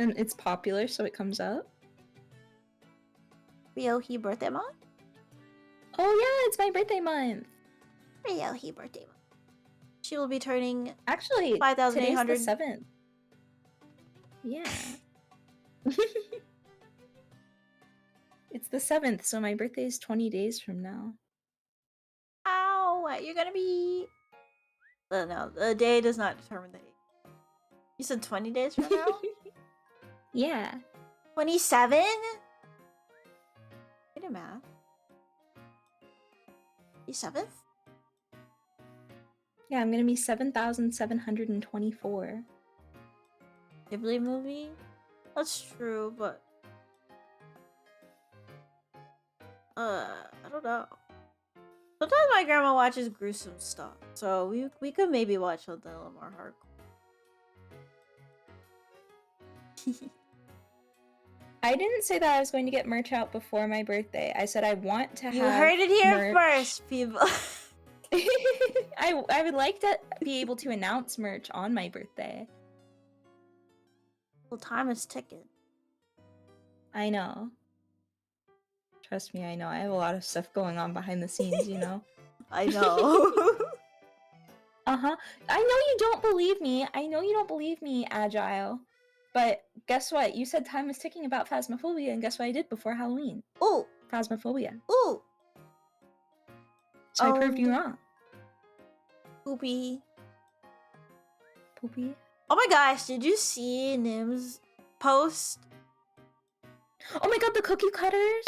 And it's popular, so it comes up. Ryouhi birthday month? Oh yeah, it's my birthday month. Ryouhi birthday month. She will be turning actually 5,800. Today's the 7th. Yeah. It's the 7th, so my birthday is 20 days from now. Ow! You're gonna be... No, the day does not determine the age. You said 20 days from now? Yeah. 27? Get a math. The 7th? Yeah, I'm gonna be 7,724. Ghibli movie? That's true, but... I don't know. Sometimes my grandma watches gruesome stuff, so we could maybe watch something a little more hardcore. I didn't say that I was going to get merch out before my birthday. I said I want to have You heard it here merch. first, people. I would like to be able to announce merch on my birthday. Well, time is ticking. I know. Trust me, I know. I have a lot of stuff going on behind the scenes, you know? I know. Uh-huh. I know you don't believe me. I know you don't believe me, Agile. But guess what? You said time was ticking about Phasmophobia, and guess what I did before Halloween? Ooh! Phasmophobia. Ooh! So I proved you wrong. Poopy. Poopy. Oh my gosh, did you see Nim's post? Oh my god, the cookie cutters!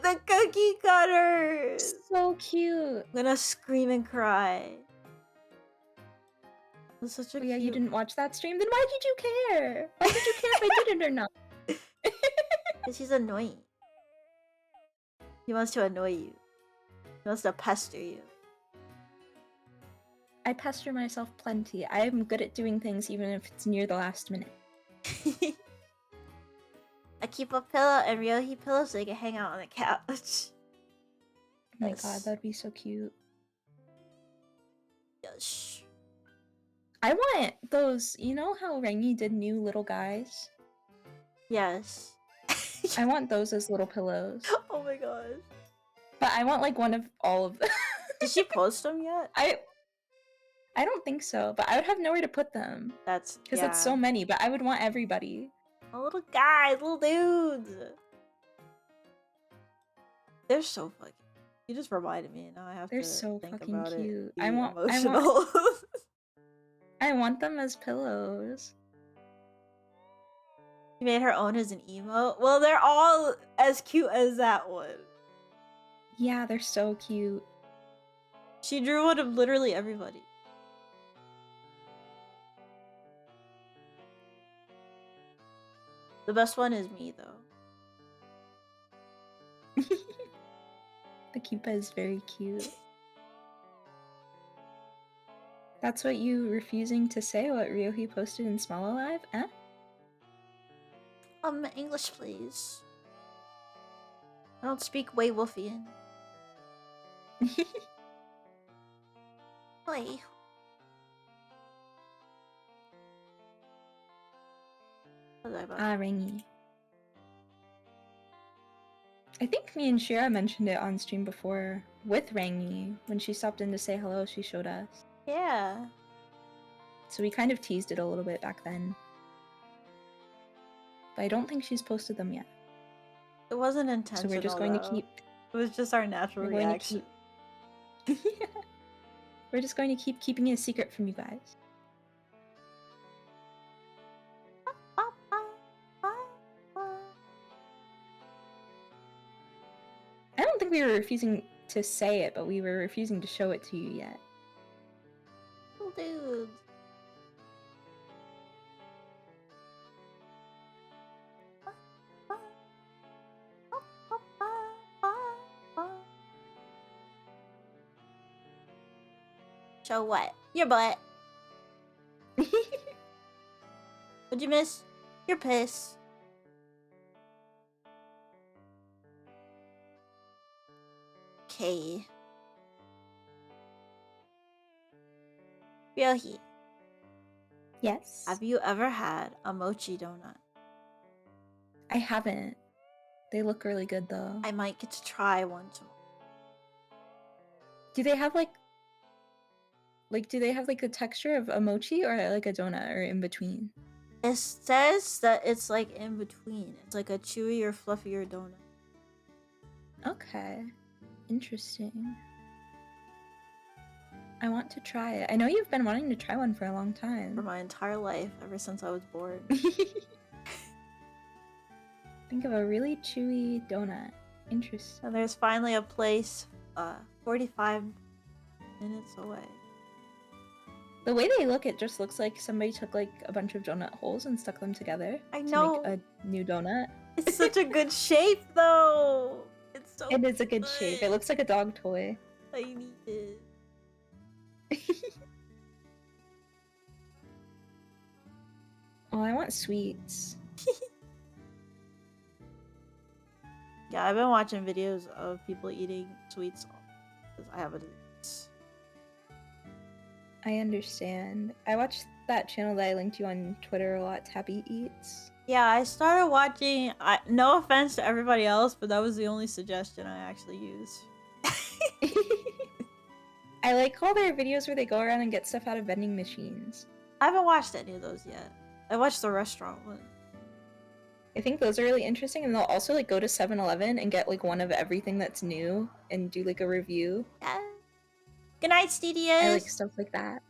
The cookie cutters! So cute. I'm gonna scream and cry. It was such a Yeah, cute... you didn't watch that stream? Then why did you care? Why did you care if I did it or not? Because he's annoying. He wants to annoy you. He wants to pester you. I pester myself plenty. I am good at doing things even if it's near the last minute. I keep a pillow and Ryouhi pillow so they can hang out on the couch. Oh my god, that'd be so cute. Yes. I want those, you know how Ryouhi did new little guys? Yes. I want those as little pillows. Oh my gosh. But I want like one of all of them. Did she post them yet? I don't think so, but I would have nowhere to put them. That's because that's so many, but I would want everybody. Oh, little guys, little dudes. They're so fucking. You just reminded me, and now I have They're to so think fucking about cute. it. I want Emotional. I want them as pillows. She made her own as an emote. Well, they're all as cute as that one. Yeah, they're so cute. She drew one of literally everybody. The best one is me, though. The Kipa is very cute. That's what you refusing to say what Ryouhi posted in Small Alive? Eh? English, please. I don't speak Weywolfian. Oi. What was I about? Rangi. I think me and Shira mentioned it on stream before with Rangi. When she stopped in to say hello, she showed us. Yeah. So we kind of teased it a little bit back then. But I don't think she's posted them yet. It wasn't intentional. So we're just going to keep... It was just our natural reaction. Yeah. We're just going to keep keeping it a secret from you guys. I don't think we were refusing to say it, but we were refusing to show it to you yet. Oh, dude. Show what? Your butt. What'd you miss? Your piss. Okay. Ryouhi, Yes? have you ever had a mochi donut? I haven't. They look really good though. I might get to try one tomorrow. Do they have like do they have like the texture of a mochi or like a donut or in between? It says that it's like in between. It's like a chewy or fluffier donut. Okay. Interesting. I want to try it. I know you've been wanting to try one for a long time. For my entire life, ever since I was born. Think of a really chewy donut. Interesting. And there's finally a place 45 minutes away. The way they look, it just looks like somebody took like a bunch of donut holes and stuck them together I to know. make a new donut. It's such a good shape, though. It's so. It is a good shape. It looks like a dog toy. I need it. Oh, I want sweets. Yeah, I've been watching videos of people eating sweets because I have a disease. I understand. I watched that channel that I linked you on Twitter a lot, Tabby Eats. Yeah, I started watching. No offense to everybody else, but that was the only suggestion I actually used. I like all their videos where they go around and get stuff out of vending machines. I haven't watched any of those yet. I watched the restaurant one. I think those are really interesting, and they'll also like go to 7-Eleven and get like one of everything that's new and do like a review. Yeah. Good night, I Studios. like stuff like that.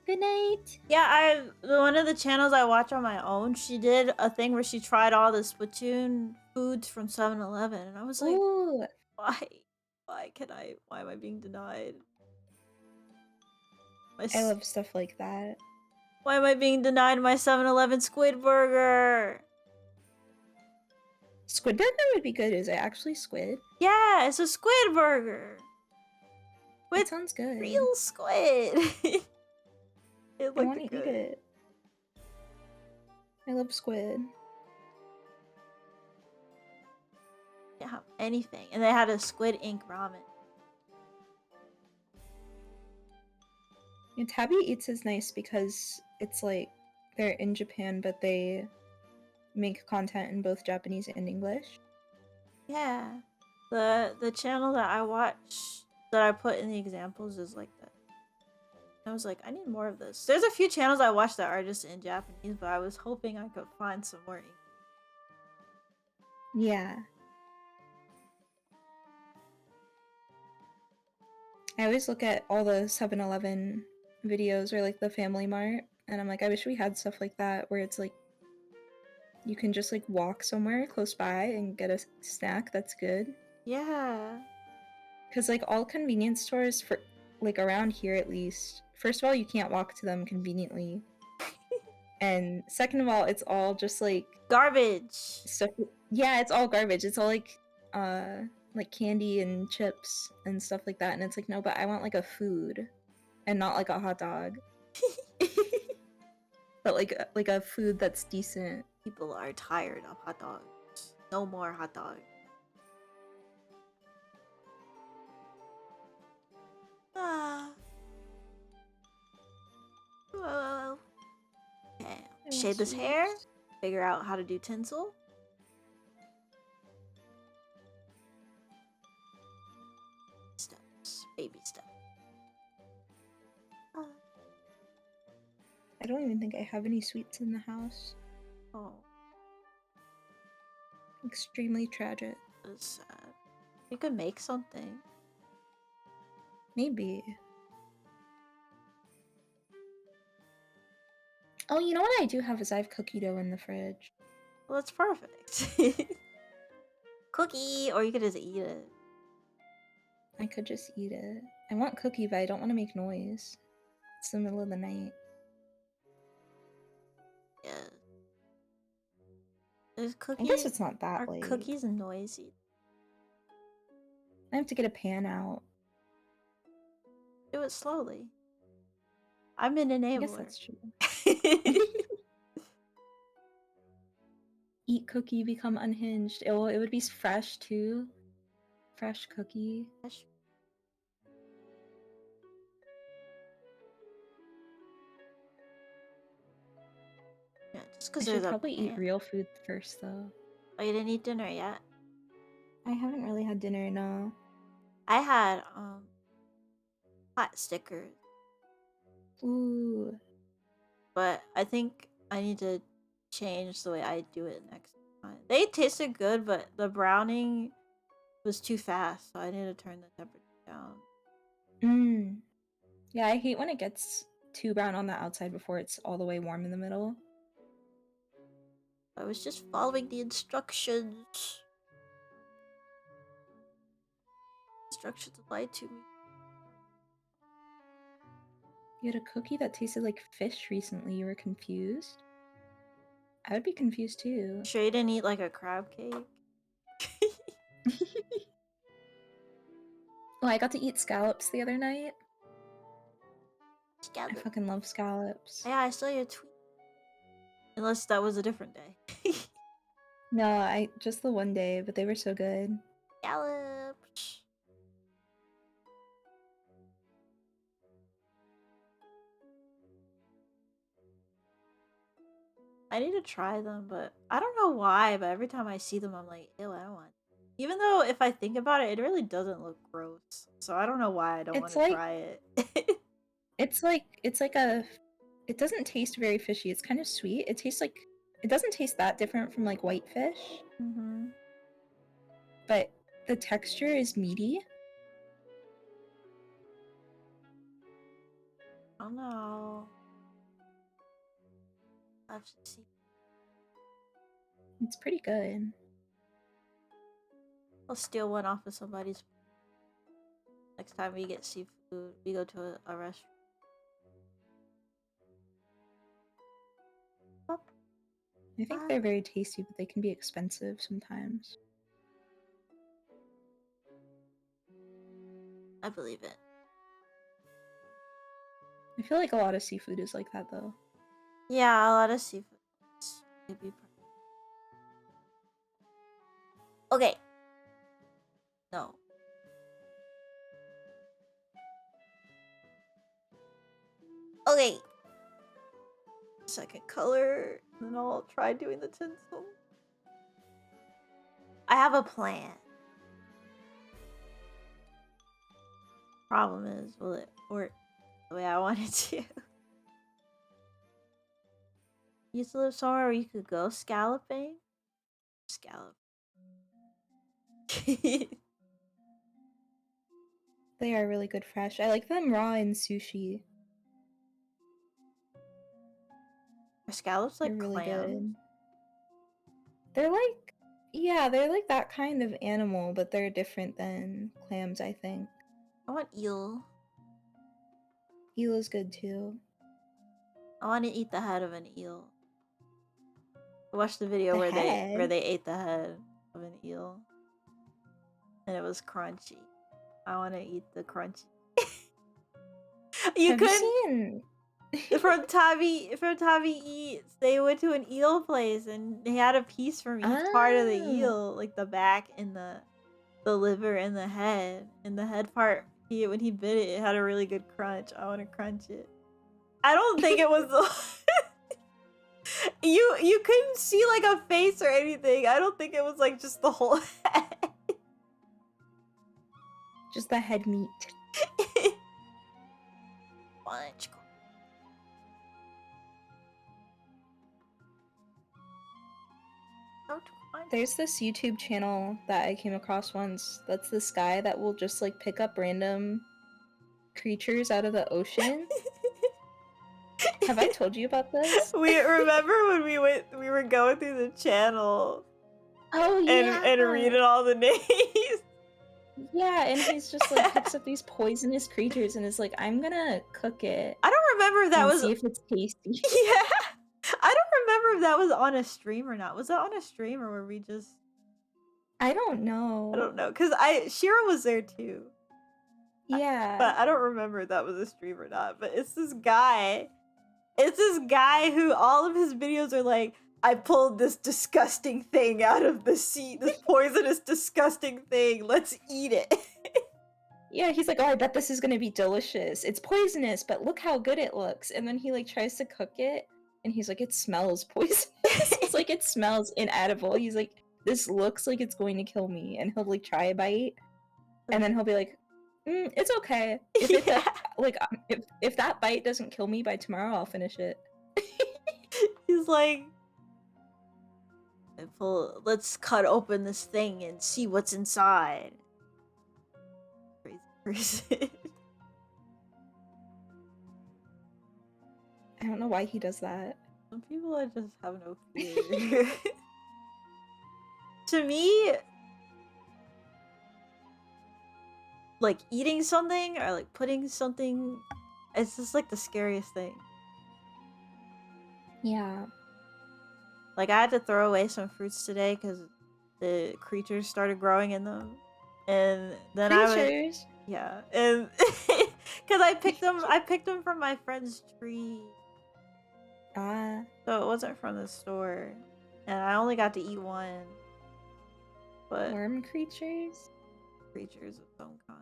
Good night. Yeah, one of the channels I watch on my own, she did a thing where she tried all the Splatoon foods from 7-Eleven, and I was like, Ooh, why? Why am I being denied? I love stuff like that. Why am I being denied my 7-Eleven squid burger? Squid burger would be good. Is it actually squid? Yeah, it's a squid burger. That With sounds good. real squid. It I looked want to good. eat it. I love squid. Yeah, anything. And they had a squid ink ramen. And Tabby Eats is nice because it's like they're in Japan, but they make content in both Japanese and English. Yeah. The channel that I watch that I put in the examples is like that. I was like, I need more of this. There's a few channels I watch that are just in Japanese, but I was hoping I could find some more English. Yeah. I always look at all the 7-Eleven videos or like the Family Mart, and I'm like, I wish we had stuff like that where it's like you can just like walk somewhere close by and get a snack that's good. Yeah. Because like all convenience stores for like around here at least, first of all, you can't walk to them conveniently. And second of all, it's all just like Garbage. stuff. Yeah, it's all garbage. It's all like candy and chips and stuff like that. And it's like, no, but I want like a food and not like a hot dog. But like a food that's decent. People are tired of hot dogs. No more hot dogs. Ah. Well. Okay. Shade this hair. Figure out how to do tinsel. Steps. Baby steps. I don't even think I have any sweets in the house. Oh. Extremely tragic. That's sad. You could make something. Maybe. Oh, you know what I do have is I have cookie dough in the fridge. Well, that's perfect. Cookie, or you could just eat it. I could just eat it. I want cookie, but I don't want to make noise. It's the middle of the night. Yeah. There's cookies. I guess it's not that Are late. cookies noisy? I have to get a pan out. Do it slowly. I'm an enabler. I guess that's true. Eat cookie, become unhinged. It would be fresh too. Fresh cookie. Fresh. Yeah, just because I there's should a probably eat pan. real food first though. Oh, you didn't eat dinner yet? I haven't really had dinner, no. I had hot stickers. Ooh. But I think I need to change the way I do it next time. They tasted good, but the browning was too fast, so I need to turn the temperature down. Yeah, I hate when it gets too brown on the outside before it's all the way warm in the middle. I was just following the instructions. Instructions applied to me. You had a cookie that tasted like fish recently. You were confused? I would be confused too. Sure you didn't eat like a crab cake? Oh, I got to eat scallops the other night. Scallop. I fucking love scallops. Yeah, I saw your tweet. Unless that was a different day. No, just the one day, but they were so good. Scallops. I need to try them, but I don't know why, but every time I see them, I'm like, ew, I don't want it. Even though if I think about it, it really doesn't look gross. So I don't know why I don't want to try it. It's like it doesn't taste very fishy. It's kind of sweet. It tastes like, it doesn't taste that different from like white fish. But the texture is meaty. I don't know. I have to see. It's pretty good. I'll steal one off of somebody's. Next time we get seafood, we go to a restaurant. Oh, I think they're very tasty, but they can be expensive sometimes. I believe it. I feel like a lot of seafood is like that, though. Yeah, a lot of seafood. Could be. Okay. No. Okay. Second color, and then I'll try doing the tinsel. I have a plan. Problem is, will it work the way I want it to? You used to live somewhere where you could go scalloping? Scallop. They are really good fresh. I like them raw in sushi. Are scallops like They're really clams? good. They're like, yeah, they're like that kind of animal, but they're different than clams, I think. I want eel. Eel is good too. I want to eat the head of an eel. I watched the video The where head? they ate the head of an eel, and it was crunchy. I want to eat the crunchy. You Have you couldn't. seen? From Tavi Eats, they went to an eel place and they had a piece from each part of the Oh, eel, like the back and the liver and the head. And the head part, when he bit it, it had a really good crunch. I want to crunch it. I don't think it was. You couldn't see like a face or anything. I don't think it was like just the whole head. just the head meat. Bunch. There's this YouTube channel that I came across once. That's this guy that will just like pick up random creatures out of the ocean. Have I told you about this? We remember when we were going through the channel. Oh yeah. And reading all the names. Yeah, and he's just like picks up these poisonous creatures and is like, I'm gonna cook it. I don't remember if that was. See if it's tasty. Yeah, I don't remember if that was on a stream or not. Was that on a stream or were we just? I don't know. I don't know, cause Shira was there too. Yeah. But I don't remember if that was a stream or not. But it's this guy. It's this guy who all of his videos are like, I pulled this disgusting thing out of the sea. This poisonous, disgusting thing. Let's eat it. Yeah, he's like, oh, I bet this is gonna be delicious. It's poisonous, but look how good it looks. And then he like tries to cook it, and he's like, it smells poisonous. It's like, it smells inedible. He's like, this looks like it's going to kill me. And he'll like try a bite, and then he'll be like, it's okay. If it if that bite doesn't kill me by tomorrow, I'll finish it. He's like, let's cut open this thing and see what's inside. Crazy person. I don't know why he does that. Some people just have no fear. To me, like eating something or like putting something, it's just like the scariest thing. Yeah. Like I had to throw away some fruits today because the creatures started growing in them, and then yeah, and because I picked them from my friend's tree. Ah. So it wasn't from the store, and I only got to eat one. But worm creatures? Creatures of some kind.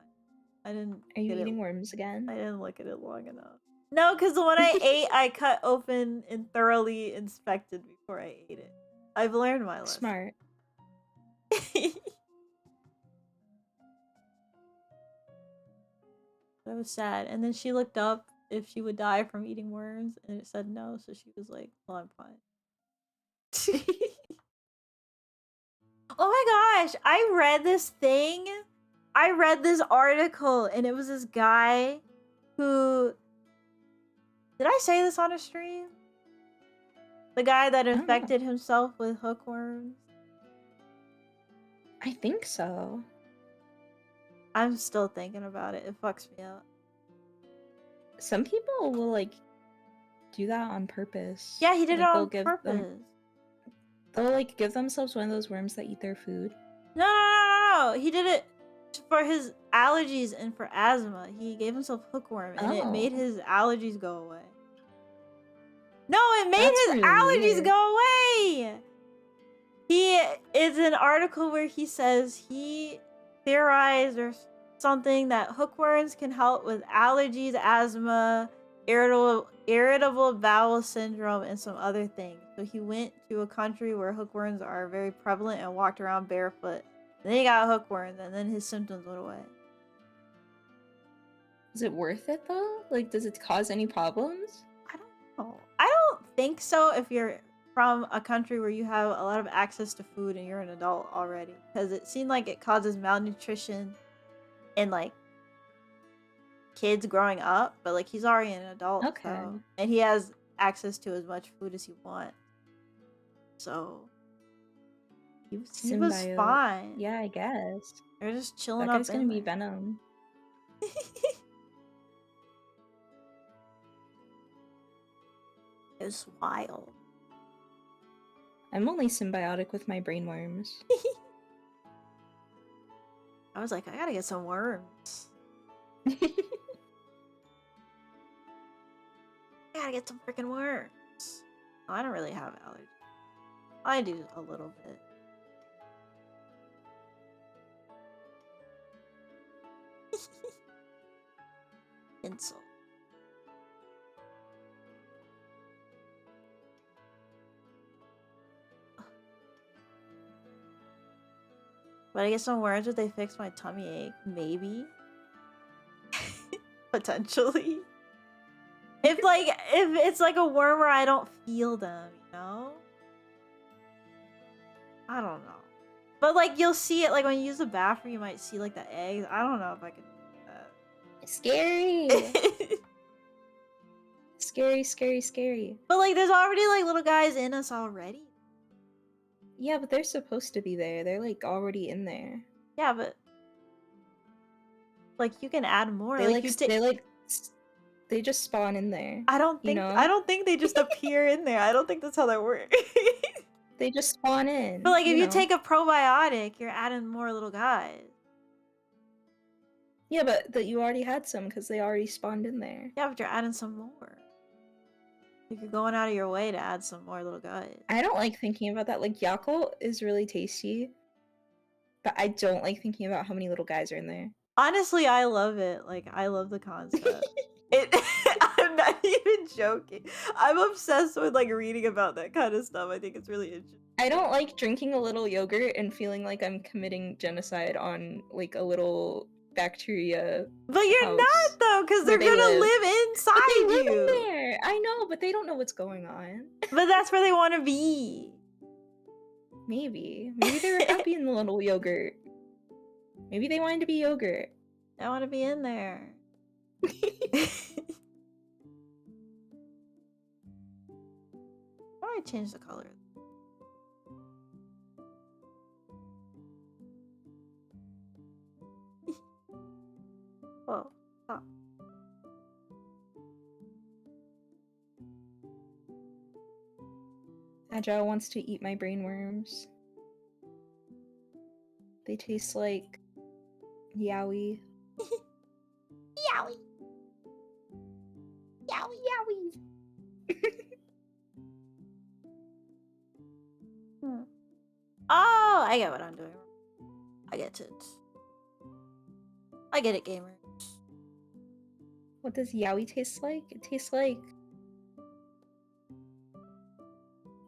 I didn't. Are you eating worms again? I didn't look at it long enough. No, because the one I ate, I cut open and thoroughly inspected before I ate it. I've learned my lesson. Smart. That was sad. And then she looked up if she would die from eating worms, and it said no, so she was like, well, I'm fine. Oh my gosh, I read this thing. I read this article, and it was this guy who Did I say this on a stream? The guy that I don't know. infected himself with hookworms? I think so. I'm still thinking about it. It fucks me up. Some people will like do that on purpose. Yeah, he did it Like on purpose. they'll like give themselves one of those worms that eat their food. No. He did it for his allergies and for asthma. He gave himself hookworm and it made Oh. his allergies go away. No, it made That's his really allergies weird. go away! It's an article where he says he theorized or something that hookworms can help with allergies, asthma, irritable bowel syndrome, and some other things. So he went to a country where hookworms are very prevalent and walked around barefoot. And then he got hookworms, and then his symptoms went away. Is it worth it though? Like, does it cause any problems? I don't know. I don't think so if you're from a country where you have a lot of access to food and you're an adult already. Because it seemed like it causes malnutrition in like kids growing up, but like he's already an adult, Okay. so, and he has access to as much food as he wants. So he was fine. Yeah, I guess. They're just chilling That up guy's in gonna be there. Venom. It was wild. I'm only symbiotic with my brainworms. I was like, I gotta get some worms. I gotta get some freaking worms. I don't really have allergies. I do a little bit. Tinsel. But I get some worms if they fix my tummy ache. Maybe. Potentially. If it's like a worm where I don't feel them, you know? I don't know. But like you'll see it like when you use the bathroom, you might see like the eggs. I don't know if I can do that. Scary! Scary. But like there's already like little guys in us already. Yeah, but they're supposed to be there. They're like already in there. Yeah, but like you can add more. They just spawn in there. I don't think they just appear in there. I don't think that's how that works. They just spawn in. But like if you take a probiotic, you're adding more little guys. Yeah, but that you already had some because they already spawned in there. Yeah, but you're adding some more. Like you're going out of your way to add some more little guys. I don't like thinking about that. Like Yakult is really tasty, but I don't like thinking about how many little guys are in there. Honestly, I love it. Like I love the concept. I'm not even joking. I'm obsessed with like reading about that kind of stuff. I think it's really interesting. I don't like drinking a little yogurt and feeling like I'm committing genocide on like a little bacteria. But you're not though, because they're where gonna they live inside But they live you. in there. I know, but they don't know what's going on. But that's where they want to be. Maybe they're happy in the little yogurt. Maybe they wanted to be yogurt. I want to be in there. Why don't I change the color? Whoa, stop. Agile wants to eat my brainworms. They taste like Yowie. Yowie. Oh, I get what I'm doing. I get it. I get it, gamer. What does Yowie taste like? It tastes like...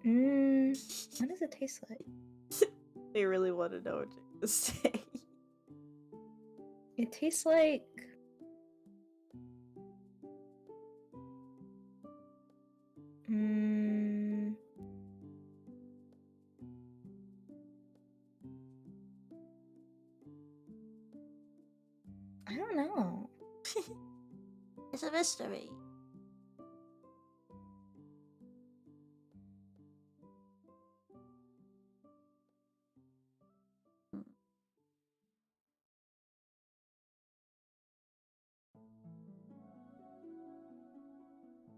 what does it taste like? They really want to know what you're gonna say. It tastes like... I don't know. It's a mystery.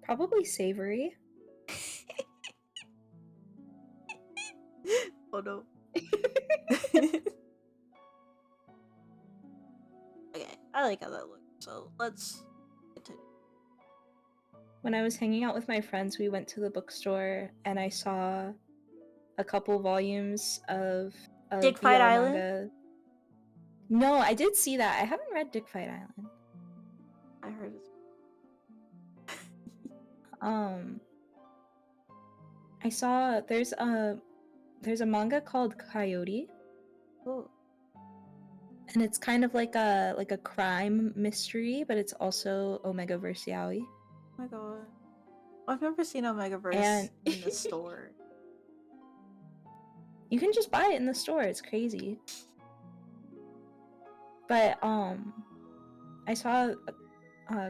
Probably savory. Oh no. Okay, I like how that looks. So let's continue. When I was hanging out with my friends, we went to the bookstore and I saw a couple volumes of Dick Fight BL Island? manga. No, I did see that. I haven't read Dick Fight Island. I heard it's I saw there's a manga called Coyote, cool. and it's kind of like a crime mystery, but it's also Omega vs. Yaoi. Oh my god. I've never seen Omegaverse And in the store. you can just buy it in the store. It's crazy. But I saw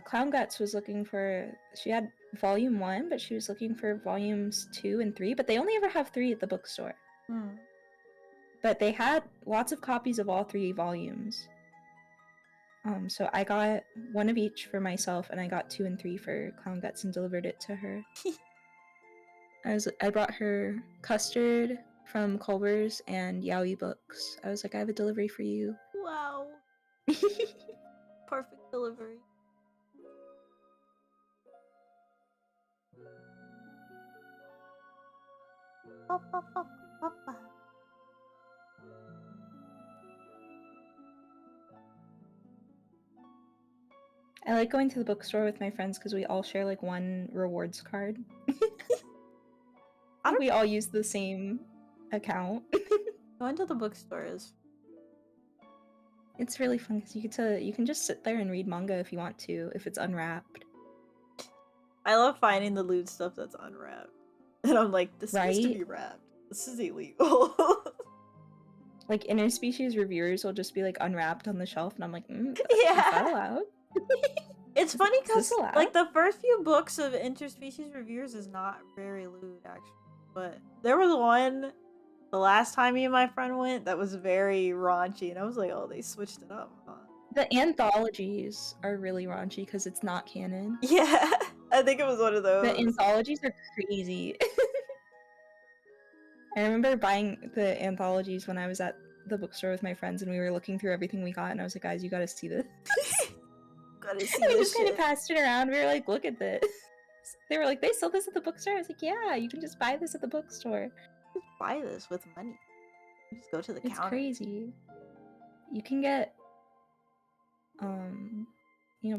Clown Guts was looking for. She had volume 1, but she was looking for volumes 2 and 3. But they only ever have 3 at the bookstore. Hmm. But they had lots of copies of all 3 volumes. So I got 1 of each for myself, and I got 2 and 3 for Clown Guts and delivered it to her. I brought her custard from Culver's and Yaoi books. I was like, I have a delivery for you. Wow. Perfect delivery. I like going to the bookstore with my friends because we all share like 1 rewards card. We all use the same account. Going to the bookstore is. It's really fun because you can just sit there and read manga if you want to, if it's unwrapped. I love finding the loot stuff that's unwrapped. And I'm like, this needs to Right? be wrapped. This is illegal. Like interspecies reviewers will just be like unwrapped on the shelf, and I'm like, is Yeah. that allowed? It's funny Is this because allowed? like the first few books of interspecies reviewers is not very lewd actually, but there was one the last time me and my friend went that was very raunchy, and I was like, oh, they switched it up, huh? The anthologies are really raunchy because it's not canon. Yeah, I think it was one of those. The anthologies are crazy. I remember buying the anthologies when I was at the bookstore with my friends, and we were looking through everything we got, and I was like, guys, you gotta see this. Gotta see We this just kind of shit. passed it around. We were like, look at this. They were like, they sell this at the bookstore. I was like, yeah, you can just buy this at the bookstore. Just buy this with money. You just go to the It's counter. crazy. You can get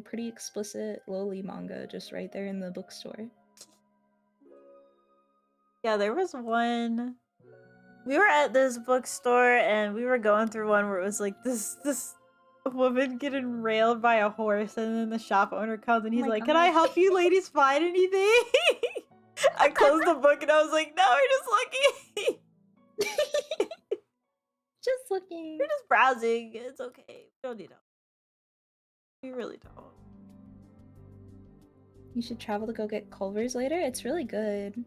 pretty explicit loli manga just right there in the bookstore. Yeah, there was one. We were at this bookstore and we were going through one where it was like this woman getting railed by a horse, and then the shop owner comes and he's like, "Can I help you ladies find anything?" I closed the book and I was like, "No, we're just looking." Just looking. We're just browsing. It's okay. We don't need help. We really don't. You should travel to go get Culver's later. It's really good.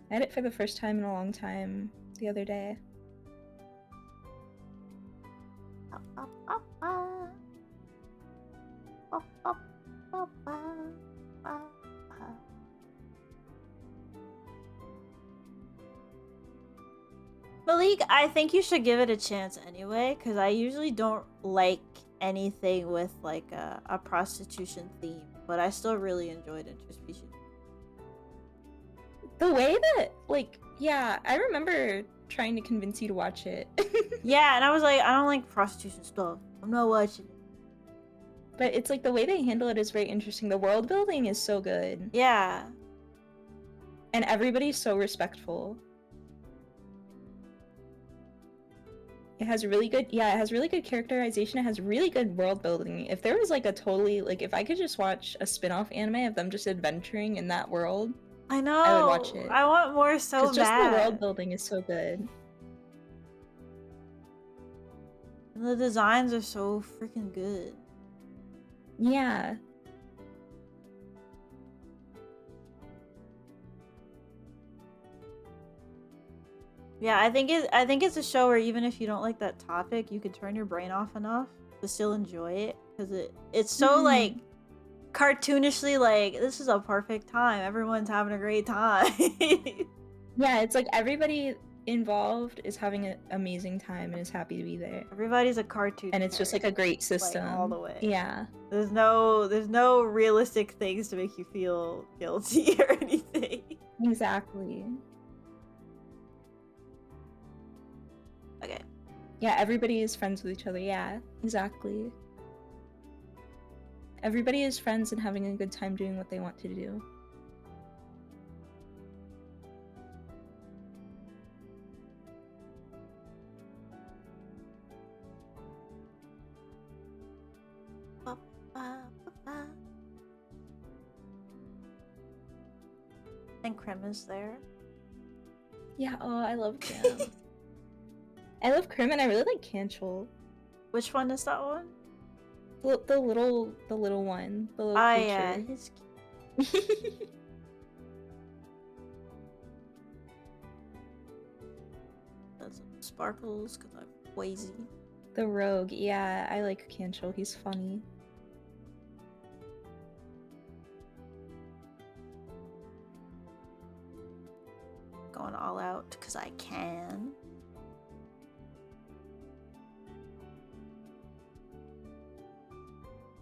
I had it for the first time in a long time the other day. Malik, I think you should give it a chance anyway, because I usually don't like anything with like a prostitution theme, but I still really enjoyed interspecies. The way that, like, yeah, I remember trying to convince you to watch it. Yeah, and I was like, I don't like prostitution stuff. I'm not watching it. But it's like the way they handle it is very interesting. The world building is so good. Yeah. And everybody's so respectful. It has really good, it has really good characterization. It has really good world building. If there was like a totally, like, if I could just watch a spin-off anime of them just adventuring in that world, I know. I would watch it. I want more so bad. Because just the world building is so good. And the designs are so freaking good. Yeah. Yeah, I think it's a show where even if you don't like that topic, you can turn your brain off enough to still enjoy it, because it's so like cartoonishly like, this is a perfect time. Everyone's having a great time. Yeah, it's like everybody involved is having an amazing time and is happy to be there. Everybody's a cartoon And it's just like a great system. like all the way. Yeah. There's no realistic things to make you feel guilty or anything. Exactly. Okay. Yeah, everybody is friends with each other. Yeah, exactly. Everybody is friends and having a good time doing what they want to do. And Krim is there. Yeah, oh, I love Krim. I love Krim and I really like Canchel. Which one is that one? The little one. The little creature. Yeah, he's cute. That's sparkles because I'm lazy. The rogue, yeah, I like Canchel. He's funny. Going all out because I can.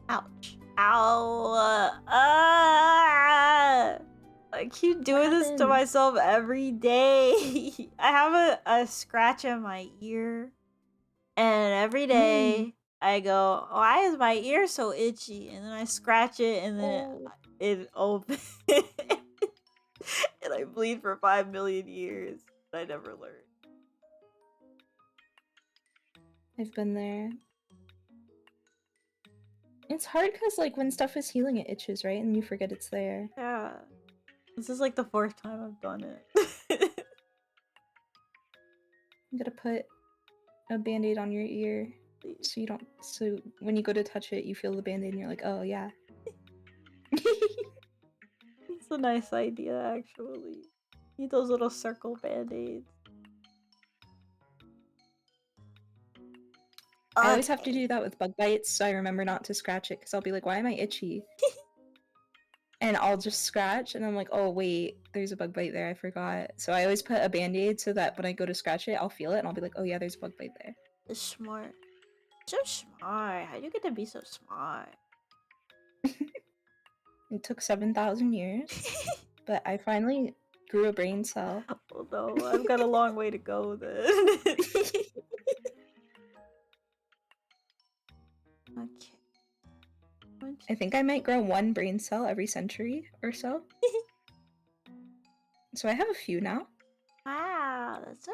Ouch. Ow. I keep doing this to myself every day. I have a scratch in my ear. And every day I go, why is my ear so itchy? And then I scratch it and then it opens. And I bleed for 5 million years. I never learned. I've been there. It's hard because, like, when stuff is healing, it itches, right? And you forget it's there. Yeah. This is like the 4th time I've done it. I'm gonna put a band-aid on your ear so you don't, so when you go to touch it, you feel the band-aid and you're like, oh, yeah. It's a nice idea, actually. Need those little circle band-aids. I always have to do that with bug bites, so I remember not to scratch it, because I'll be like, why am I itchy? And I'll just scratch, and I'm like, oh, wait, there's a bug bite there, I forgot. So I always put a band-aid so that when I go to scratch it, I'll feel it, and I'll be like, oh yeah, there's a bug bite there. It's smart. So smart. How do you get to be so smart? It took 7,000 years, but I finally grew a brain cell. Oh no, I've got a long way to go then. Okay. I think I might grow 1 brain cell every century or so. So I have a few now. Wow, that's so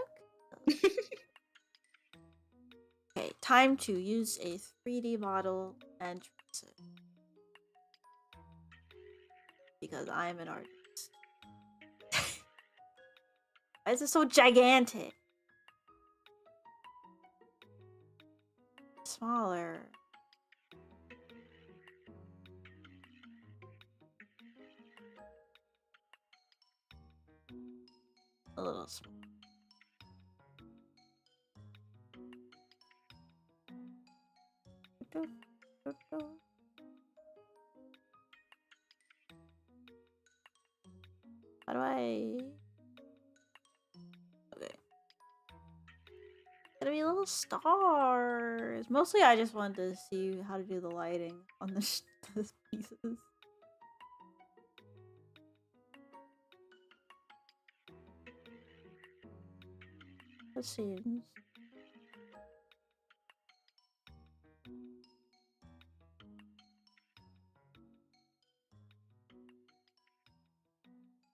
cool. Okay, time to use a 3D model and trace it. Because I'm an artist. Why is it so gigantic? Smaller. A little smaller. How do I... Okay. Gotta be little stars. Mostly I just wanted to see how to do the lighting on the pieces. Let's see.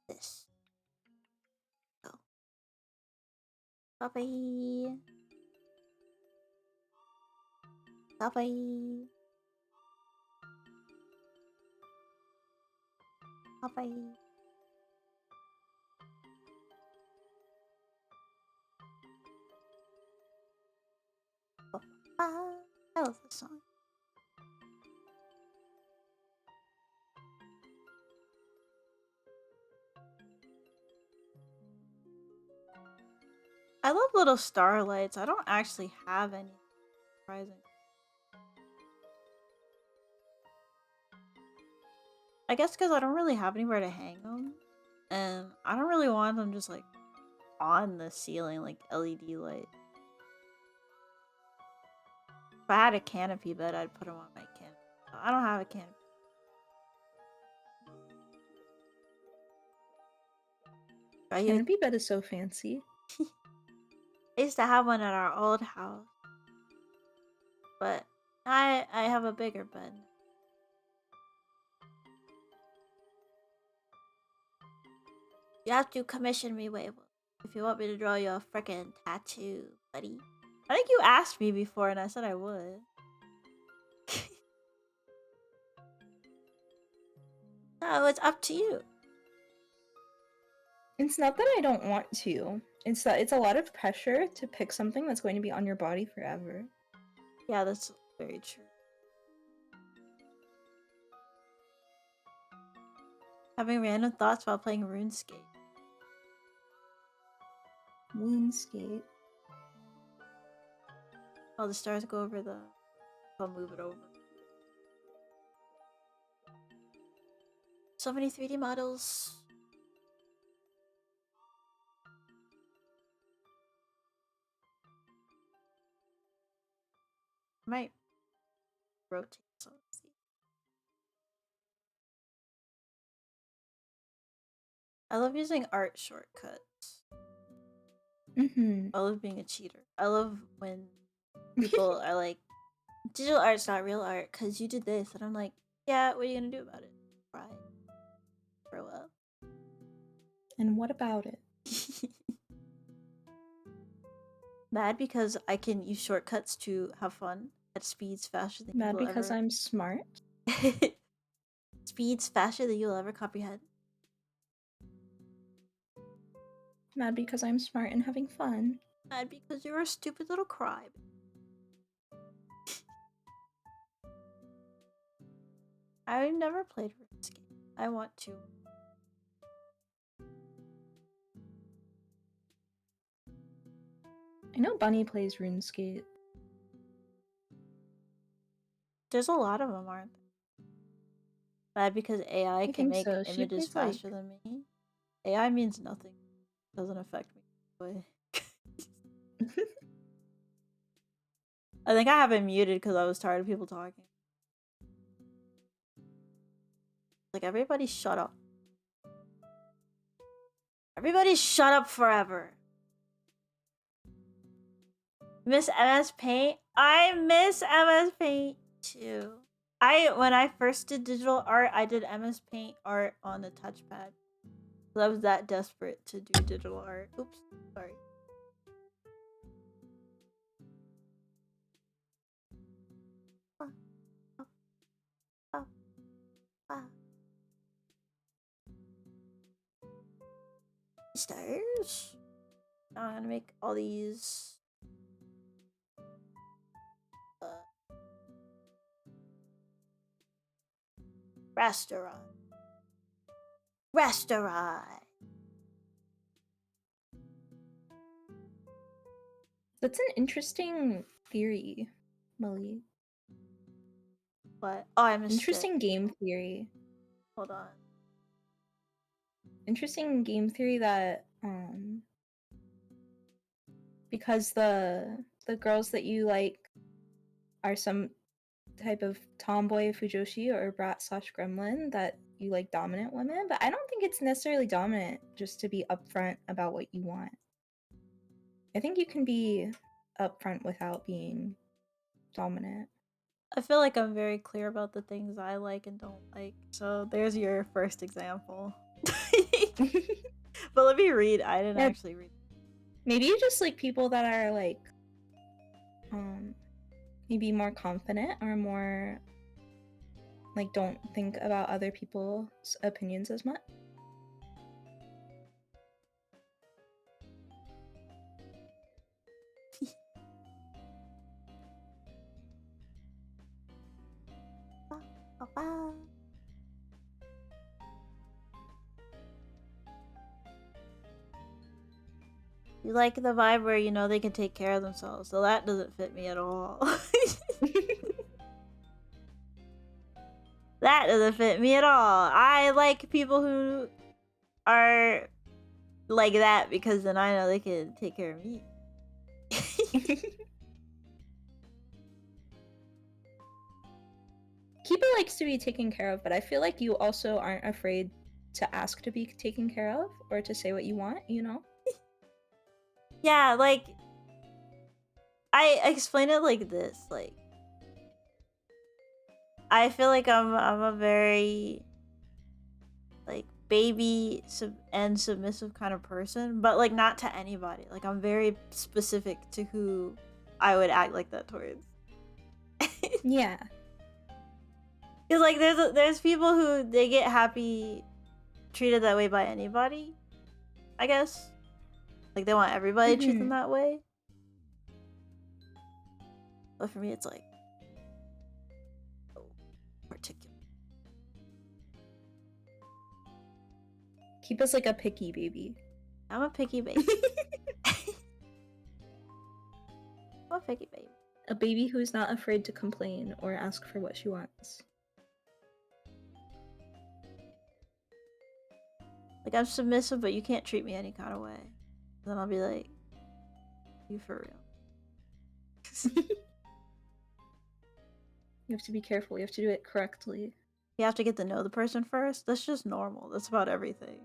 This. Go. Bye-bye. Bye-bye. Bye-bye. I love this song. I love little starlights. I don't actually have any. Surprising. I guess because I don't really have anywhere to hang them, and I don't really want them just like on the ceiling like LED light. If I had a canopy bed, I'd put them on my canopy. I don't have a canopy. Canopy bed is so fancy. I used to have one at our old house, but I have a bigger bed. You have to commission me, Weibo, if you want me to draw you a freaking tattoo, buddy. I think you asked me before, and I said I would. No, it's up to you. It's not that I don't want to. It's that it's a lot of pressure to pick something that's going to be on your body forever. Yeah, that's very true. Having random thoughts while playing RuneScape. RuneScape. Oh, the stars go over the... I'll move it over. So many 3D models. I might rotate, so let's see. I love using art shortcuts. Mm-hmm. I love being a cheater. I love when people are like, digital art's not real art because you did this. And I'm like, yeah, what are you going to do about it? Cry. Grow up. And what about it? Mad because I can use shortcuts to have fun at speeds faster than Mad you will because ever... I'm smart? Speeds faster than you'll ever comprehend. Mad because I'm smart and having fun. Mad because you're a stupid little crybaby. I've never played RuneScape. I want to. I know Bunny plays RuneScape. There's a lot of them, aren't there? Bad because AI I can think make so. She images plays like... faster than me. AI means nothing. Doesn't affect me. I think I have it muted because I was tired of people talking. Like, everybody shut up. Everybody shut up forever. Miss MS Paint? I miss MS Paint too. When I first did digital art, I did MS Paint art on the touchpad. I was that desperate to do digital art. Oops, sorry. Stairs. I'm gonna make all these. Restaurant. Restaurant. That's an interesting theory, Molly. What? Oh, I missed Interesting game theory. Hold on. Interesting game theory that because the girls that you like are some type of tomboy fujoshi or brat slash gremlin, that you like dominant women, but I don't think it's necessarily dominant just to be upfront about what you want. I think you can be upfront without being dominant. I feel like I'm very clear about the things I like and don't like. So there's your first example. But let me read. I didn't actually read. Maybe you just like people that are like maybe more confident or more like don't think about other people's opinions as much. You like the vibe where you know they can take care of themselves, so that doesn't fit me at all. That doesn't fit me at all. I like people who are like that because then I know they can take care of me. Kiba likes to be taken care of, but I feel like you also aren't afraid to ask to be taken care of or to say what you want, you know? Yeah, like I explain it like this, like I feel like I'm a very like baby and submissive kind of person, but like not to anybody. Like I'm very specific to who I would act like that towards. Yeah. Cause like there's people who they get happy treated that way by anybody, I guess. Like they want everybody to treat them that way. But for me it's like so particular. Kiba's like a picky baby. I'm a picky baby. I'm a picky baby. A baby who's not afraid to complain or ask for what she wants. Like I'm submissive, but you can't treat me any kind of way. Then I'll be like, you for real. You have to be careful. You have to do it correctly. You have to get to know the person first. That's just normal. That's about everything.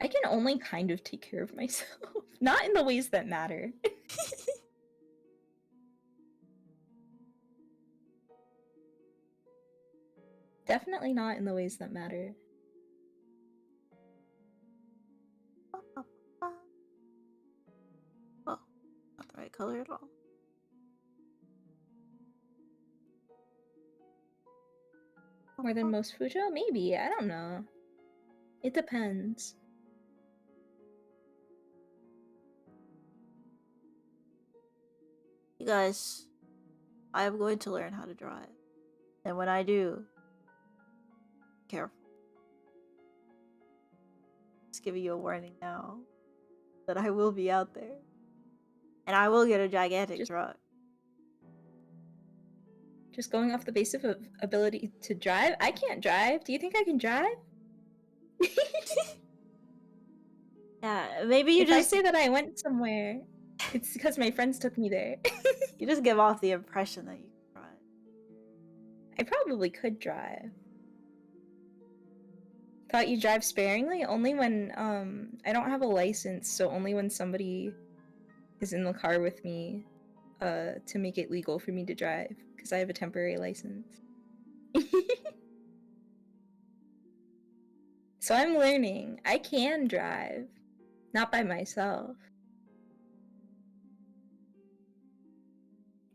I can only kind of take care of myself. Not in the ways that matter. Definitely not in the ways that matter. Oh, not the right color at all. More than most Fujo? Maybe. I don't know. It depends. You guys, I am going to learn how to drive. And when I do, careful. Just giving you a warning now that I will be out there. And I will get a gigantic truck. Just going off the basis of ability to drive? I can't drive. Do you think I can drive? Yeah, maybe you if just... I say that I went somewhere, it's because my friends took me there. You just give off the impression that you can drive. I probably could drive. Thought you drive sparingly? Only when, I don't have a license, so only when somebody is in the car with me, to make it legal for me to drive, because I have a temporary license. So I'm learning. I can drive. Not by myself.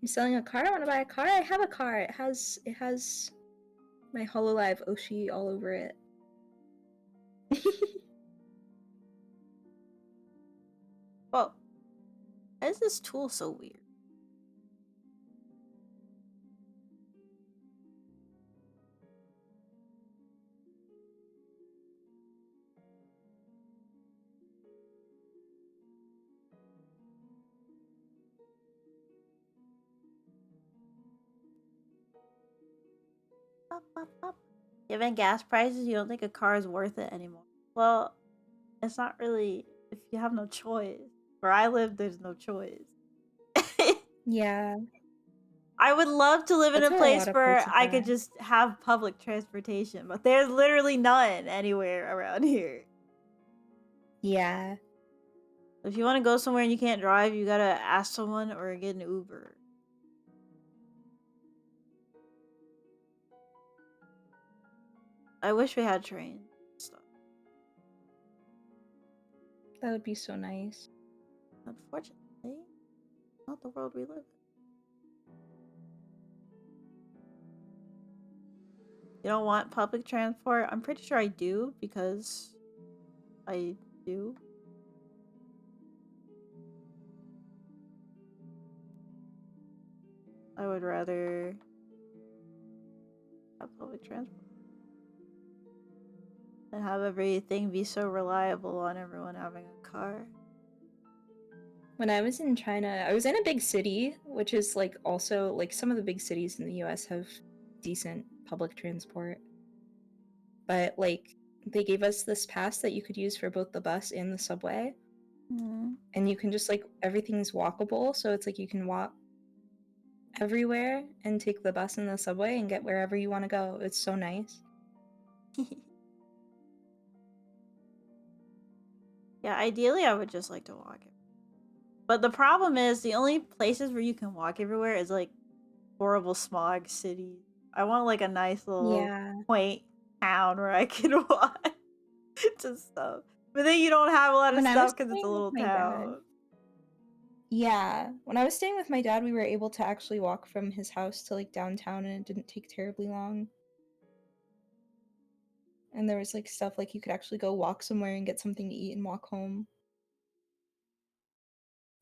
You're selling a car? I want to buy a car? I have a car. It has my Hololive Oshi all over it. Well, why is this tool so weird? Given gas prices, you don't think a car is worth it anymore. Well, it's not really if you have no choice. Where I live, there's no choice. Yeah. I would love to live in That's a how a place lot of where places I are. could just have public transportation, but there's literally none anywhere around here. Yeah. If you want to go somewhere and you can't drive, you gotta ask someone or get an Uber. I wish we had trains and stuff. That would be so nice. Unfortunately, not the world we live in. You don't want public transport? I'm pretty sure I do because I do. I would rather have public transport. And have everything be so reliable on everyone having a car. When I was in China, I was in a big city, which is like also like some of the big cities in the US have decent public transport. But like they gave us this pass that you could use for both the bus and the subway. Mm. And you can just like everything's walkable, so it's like you can walk everywhere and take the bus and the subway and get wherever you want to go. It's so nice. Yeah, ideally I would just like to walk it. But the problem is the only places where you can walk everywhere is like horrible smog cities. I want like a nice little Yeah. quaint town where I can walk to stuff. But then you don't have a lot of When I was stuff because it's a staying with little my dad, town. yeah, when I was staying with my dad, we were able to actually walk from his house to like downtown and it didn't take terribly long. And there was like stuff like you could actually go walk somewhere and get something to eat and walk home.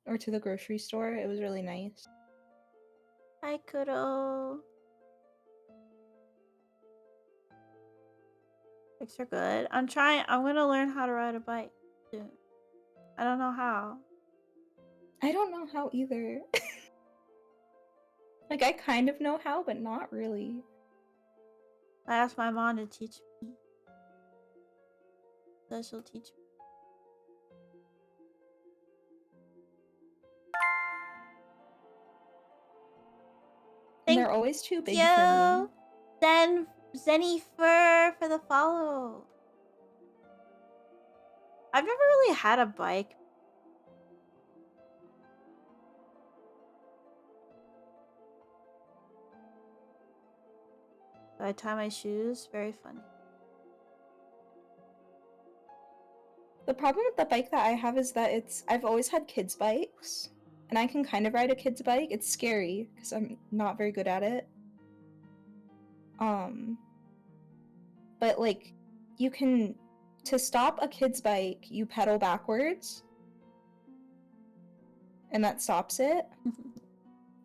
Or to the grocery store. It was really nice. Hi, Kudo. Bikes are good. I'm gonna learn how to ride a bike soon. I don't know how. I don't know how either. Like, I kind of know how, but not really. I asked my mom to teach me. So she'll teach me. And Thank they're always too big for me. you, Zennifer, for the follow. I've never really had a bike. So I tie my shoes. Very funny. The problem with the bike that I have is that I've always had kids' bikes. And I can kind of ride a kid's bike. It's scary because I'm not very good at it. But like, to stop a kid's bike, you pedal backwards. And that stops it.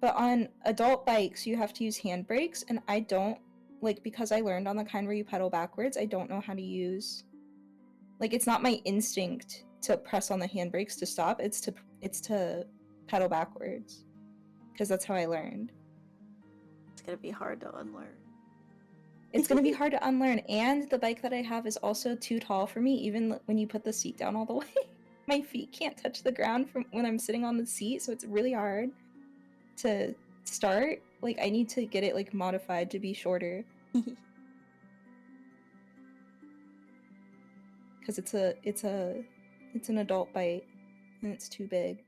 But on adult bikes, you have to use handbrakes, and I don't, like, because I learned on the kind where you pedal backwards, I don't know how to use, like, it's not my instinct to press on the handbrakes to stop, it's to pedal backwards, because that's how I learned. It's gonna be hard to unlearn. It's gonna be hard to unlearn, and the bike that I have is also too tall for me, even when you put the seat down all the way. My feet can't touch the ground from when I'm sitting on the seat, so it's really hard to start. Like, I need to get it like modified to be shorter because it's an adult bite and it's too big.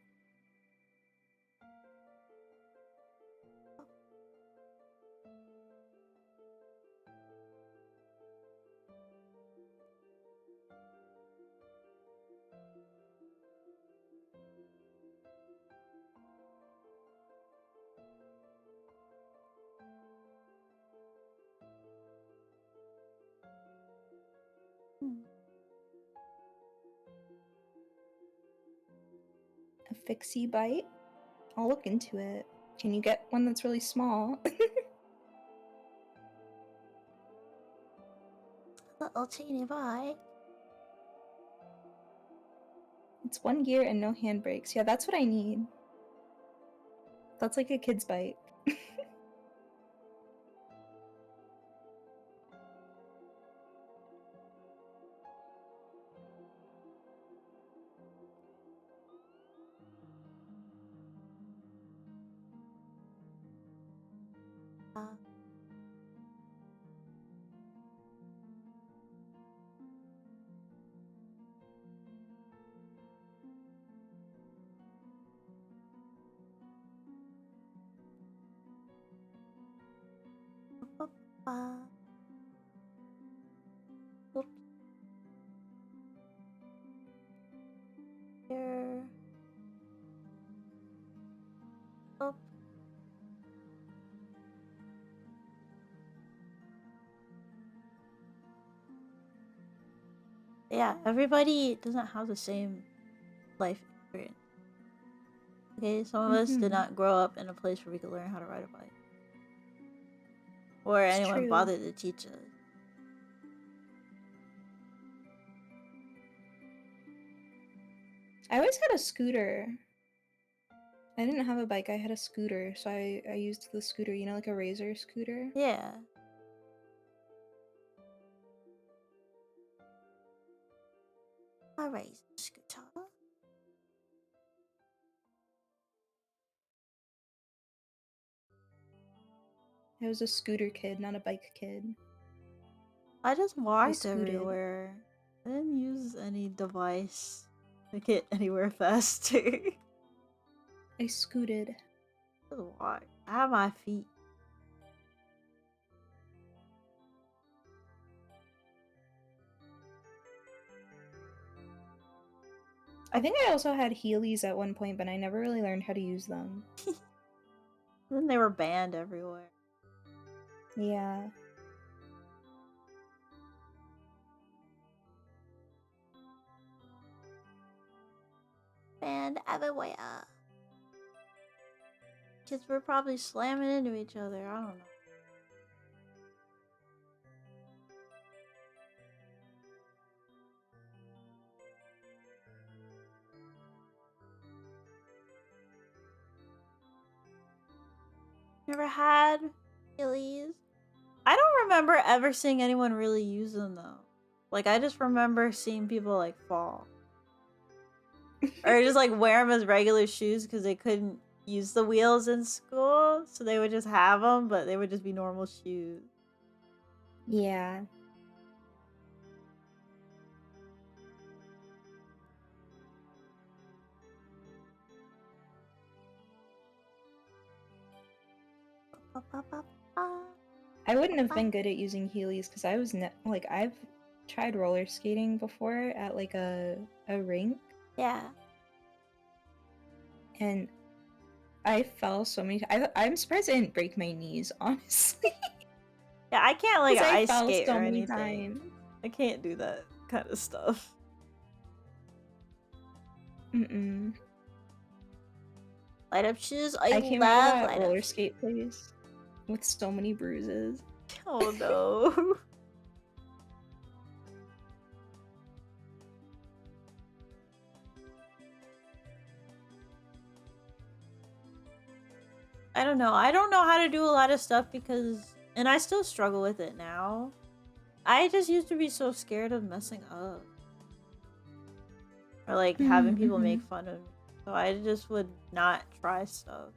A fixie bite? I'll look into it. Can you get one that's really small? Little teeny bike. It's one gear and no handbrakes. Yeah, that's what I need. That's like a kid's bike. Here. Oh. Yeah, everybody doesn't have the same life experience. Okay, some of us did not grow up in a place where we could learn how to ride a bike. or It's anyone true. bothered to teach us. I always had a scooter. I didn't have a bike, I had a scooter, so I used the scooter, you know, like a razor scooter. Yeah. Alright, scooter. I was a scooter kid, not a bike kid. I just I walked scooted. everywhere. I didn't use any device to get anywhere faster. I scooted. Just walk. I have my feet. I think I also had Heelys at one point, but I never really learned how to use them. Then they were banned everywhere. Yeah. Banned everywhere. Kids were probably slamming into each other. I don't know. Never had Achilles. I don't remember ever seeing anyone really use them though. Like I just remember seeing people like fall. Or just like wear them as regular shoes because they couldn't use the wheels in school. So they would just have them, but they would just be normal shoes. Yeah. I wouldn't have been good at using Heelys because I was like I've tried roller skating before at like a rink. Yeah. And I fell so many times. I'm surprised I didn't break my knees, honestly. Yeah, I can't like Because I ice fell skate so or many anything. times. I can't do that kind of stuff. Mm-mm. Light up shoes. I I came out of love that light up roller shoes. skate place with so many bruises. Oh no. I don't know. I don't know how to do a lot of stuff because, and I still struggle with it now. I just used to be so scared of messing up. Or like having people Mm-hmm. make fun of me. So I just would not try stuff.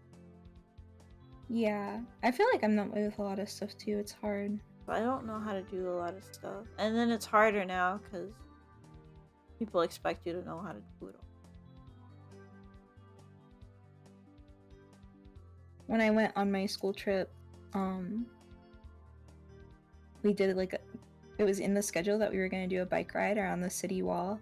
Yeah. I feel like I'm that way with a lot of stuff too. It's hard. So I don't know how to do a lot of stuff. And then it's harder now because people expect you to know how to do it all. When I went on my school trip, we did like it was in the schedule that we were going to do a bike ride around the city wall,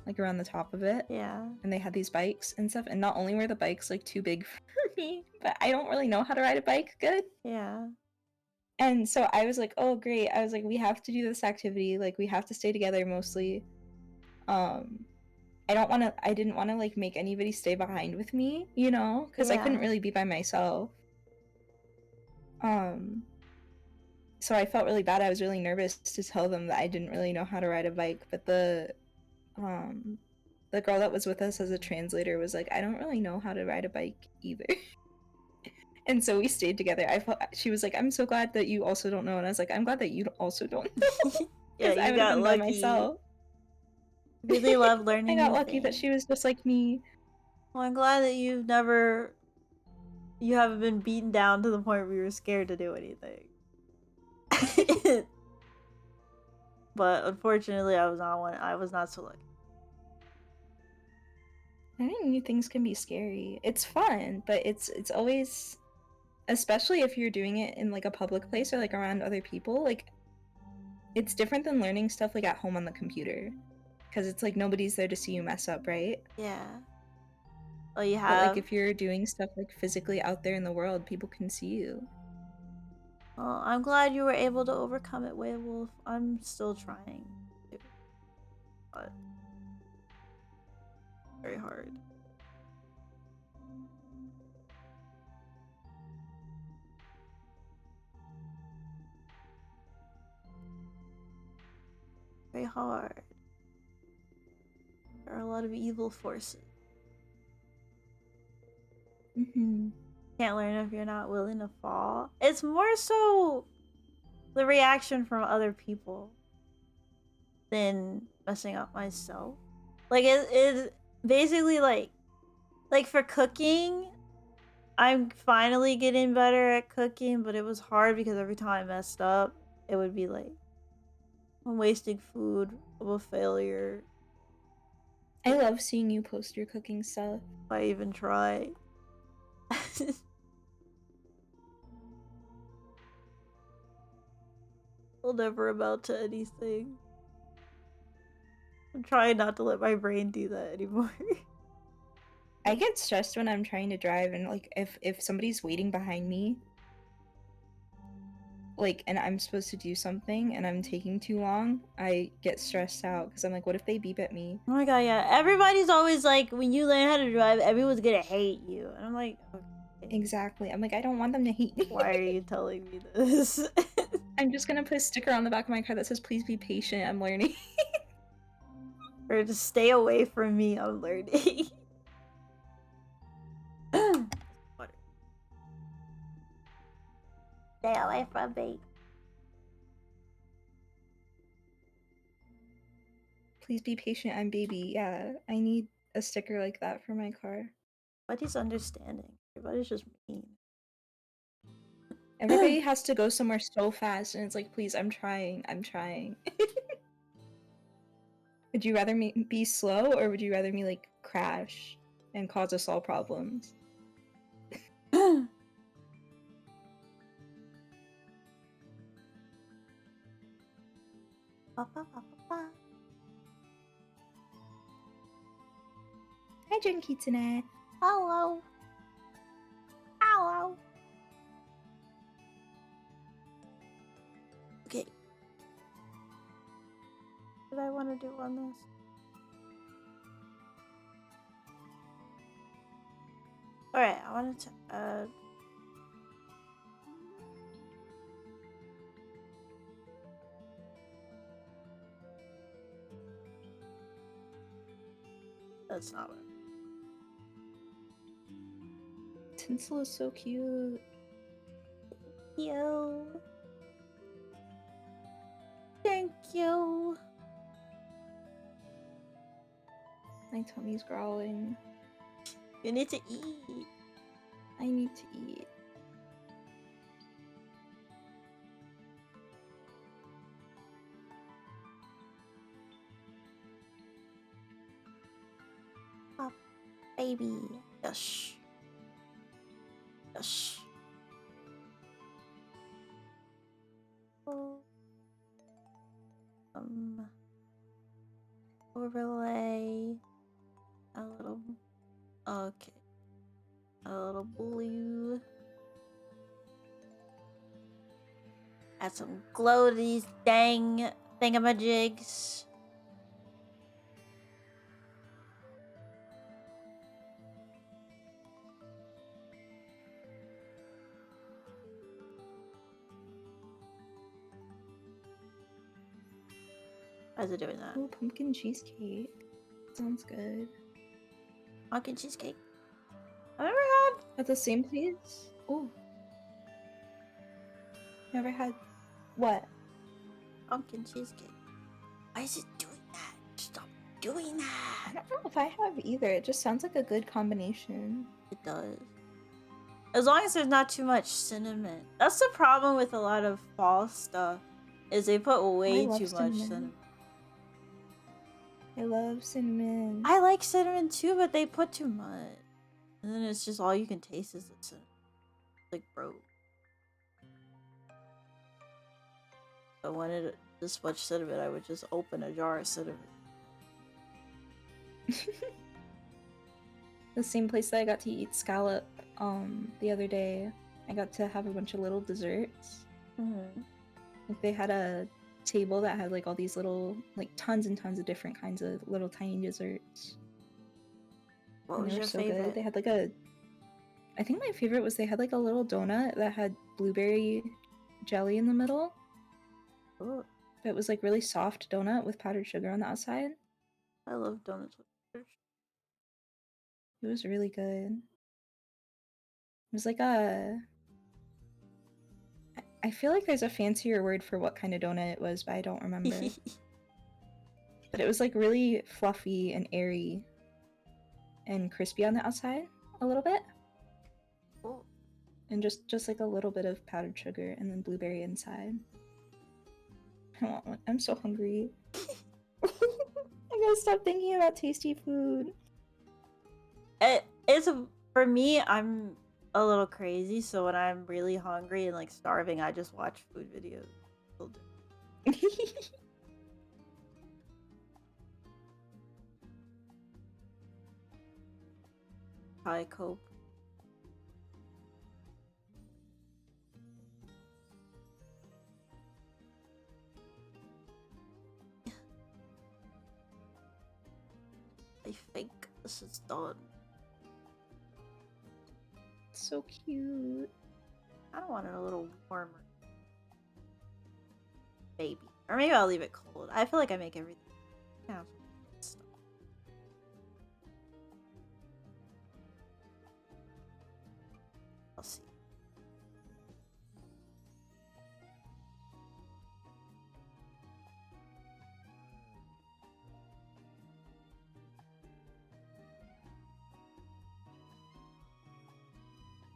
like around the top of it. Yeah. And they had these bikes and stuff, and not only were the bikes like too big for me, but I don't really know how to ride a bike good. Yeah. And so I was like, oh great. I was like, we have to do this activity, like we have to stay together mostly. I didn't want to like make anybody stay behind with me, you know, because I couldn't Yeah. really be by myself. So I felt really bad. I was really nervous to tell them that I didn't really know how to ride a bike, but the girl that was with us as a translator was like, I don't really know how to ride a bike either. And so we stayed together. She was like, I'm so glad that you also don't know. And I was like, I'm glad that you also don't know. Yeah, Because I you would have got been by lucky. myself. Really love I learning got new lucky that things. she was just like me. Well, I'm glad that you haven't been beaten down to the point where you were scared to do anything. But unfortunately, I was not so lucky. I think new things can be scary. It's fun, but it's always, especially if you're doing it in like a public place or like around other people, like it's different than learning stuff like at home on the computer. Because it's like nobody's there to see you mess up, right? Yeah. Oh, you But like have? if you're doing stuff like physically out there in the world, people can see you. Well, I'm glad you were able to overcome it, Wolf. I'm still trying to, but very hard. very hard. There are a lot of evil forces. Can't learn if you're not willing to fall. It's more so the reaction from other people than messing up myself. Like it basically like for cooking, I'm finally getting better at cooking, but it was hard because every time I messed up, it would be like I'm wasting food, I'm a failure. I love seeing you post your cooking stuff. If I even try. I'll never amount to anything. I'm trying not to let my brain do that anymore. I get stressed when I'm trying to drive, and like if somebody's waiting behind me, like, and I'm supposed to do something and I'm taking too long, I get stressed out because I'm like, what if they beep at me? Oh my god, yeah. Everybody's always like, when you learn how to drive, everyone's gonna hate you. And I'm like, okay. Exactly. I'm like, I don't want them to hate me. Why are you telling me this? I'm just gonna put a sticker on the back of my car that says, please be patient, I'm learning. Or just stay away from me, I'm learning. Water. Stay away from me. Please be patient, I'm baby. Yeah, I need a sticker like that for my car. Everybody's understanding. Everybody's just mean. Everybody has to go somewhere so fast, and it's like, please, I'm trying. Would you rather me be slow, or would you rather me, like, crash and cause us all problems? Hi, Jen Kitsune. Hello. Hello. Okay. What did I want to do on this? Alright, I wanted to add... That's not what Tinsel is so cute. you. Thank you. My tummy's growling. You need to eat. I need to eat. Oh, baby. Yush. Yush. Oh. Overlay. A little... Okay. A little blue. Add some glow to these dang thingamajigs. How's it doing that? Ooh, pumpkin cheesecake. Sounds good. Pumpkin cheesecake. I've never had At the same place? Ooh. Never had... What? pumpkin cheesecake. Why is it doing that? Stop doing I that. don't know if I have either. It just sounds like a good combination. It does. As long as there's not too much cinnamon. That's the problem with a lot of fall stuff. Is they put way too much cinnamon. I love cinnamon. I like cinnamon too, but they put too much. And then it's just all you can taste is the cinnamon. Like, bro. If I wanted this much cinnamon, I would just open a jar of cinnamon. The same place that I got to eat scallop the other day. I got to have a bunch of little desserts. Like, they had a table that had like all these little, like, tons and tons of different kinds of little tiny desserts. What was your favorite? Good. They had like a... I think my favorite was they had like a little donut that had blueberry jelly in the middle. Ooh. It was like really soft donut with powdered sugar on the outside. I love donuts with sugar. It was really good. It was like a... I feel like there's a fancier word for what kind of donut it was, but I don't remember. But it was like really fluffy and airy and crispy on the outside a little bit. Cool. And just like a little bit of powdered sugar and then blueberry inside. I want one. I'm so hungry. I gotta stop thinking about tasty food. It's for me, I'm a little crazy, so when I'm really hungry and like starving, I just watch food videos. How I cope. I think this is done. So cute. I don't want it a little warmer. Maybe. Or maybe I'll leave it cold. I feel like I make everything. Yeah. I'll see.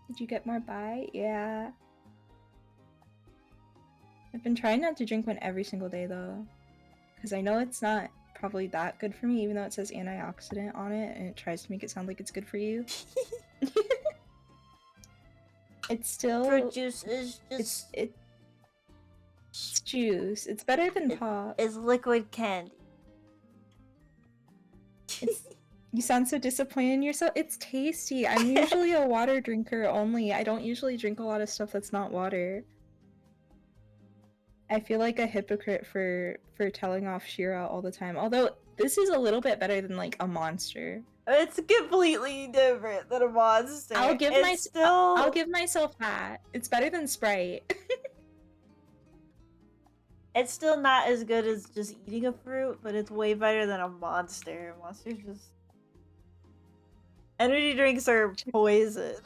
Did you get more bite? Yeah. I've been trying not to drink one every single day though. Because I know it's not probably that good for me, even though it says antioxidant on it and it tries to make it sound like it's good for you. It's still... Fruit juice is just... It's juice. It's better than pop. It's liquid candy. You sound so disappointed in yourself. It's tasty. I'm usually a water drinker only. I don't usually drink a lot of stuff that's not water. I feel like a hypocrite for telling off Shira all the time. Although this is a little bit better than like a Monster. It's completely different than a Monster. I'll give myself that. It's better than Sprite. It's still not as good as just eating a fruit, but it's way better than a Monster. Monster's just... Energy drinks are poison.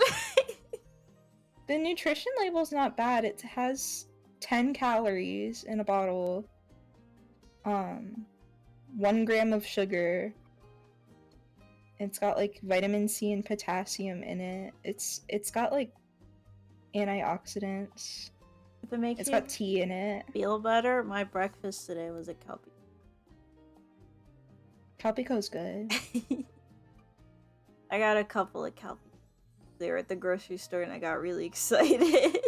The nutrition label's not bad. It has 10 calories in a bottle. 1 gram of sugar. It's got like vitamin C and potassium in it. It's got like antioxidants. If it makes It's got tea in it. feel better, my breakfast today was a Kelpie. Calpico's good. I got a couple of Kelpies. They were at the grocery store and I got really excited.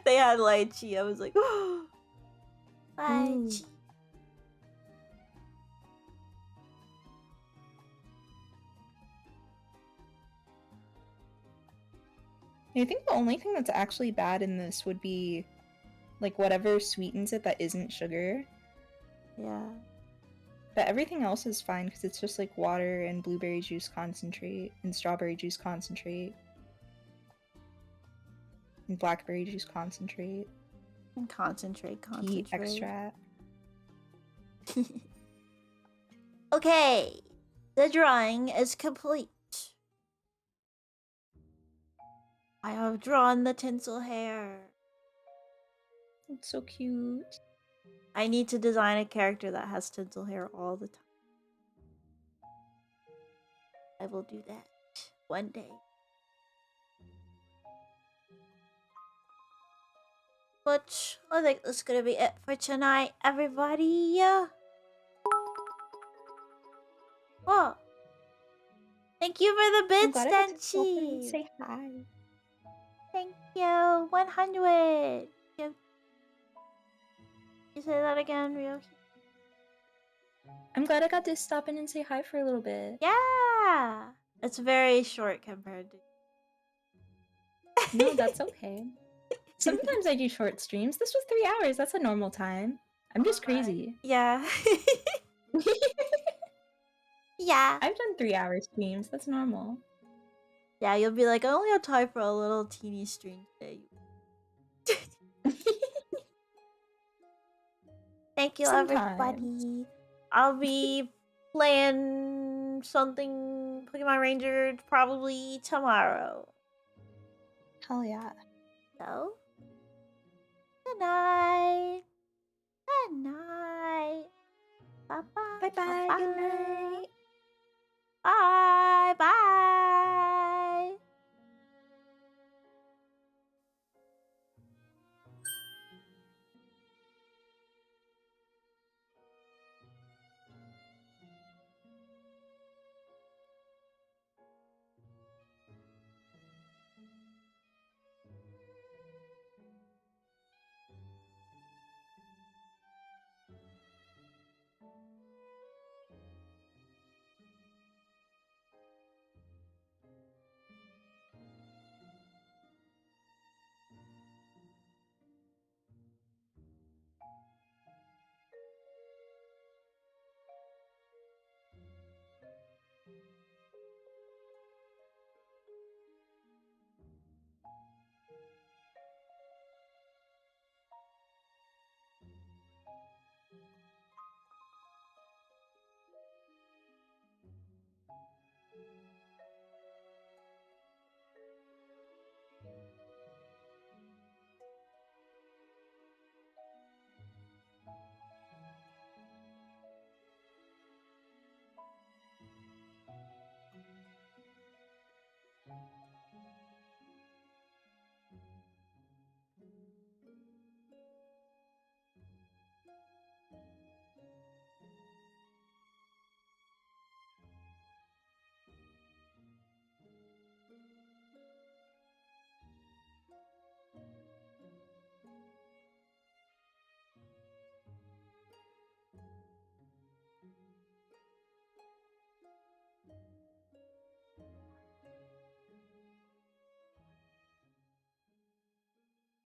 They had lychee. I was like, oh, lychee. I think the only thing that's actually bad in this would be like whatever sweetens it that isn't sugar. Yeah. But everything else is fine because it's just like water and blueberry juice concentrate and strawberry juice concentrate and blackberry juice concentrate And concentrate. tea extract. Okay, the drawing is complete. I have drawn the tinsel hair. It's so cute. I need to design a character that has tinsel hair all the time. I will do that one day. But I think that's gonna be it for tonight, everybody. Oh, thank you for the bits, Denchi. Say hi. Thank you. 100. You say that again, Ryouhi? I'm glad I got to stop in and say hi for a little bit. Yeah. It's very short compared to... No, that's okay. Sometimes I do short streams. This was 3 hours. That's a normal time. I'm just crazy. Yeah. Yeah. I've done 3-hour streams. That's normal. Yeah, you'll be like, I only have time for a little teeny stream today. Thank you, Sometimes. everybody. I'll be playing something Pokemon Ranger probably tomorrow. Hell yeah. So, good night. Good night. Bye bye. Bye bye. Good night. Bye bye.